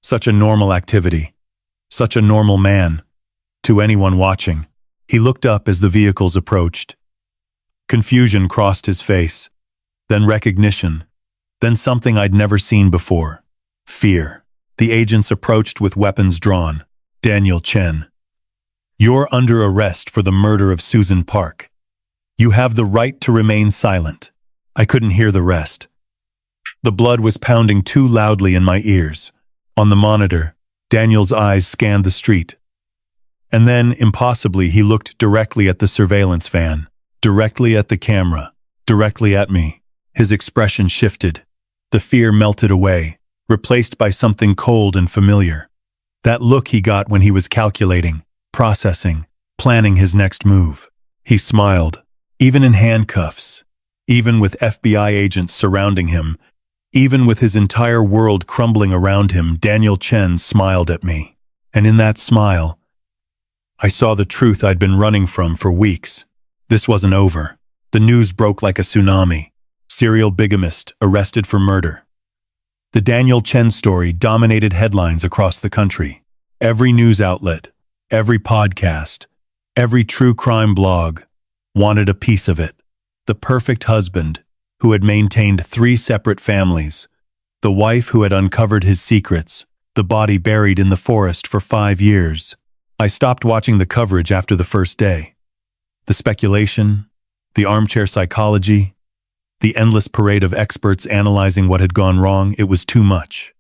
Such a normal activity. Such a normal man. To anyone watching. He looked up as the vehicles approached. Confusion crossed his face. Then recognition. Then something I'd never seen before. Fear. The agents approached with weapons drawn. Daniel Chen. You're under arrest for the murder of Susan Park. You have the right to remain silent. I couldn't hear the rest. The blood was pounding too loudly in my ears. On the monitor, Daniel's eyes scanned the street. And then, impossibly, he looked directly at the surveillance van, directly at the camera, directly at me. His expression shifted. The fear melted away, replaced by something cold and familiar. That look he got when he was calculating, processing, planning his next move. He smiled, even in handcuffs, even with FBI agents surrounding him, even with his entire world crumbling around him. Daniel Chen smiled at me. And in that smile, I saw the truth I'd been running from for weeks. This wasn't over. The news broke like a tsunami. Serial bigamist arrested for murder. The Daniel Chen story dominated headlines across the country. Every news outlet, every podcast, every true crime blog wanted a piece of it. The perfect husband who had maintained 3 separate families, the wife who had uncovered his secrets, the body buried in the forest for 5 years. I stopped watching the coverage after the first day. The speculation, the armchair psychology, the endless parade of experts analyzing what had gone wrong, it was too much.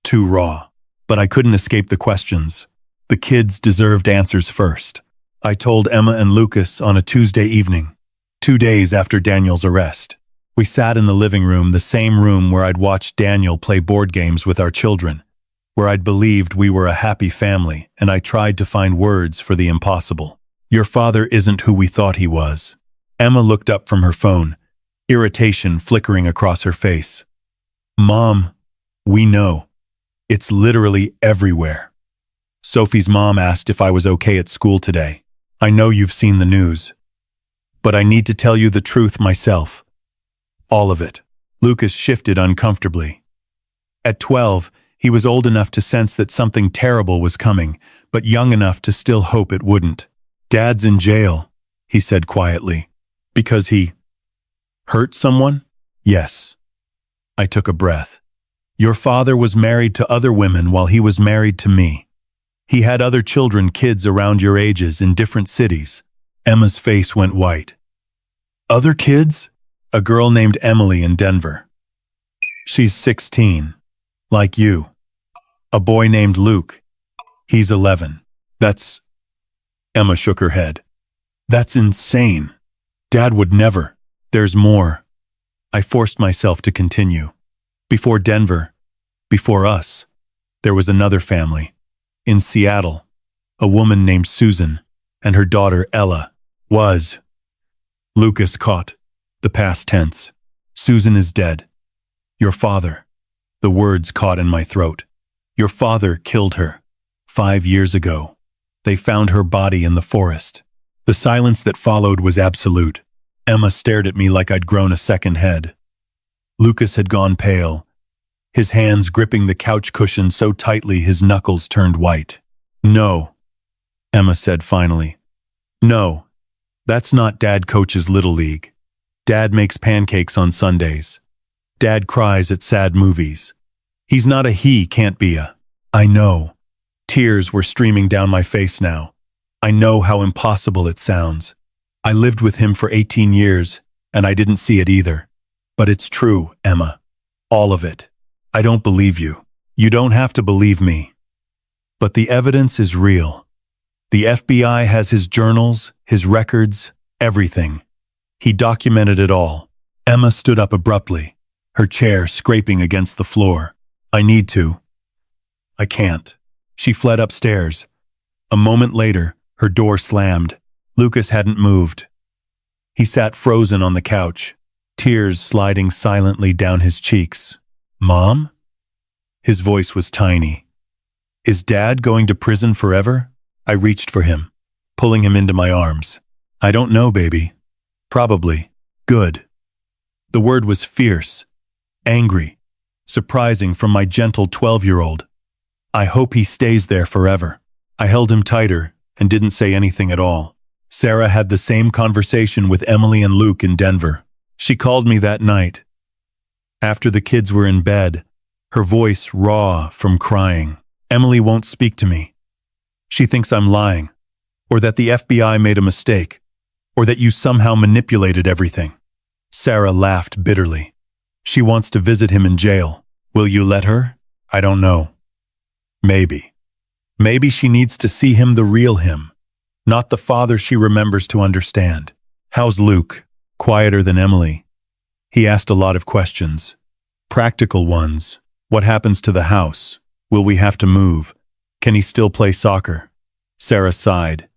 Too raw. But I couldn't escape the questions. The kids deserved answers first. I told Emma and Lucas on a Tuesday evening, 2 days after Daniel's arrest. We sat in the living room, the same room where I'd watched Daniel play board games with our children, where I'd believed we were a happy family, and I tried to find words for the impossible. Your father isn't who we thought he was. Emma looked up from her phone, irritation flickering across her face. Mom, we know. It's literally everywhere. Sophie's mom asked if I was okay at school today. I know you've seen the news, but I need to tell you the truth myself. All of it. Lucas shifted uncomfortably. At 12, he was old enough to sense that something terrible was coming, but young enough to still hope it wouldn't. Dad's in jail, he said quietly. Because he hurt someone? Yes. I took a breath. Your father was married to other women while he was married to me. He had other children, kids around your ages in different cities. Emma's face went white. Other kids? A girl named Emily in Denver. She's 16. Like you. A boy named Luke. He's 11. That's... Emma shook her head. That's insane. Dad would never. There's more. I forced myself to continue. Before Denver, before us, there was another family. In Seattle, a woman named Susan, and her daughter Ella was. Lucas caught. The past tense. Susan is dead. Your father. The words caught in my throat. Your father killed her. 5 years ago. They found her body in the forest. The silence that followed was absolute. Emma stared at me like I'd grown a second head. Lucas had gone pale, his hands gripping the couch cushion so tightly his knuckles turned white. No, Emma said finally. No, that's not Dad coaches Little League. Dad makes pancakes on Sundays. Dad cries at sad movies. He's not a he, can't be a. I know. Tears were streaming down my face now. I know how impossible it sounds. I lived with him for 18 years, and I didn't see it either. But it's true, Emma. All of it. I don't believe you. You don't have to believe me. But the evidence is real. The FBI has his journals, his records, everything. He documented it all. Emma stood up abruptly, her chair scraping against the floor. I need to. I can't. She fled upstairs. A moment later, her door slammed. Lucas hadn't moved. He sat frozen on the couch, tears sliding silently down his cheeks. Mom? His voice was tiny. Is Dad going to prison forever? I reached for him, pulling him into my arms. I don't know, baby. Probably. Good. The word was fierce, angry, surprising from my gentle 12-year-old. I hope he stays there forever. I held him tighter and didn't say anything at all. Sara had the same conversation with Emily and Luke in Denver. She called me that night. After the kids were in bed, her voice raw from crying. Emily won't speak to me. She thinks I'm lying, or that the FBI made a mistake, or that you somehow manipulated everything. Sara laughed bitterly. She wants to visit him in jail. Will you let her? I don't know. Maybe. Maybe she needs to see him, the real him, not the father she remembers to understand. How's Luke? Quieter than Emily. He asked a lot of questions. Practical ones. What happens to the house? Will we have to move? Can he still play soccer? Sara sighed.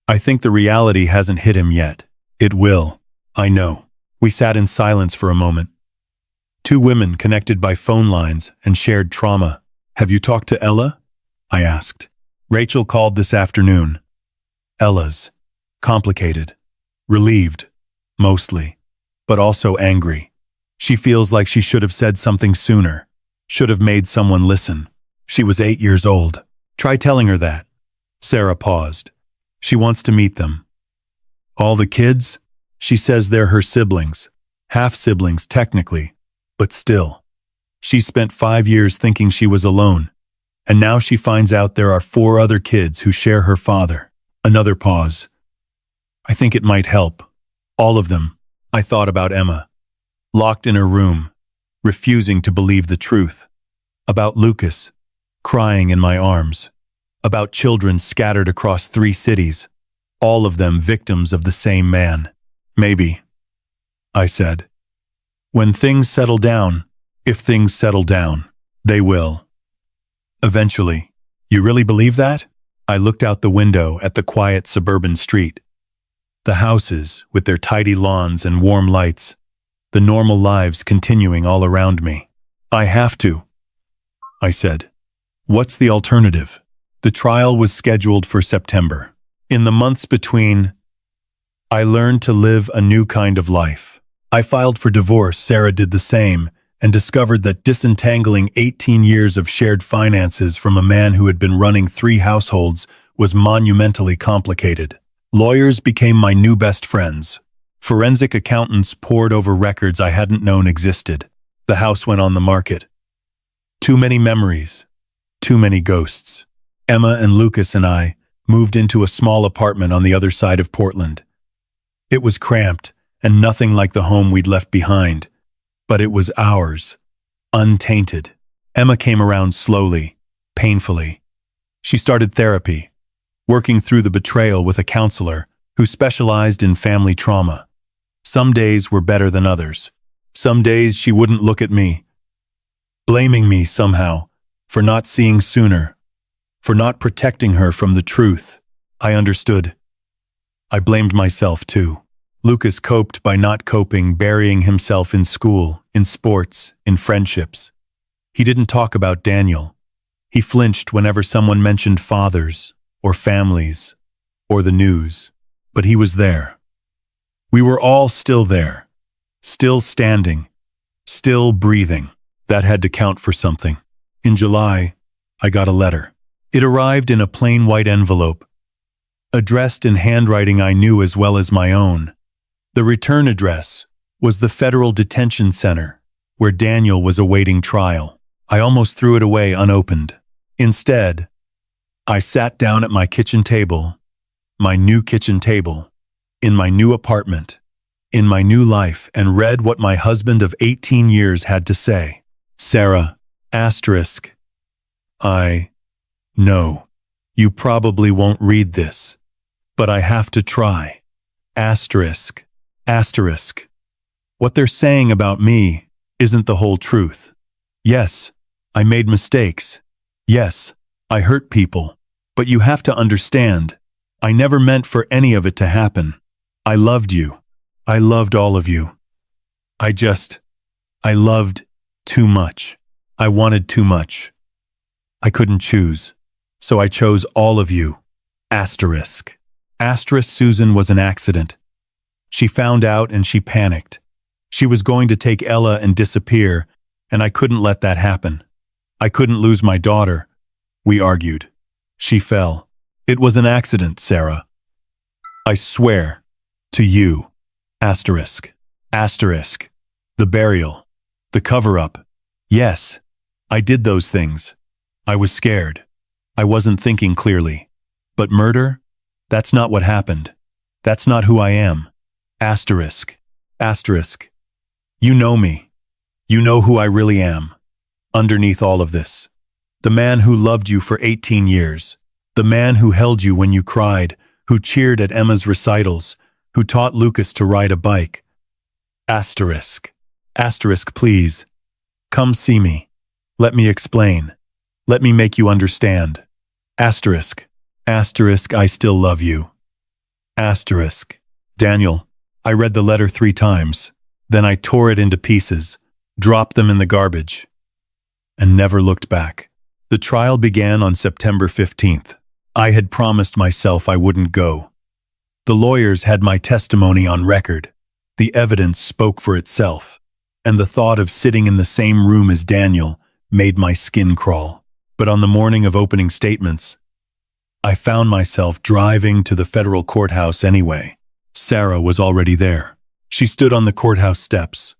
I think the reality hasn't hit him yet. It will. I know. We sat in silence for a moment. Two women connected by phone lines and shared trauma. Have you talked to Ella? I asked. Rachel called this afternoon. Ella's complicated. Relieved. Mostly. But also angry. She feels like she should have said something sooner. Should have made someone listen. She was 8 years old. Try telling her that. Sara paused. She wants to meet them. All the kids? She says they're her siblings. Half-siblings, technically. But still. She spent 5 years thinking she was alone. And now she finds out there are 4 other kids who share her father. Another pause. I think it might help. All of them. I thought about Emma. Locked in her room. Refusing to believe the truth. About Lucas. Crying in my arms. About children scattered across 3 cities. All of them victims of the same man. Maybe. I said. When things settle down, if things settle down, they will. Eventually. You really believe that? I looked out the window at the quiet suburban street. The houses, with their tidy lawns and warm lights. The normal lives continuing all around me. I have to. I said. What's the alternative? The trial was scheduled for September. In the months between, I learned to live a new kind of life. I filed for divorce. Sara did the same, and discovered that disentangling 18 years of shared finances from a man who had been running 3 households was monumentally complicated. Lawyers became my new best friends. Forensic accountants pored over records I hadn't known existed. The house went on the market. Too many memories. Too many ghosts. Emma and Lucas and I moved into a small apartment on the other side of Portland. It was cramped and nothing like the home we'd left behind. But it was ours, untainted. Emma came around slowly, painfully. She started therapy, working through the betrayal with a counselor who specialized in family trauma. Some days were better than others. Some days she wouldn't look at me, blaming me somehow for not seeing sooner, for not protecting her from the truth. I understood. I blamed myself too. Lucas coped by not coping, burying himself in school, in sports, in friendships. He didn't talk about Daniel. He flinched whenever someone mentioned fathers, or families, or the news. But he was there. We were all still there, still standing, still breathing. That had to count for something. In July, I got a letter. It arrived in a plain white envelope, addressed in handwriting I knew as well as my own. The return address was the Federal Detention Center, where Daniel was awaiting trial. I almost threw it away unopened. Instead, I sat down at my kitchen table, my new kitchen table, in my new apartment, in my new life, and read what my husband of 18 years had to say. Sara, asterisk. I know you probably won't read this, but I have to try. Asterisk, asterisk. What they're saying about me isn't the whole truth. Yes, I made mistakes. Yes, I hurt people. But you have to understand, I never meant for any of it to happen. I loved you. I loved all of you. I loved too much. I wanted too much. I couldn't choose. So I chose all of you. Asterisk. Asterisk Susan was an accident. She found out and she panicked. She was going to take Ella and disappear, and I couldn't let that happen. I couldn't lose my daughter. We argued. She fell. It was an accident, Sara. I swear. To you. Asterisk. Asterisk. The burial. The cover-up. Yes, I did those things. I was scared. I wasn't thinking clearly. But murder? That's not what happened. That's not who I am. Asterisk. Asterisk. You know me. You know who I really am. Underneath all of this. The man who loved you for 18 years. The man who held you when you cried, who cheered at Emma's recitals, who taught Lucas to ride a bike. Asterisk. Asterisk, please. Come see me. Let me explain. Let me make you understand. Asterisk. Asterisk, I still love you. Asterisk. Daniel, I read the letter 3 times. Then I tore it into pieces, dropped them in the garbage, and never looked back. The trial began on September 15th. I had promised myself I wouldn't go. The lawyers had my testimony on record. The evidence spoke for itself, and the thought of sitting in the same room as Daniel made my skin crawl. But on the morning of opening statements, I found myself driving to the federal courthouse anyway. Sara was already there. She stood on the courthouse steps,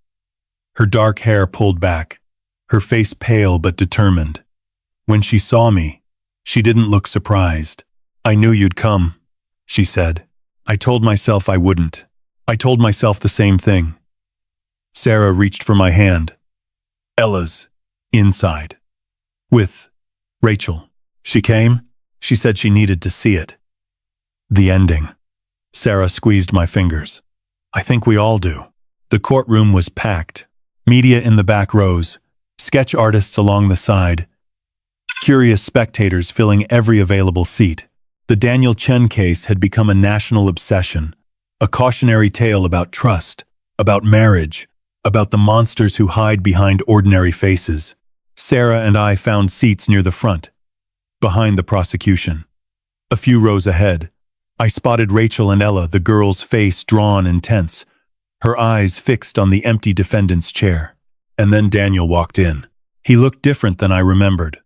her dark hair pulled back, her face pale but determined. When she saw me, she didn't look surprised. I knew you'd come, she said. I told myself I wouldn't. I told myself the same thing. Sara reached for my hand. Ella's inside. With Rachel. She came. She said she needed to see it. The ending. Sara squeezed my fingers. I think we all do. The courtroom was packed. Media in the back rows, sketch artists along the side, curious spectators filling every available seat. The Daniel Chen case had become a national obsession, a cautionary tale about trust, about marriage, about the monsters who hide behind ordinary faces. Sara and I found seats near the front, behind the prosecution. A few rows ahead, I spotted Rachel and Ella, the girl's face drawn and tense, her eyes fixed on the empty defendant's chair. And then Daniel walked in. He looked different than I remembered.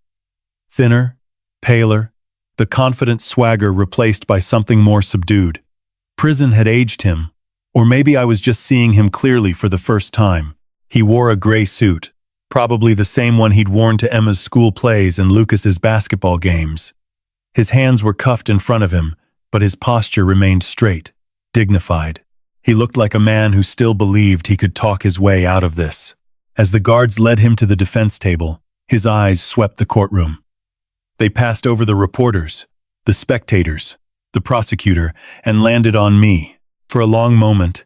Thinner, paler, the confident swagger replaced by something more subdued. Prison had aged him, or maybe I was just seeing him clearly for the first time. He wore a gray suit, probably the same one he'd worn to Emma's school plays and Lucas's basketball games. His hands were cuffed in front of him, but his posture remained straight, dignified. He looked like a man who still believed he could talk his way out of this. As the guards led him to the defense table, his eyes swept the courtroom. They passed over the reporters, the spectators, the prosecutor, and landed on me. For a long moment,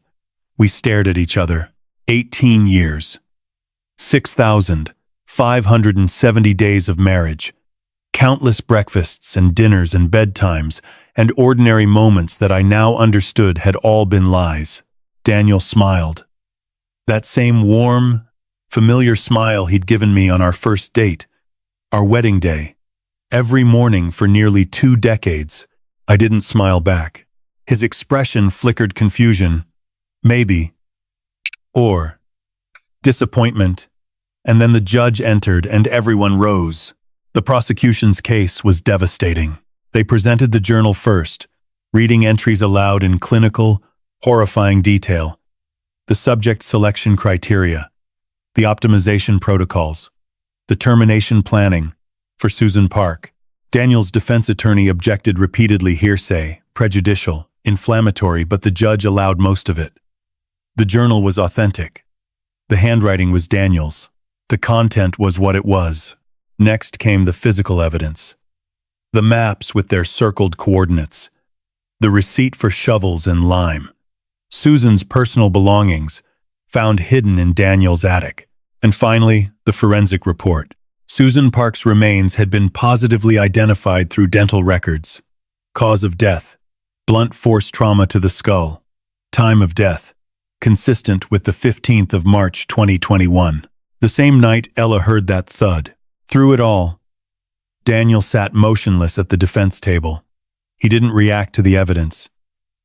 we stared at each other. 18 years. 6,570 days of marriage. Countless breakfasts and dinners and bedtimes, and ordinary moments that I now understood had all been lies. Daniel smiled. That same warm, familiar smile he'd given me on our first date, our wedding day. Every morning for nearly 2 decades, I didn't smile back. His expression flickered confusion, maybe, or disappointment, and then the judge entered and everyone rose. The prosecution's case was devastating. They presented the journal first, reading entries aloud in clinical, horrifying detail. The subject selection criteria. the optimization protocols, the termination planning for Susan Park. Daniel's defense attorney objected repeatedly: hearsay, prejudicial, inflammatory, but the judge allowed most of it. The journal was authentic. The handwriting was Daniel's. The content was what it was. Next came the physical evidence. The maps with their circled coordinates. The receipt for shovels and lime. Susan's personal belongings, found hidden in Daniel's attic. And finally, the forensic report. Susan Park's remains had been positively identified through dental records. Cause of death: blunt force trauma to the skull. Time of death: consistent with the 15th of March 2021. The same night Ella heard that thud. Through it all, Daniel sat motionless at the defense table. He didn't react to the evidence,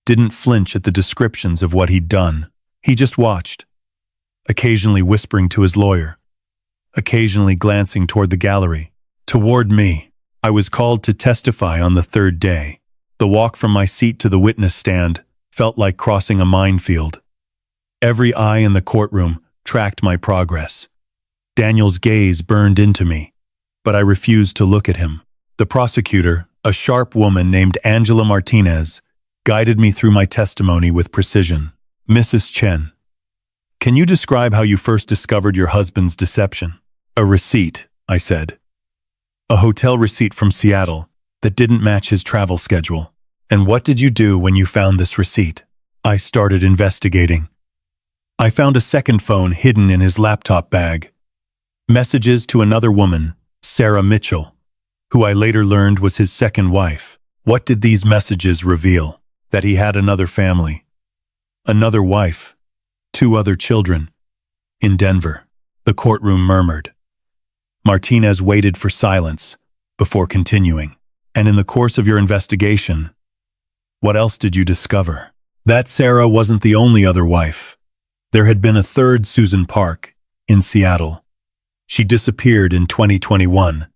didn't flinch at the descriptions of what he'd done. He just watched, occasionally whispering to his lawyer, occasionally glancing toward the gallery, toward me. I was called to testify on the third day. The walk from my seat to the witness stand felt like crossing a minefield. Every eye in the courtroom tracked my progress. Daniel's gaze burned into me, but I refused to look at him. The prosecutor, a sharp woman named Angela Martinez, guided me through my testimony with precision. Mrs. Chen, can you describe how you first discovered your husband's deception? A receipt, I said. A hotel receipt from Seattle that didn't match his travel schedule. And what did you do when you found this receipt? I started investigating. I found a second phone hidden in his laptop bag. Messages to another woman, Sara Mitchell, who I later learned was his second wife. What did these messages reveal? That he had another family, another wife, 2 other children. In Denver, the courtroom murmured. Martinez waited for silence before continuing. And in the course of your investigation, what else did you discover? That Sara wasn't the only other wife. There had been a third Susan Park in Seattle. She disappeared in 2021.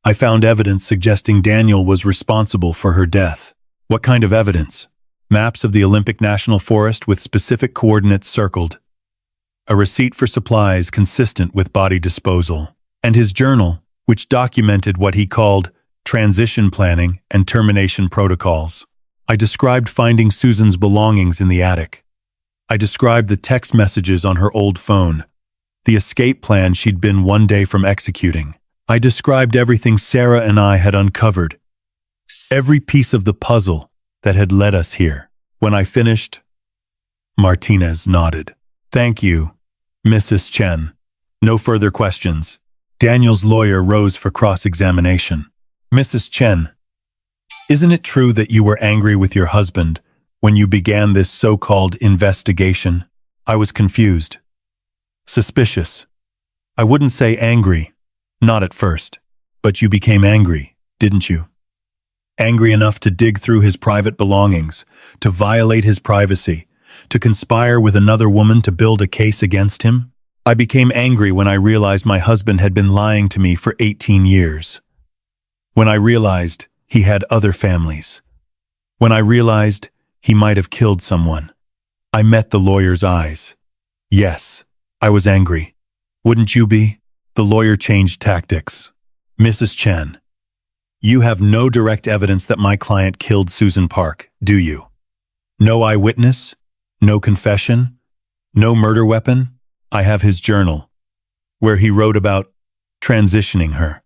I found evidence suggesting Daniel was responsible for her death. What kind of evidence? Maps of the Olympic National Forest with specific coordinates circled. A receipt for supplies consistent with body disposal. And his journal, which documented what he called transition planning and termination protocols. I described finding Susan's belongings in the attic. I described the text messages on her old phone, the escape plan she'd been one day from executing. I described everything Sara and I had uncovered, every piece of the puzzle that had led us here. When I finished, Martinez nodded. Thank you, Mrs. Chen. No further questions. Daniel's lawyer rose for cross-examination. Mrs. Chen, isn't it true that you were angry with your husband when you began this so-called investigation? I was confused. Suspicious. I wouldn't say angry, not at first, but you became angry, didn't you? Angry enough to dig through his private belongings, to violate his privacy, to conspire with another woman to build a case against him? I became angry when I realized my husband had been lying to me for 18 years. When I realized he had other families. When I realized he might have killed someone. I met the lawyer's eyes. Yes, I was angry. Wouldn't you be? The lawyer changed tactics. Mrs. Chen, you have no direct evidence that my client killed Susan Park, do you? No eyewitness? No confession? No murder weapon? I have his journal, where he wrote about transitioning her.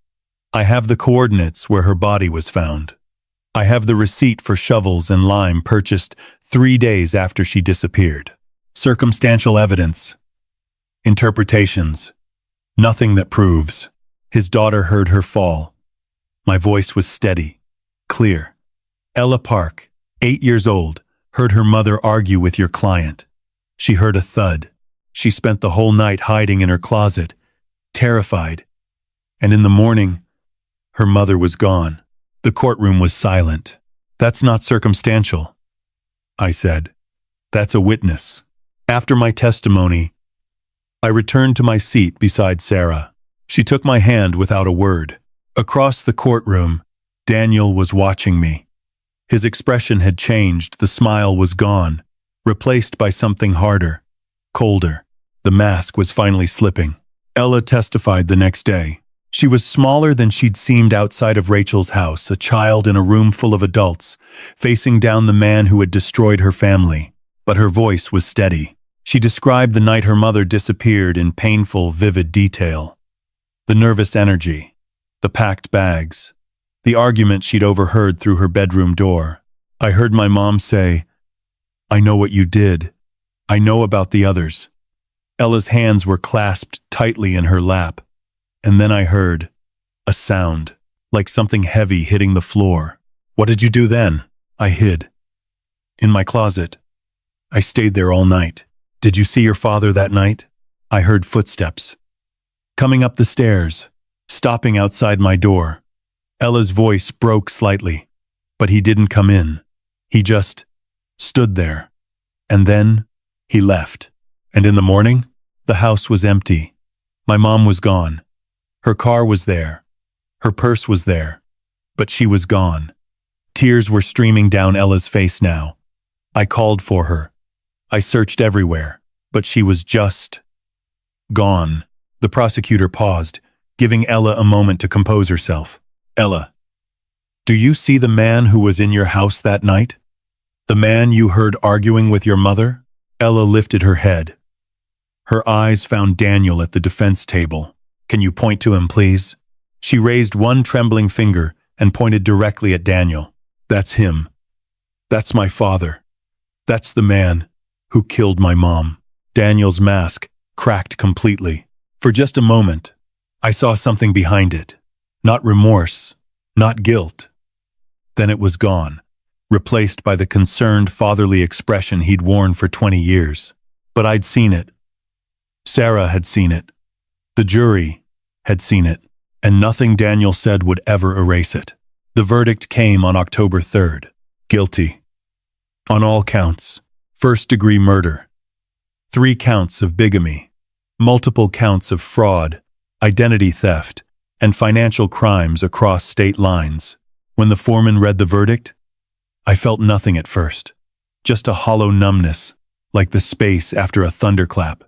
I have the coordinates where her body was found. I have the receipt for shovels and lime purchased 3 days after she disappeared. Circumstantial evidence. Interpretations. Nothing that proves. His daughter heard her fall. My voice was steady, clear. Ella Park, 8 years old, heard her mother argue with your client. She heard a thud. She spent the whole night hiding in her closet, terrified. And in the morning, her mother was gone. The courtroom was silent. That's not circumstantial, I said. That's a witness. After my testimony, I returned to my seat beside Sara. She took my hand without a word. Across the courtroom, Daniel was watching me. His expression had changed. The smile was gone, replaced by something harder, colder. The mask was finally slipping. Ella testified the next day. She was smaller than she'd seemed outside of Rachel's house, a child in a room full of adults, facing down the man who had destroyed her family. But her voice was steady. She described the night her mother disappeared in painful, vivid detail. The nervous energy, the packed bags, the argument she'd overheard through her bedroom door. I heard my mom say, "I know what you did. I know about the others." Ella's hands were clasped tightly in her lap. And then I heard a sound, like something heavy hitting the floor. "What did you do then?" "I hid. In my closet. I stayed there all night." "Did you see your father that night?" "I heard footsteps. Coming up the stairs, stopping outside my door." Ella's voice broke slightly, but he didn't come in. He just stood there. And then he left. And in the morning, the house was empty. My mom was gone. Her car was there. Her purse was there. But she was gone. Tears were streaming down Ella's face now. I called for her. I searched everywhere, but she was just gone. The prosecutor paused, giving Ella a moment to compose herself. "Ella, do you see the man who was in your house that night? The man you heard arguing with your mother?" Ella lifted her head. Her eyes found Daniel at the defense table. "Can you point to him, please?" She raised one trembling finger and pointed directly at Daniel. "That's him. That's my father. That's the man who killed my mom." Daniel's mask cracked completely. For just a moment, I saw something behind it. Not remorse, not guilt. Then it was gone, replaced by the concerned fatherly expression he'd worn for 20 years. But I'd seen it. Sara had seen it. The jury had seen it, and nothing Daniel said would ever erase it. The verdict came on October 3rd. Guilty. On all counts. First-degree murder. 3 counts of bigamy. Multiple counts of fraud, identity theft, and financial crimes across state lines. When the foreman read the verdict, I felt nothing at first. Just a hollow numbness, like the space after a thunderclap.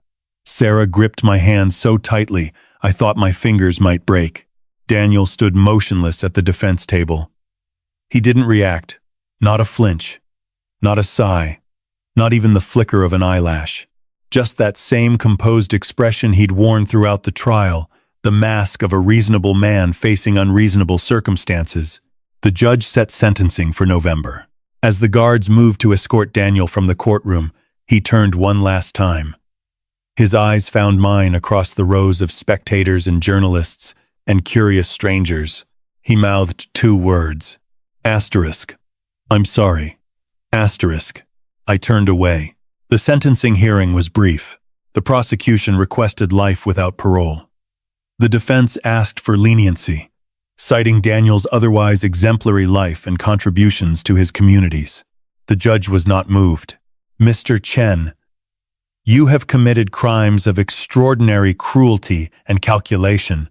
Sara gripped my hand so tightly, I thought my fingers might break. Daniel stood motionless at the defense table. He didn't react. Not a flinch. Not a sigh. Not even the flicker of an eyelash. Just that same composed expression he'd worn throughout the trial, the mask of a reasonable man facing unreasonable circumstances. The judge set sentencing for November. As the guards moved to escort Daniel from the courtroom, he turned one last time. His eyes found mine across the rows of spectators and journalists and curious strangers. He mouthed 2 words. Asterisk. "I'm sorry." Asterisk. I turned away. The sentencing hearing was brief. The prosecution requested life without parole. The defense asked for leniency, citing Daniel's otherwise exemplary life and contributions to his communities. The judge was not moved. "Mr. Chen, you have committed crimes of extraordinary cruelty and calculation.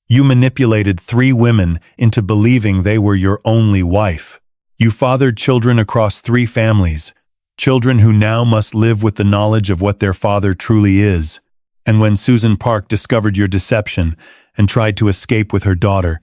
You manipulated 3 women into believing they were your only wife. You fathered children across 3 families, children who now must live with the knowledge of what their father truly is. And when Susan Park discovered your deception and tried to escape with her daughter,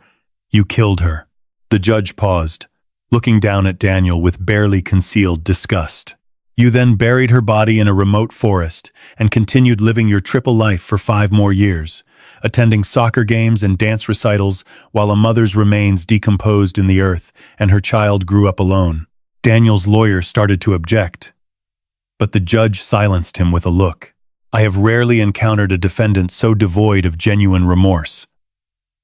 you killed her." The judge paused, looking down at Daniel with barely concealed disgust. "You then buried her body in a remote forest and continued living your triple life for 5 more years, attending soccer games and dance recitals while a mother's remains decomposed in the earth and her child grew up alone." Daniel's lawyer started to object, but the judge silenced him with a look. "I have rarely encountered a defendant so devoid of genuine remorse.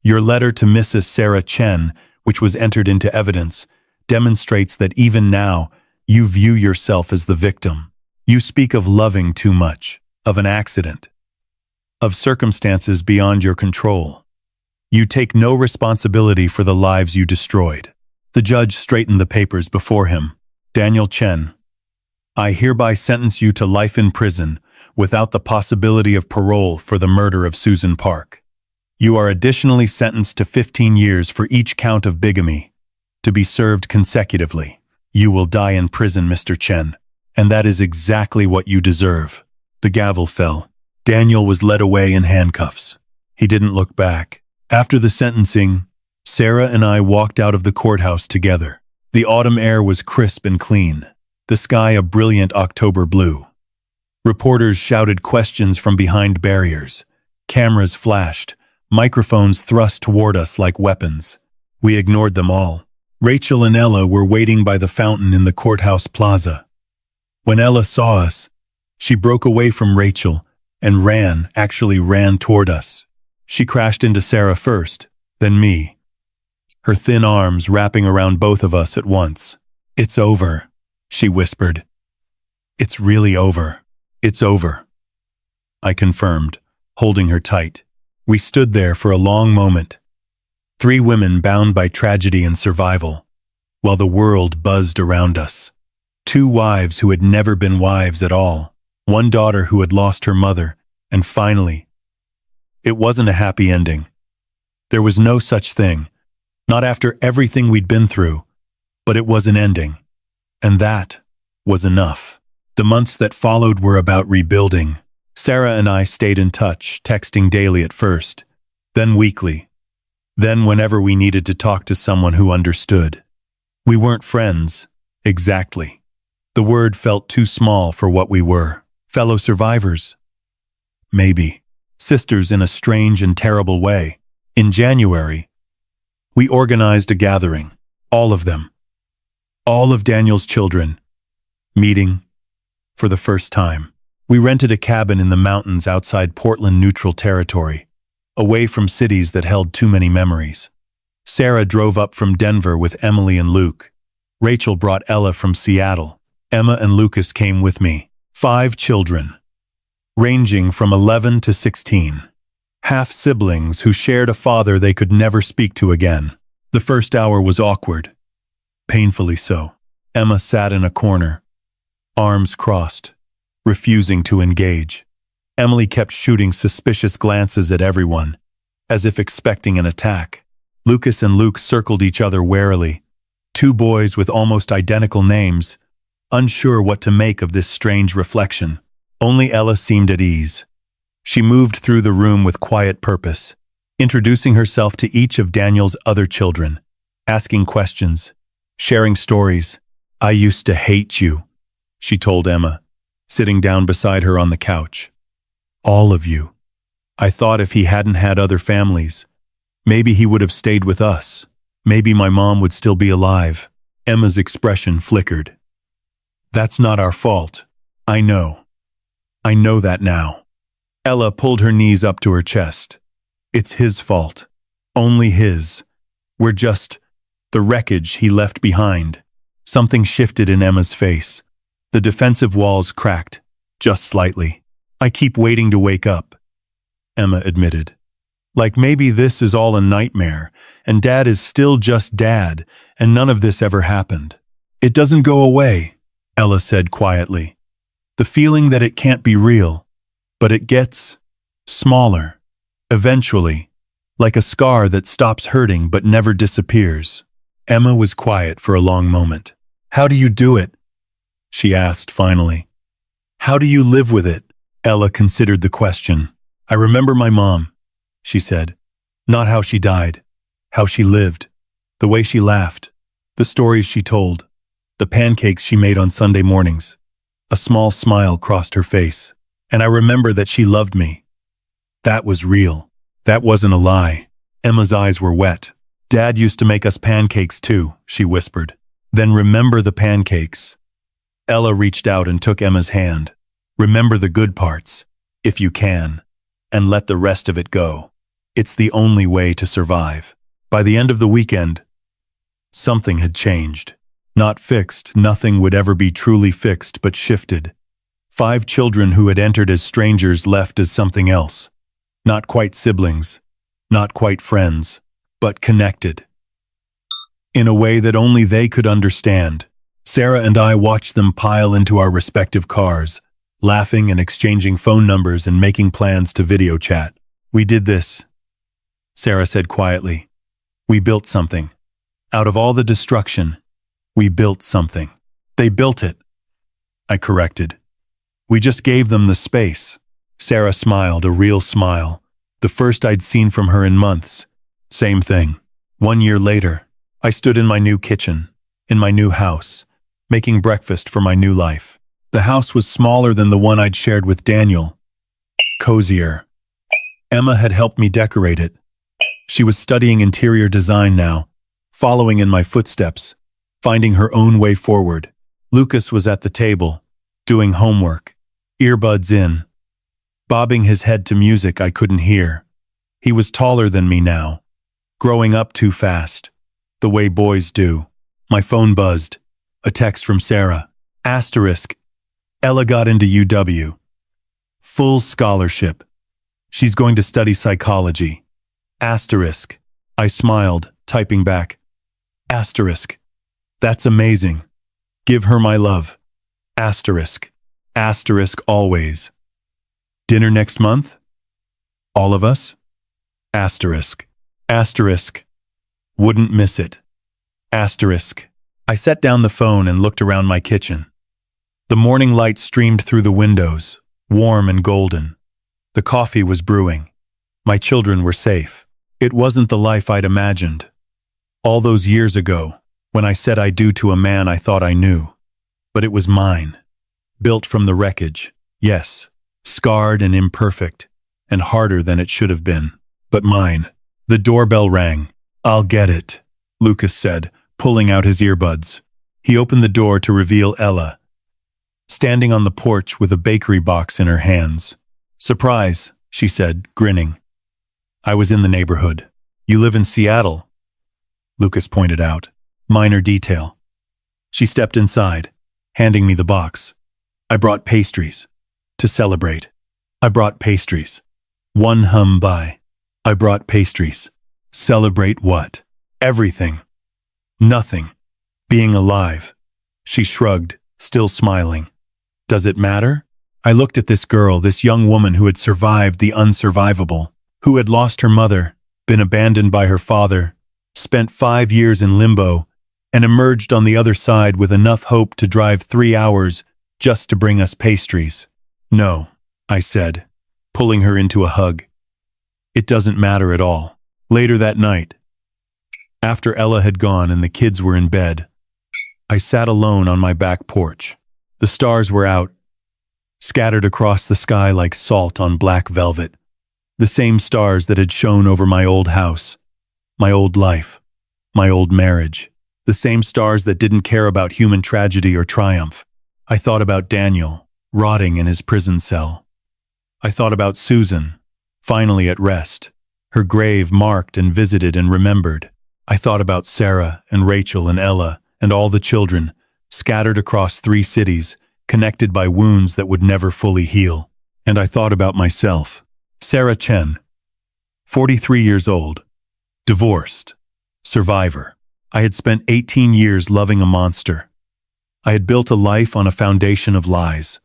Your letter to Mrs. Sara Chen, which was entered into evidence, demonstrates that even now, you view yourself as the victim. You speak of loving too much, of an accident, of circumstances beyond your control. You take no responsibility for the lives you destroyed." The judge straightened the papers before him. "Daniel Chen, I hereby sentence you to life in prison without the possibility of parole for the murder of Susan Park. You are additionally sentenced to 15 years for each count of bigamy, to be served consecutively. You will die in prison, Mr. Chen, and that is exactly what you deserve." The gavel fell. Daniel was led away in handcuffs. He didn't look back. After the sentencing, Sara and I walked out of the courthouse together. The autumn air was crisp and clean, the sky a brilliant October blue. Reporters shouted questions from behind barriers. Cameras flashed, microphones thrust toward us like weapons. We ignored them all. Rachel and Ella were waiting by the fountain in the courthouse plaza. When Ella saw us, she broke away from Rachel and actually ran toward us. She crashed into Sara first, then me, her thin arms wrapping around both of us at once. "It's over," she whispered. "It's really over. It's over," I confirmed, holding her tight. We stood there for a long moment, three women bound by tragedy and survival, while the world buzzed around us. Two wives who had never been wives at all, one daughter who had lost her mother, and finally, it wasn't a happy ending. There was no such thing, not after everything we'd been through, but it was an ending, and that was enough. The months that followed were about rebuilding. Sara and I stayed in touch, texting daily at first, then weekly, then whenever we needed to talk to someone who understood. We weren't friends, exactly. The word felt too small for what we were. Fellow survivors? Maybe. Sisters in a strange and terrible way. In January, we organized a gathering, all of them, all of Daniel's children, meeting for the first time. We rented a cabin in the mountains outside Portland neutral territory, away from cities that held too many memories. Sara drove up from Denver with Emily and Luke. Rachel brought Ella from Seattle. Emma and Lucas came with me. 5 children, ranging from 11 to 16. Half-siblings who shared a father they could never speak to again. The first hour was awkward, painfully so. Emma sat in a corner, arms crossed, refusing to engage. Emily kept shooting suspicious glances at everyone, as if expecting an attack. Lucas and Luke circled each other warily, 2 boys with almost identical names, unsure what to make of this strange reflection. Only Ella seemed at ease. She moved through the room with quiet purpose, introducing herself to each of Daniel's other children, asking questions, sharing stories. "I used to hate you," she told Emma, sitting down beside her on the couch. "All of you. I thought if he hadn't had other families, maybe he would have stayed with us. Maybe my mom would still be alive." Emma's expression flickered. "That's not our fault. I know. I know that now." Ella pulled her knees up to her chest. "It's his fault. Only his. We're just the wreckage he left behind." Something shifted in Emma's face. The defensive walls cracked, just slightly. "I keep waiting to wake up," Emma admitted. "Like maybe this is all a nightmare, and Dad is still just Dad, and none of this ever happened." "It doesn't go away," Ella said quietly. "The feeling that it can't be real, but it gets smaller, eventually, like a scar that stops hurting but never disappears." Emma was quiet for a long moment. "How do you do it?" she asked finally. "How do you live with it?" Ella considered the question. "I remember my mom," she said. "Not how she died, how she lived, the way she laughed, the stories she told, the pancakes she made on Sunday mornings." A small smile crossed her face. "And I remember that she loved me. That was real. That wasn't a lie." Emma's eyes were wet. "Dad used to make us pancakes too," she whispered. "Then remember the pancakes." Ella reached out and took Emma's hand. "Remember the good parts, if you can, and let the rest of it go. It's the only way to survive." By the end of the weekend, something had changed. Not fixed, nothing would ever be truly fixed, but shifted. 5 children who had entered as strangers left as something else. Not quite siblings, not quite friends, but connected. In a way that only they could understand. Sara and I watched them pile into our respective cars, laughing and exchanging phone numbers and making plans to video chat. "We did this," Sara said quietly. "We built something. Out of all the destruction, we built something." "They built it," I corrected. "We just gave them the space." Sara smiled, a real smile. The first I'd seen from her in months. Same thing. 1 year later, I stood in my new kitchen, in my new house, making breakfast for my new life. The house was smaller than the one I'd shared with Daniel. Cozier. Emma had helped me decorate it. She was studying interior design now, following in my footsteps, finding her own way forward. Lucas was at the table, doing homework, earbuds in, bobbing his head to music I couldn't hear. He was taller than me now, growing up too fast, the way boys do. My phone buzzed. A text from Sara. Asterisk. Ella got into UW. Full scholarship. She's going to study psychology. Asterisk. I smiled, typing back. Asterisk. That's amazing. Give her my love. Asterisk. Asterisk always. Dinner next month? All of us? Asterisk. Asterisk. Wouldn't miss it. Asterisk. I set down the phone and looked around my kitchen. The morning light streamed through the windows, warm and golden. The coffee was brewing. My children were safe. It wasn't the life I'd imagined. All those years ago, when I said I do to a man I thought I knew. But it was mine. Built from the wreckage, yes. Scarred and imperfect, and harder than it should have been. But mine. The doorbell rang. I'll get it, Lucas said, pulling out his earbuds. He opened the door to reveal Ella, standing on the porch with a bakery box in her hands. Surprise, she said, grinning. I was in the neighborhood. You live in Seattle? Lucas pointed out. Minor detail. She stepped inside, handing me the box. I brought pastries. To celebrate. I brought pastries. One hum by. I brought pastries. Celebrate what? Everything. Nothing. Being alive. She shrugged, still smiling. Does it matter? I looked at this girl, this young woman who had survived the unsurvivable, who had lost her mother, been abandoned by her father, spent 5 years in limbo, and emerged on the other side with enough hope to drive 3 hours just to bring us pastries. No, I said, pulling her into a hug. It doesn't matter at all. Later that night, after Ella had gone and the kids were in bed, I sat alone on my back porch. The stars were out, scattered across the sky like salt on black velvet. The same stars that had shone over my old house, my old life, my old marriage. The same stars that didn't care about human tragedy or triumph. I thought about Daniel, rotting in his prison cell. I thought about Susan, finally at rest, her grave marked and visited and remembered. I thought about Sara and Rachel and Ella and all the children, scattered across 3 cities, connected by wounds that would never fully heal. And I thought about myself. Sara Chen, 43 years old, divorced, survivor. I had spent 18 years loving a monster. I had built a life on a foundation of lies.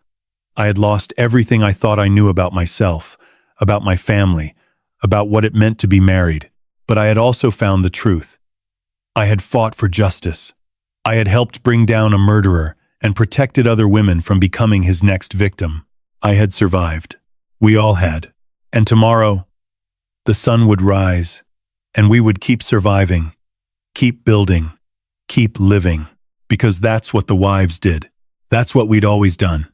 I had lost everything I thought I knew about myself, about my family, about what it meant to be married. But I had also found the truth. I had fought for justice. I had helped bring down a murderer and protected other women from becoming his next victim. I had survived. We all had. And tomorrow, the sun would rise, and we would keep surviving, keep building, keep living, because that's what the wives did. That's what we'd always done.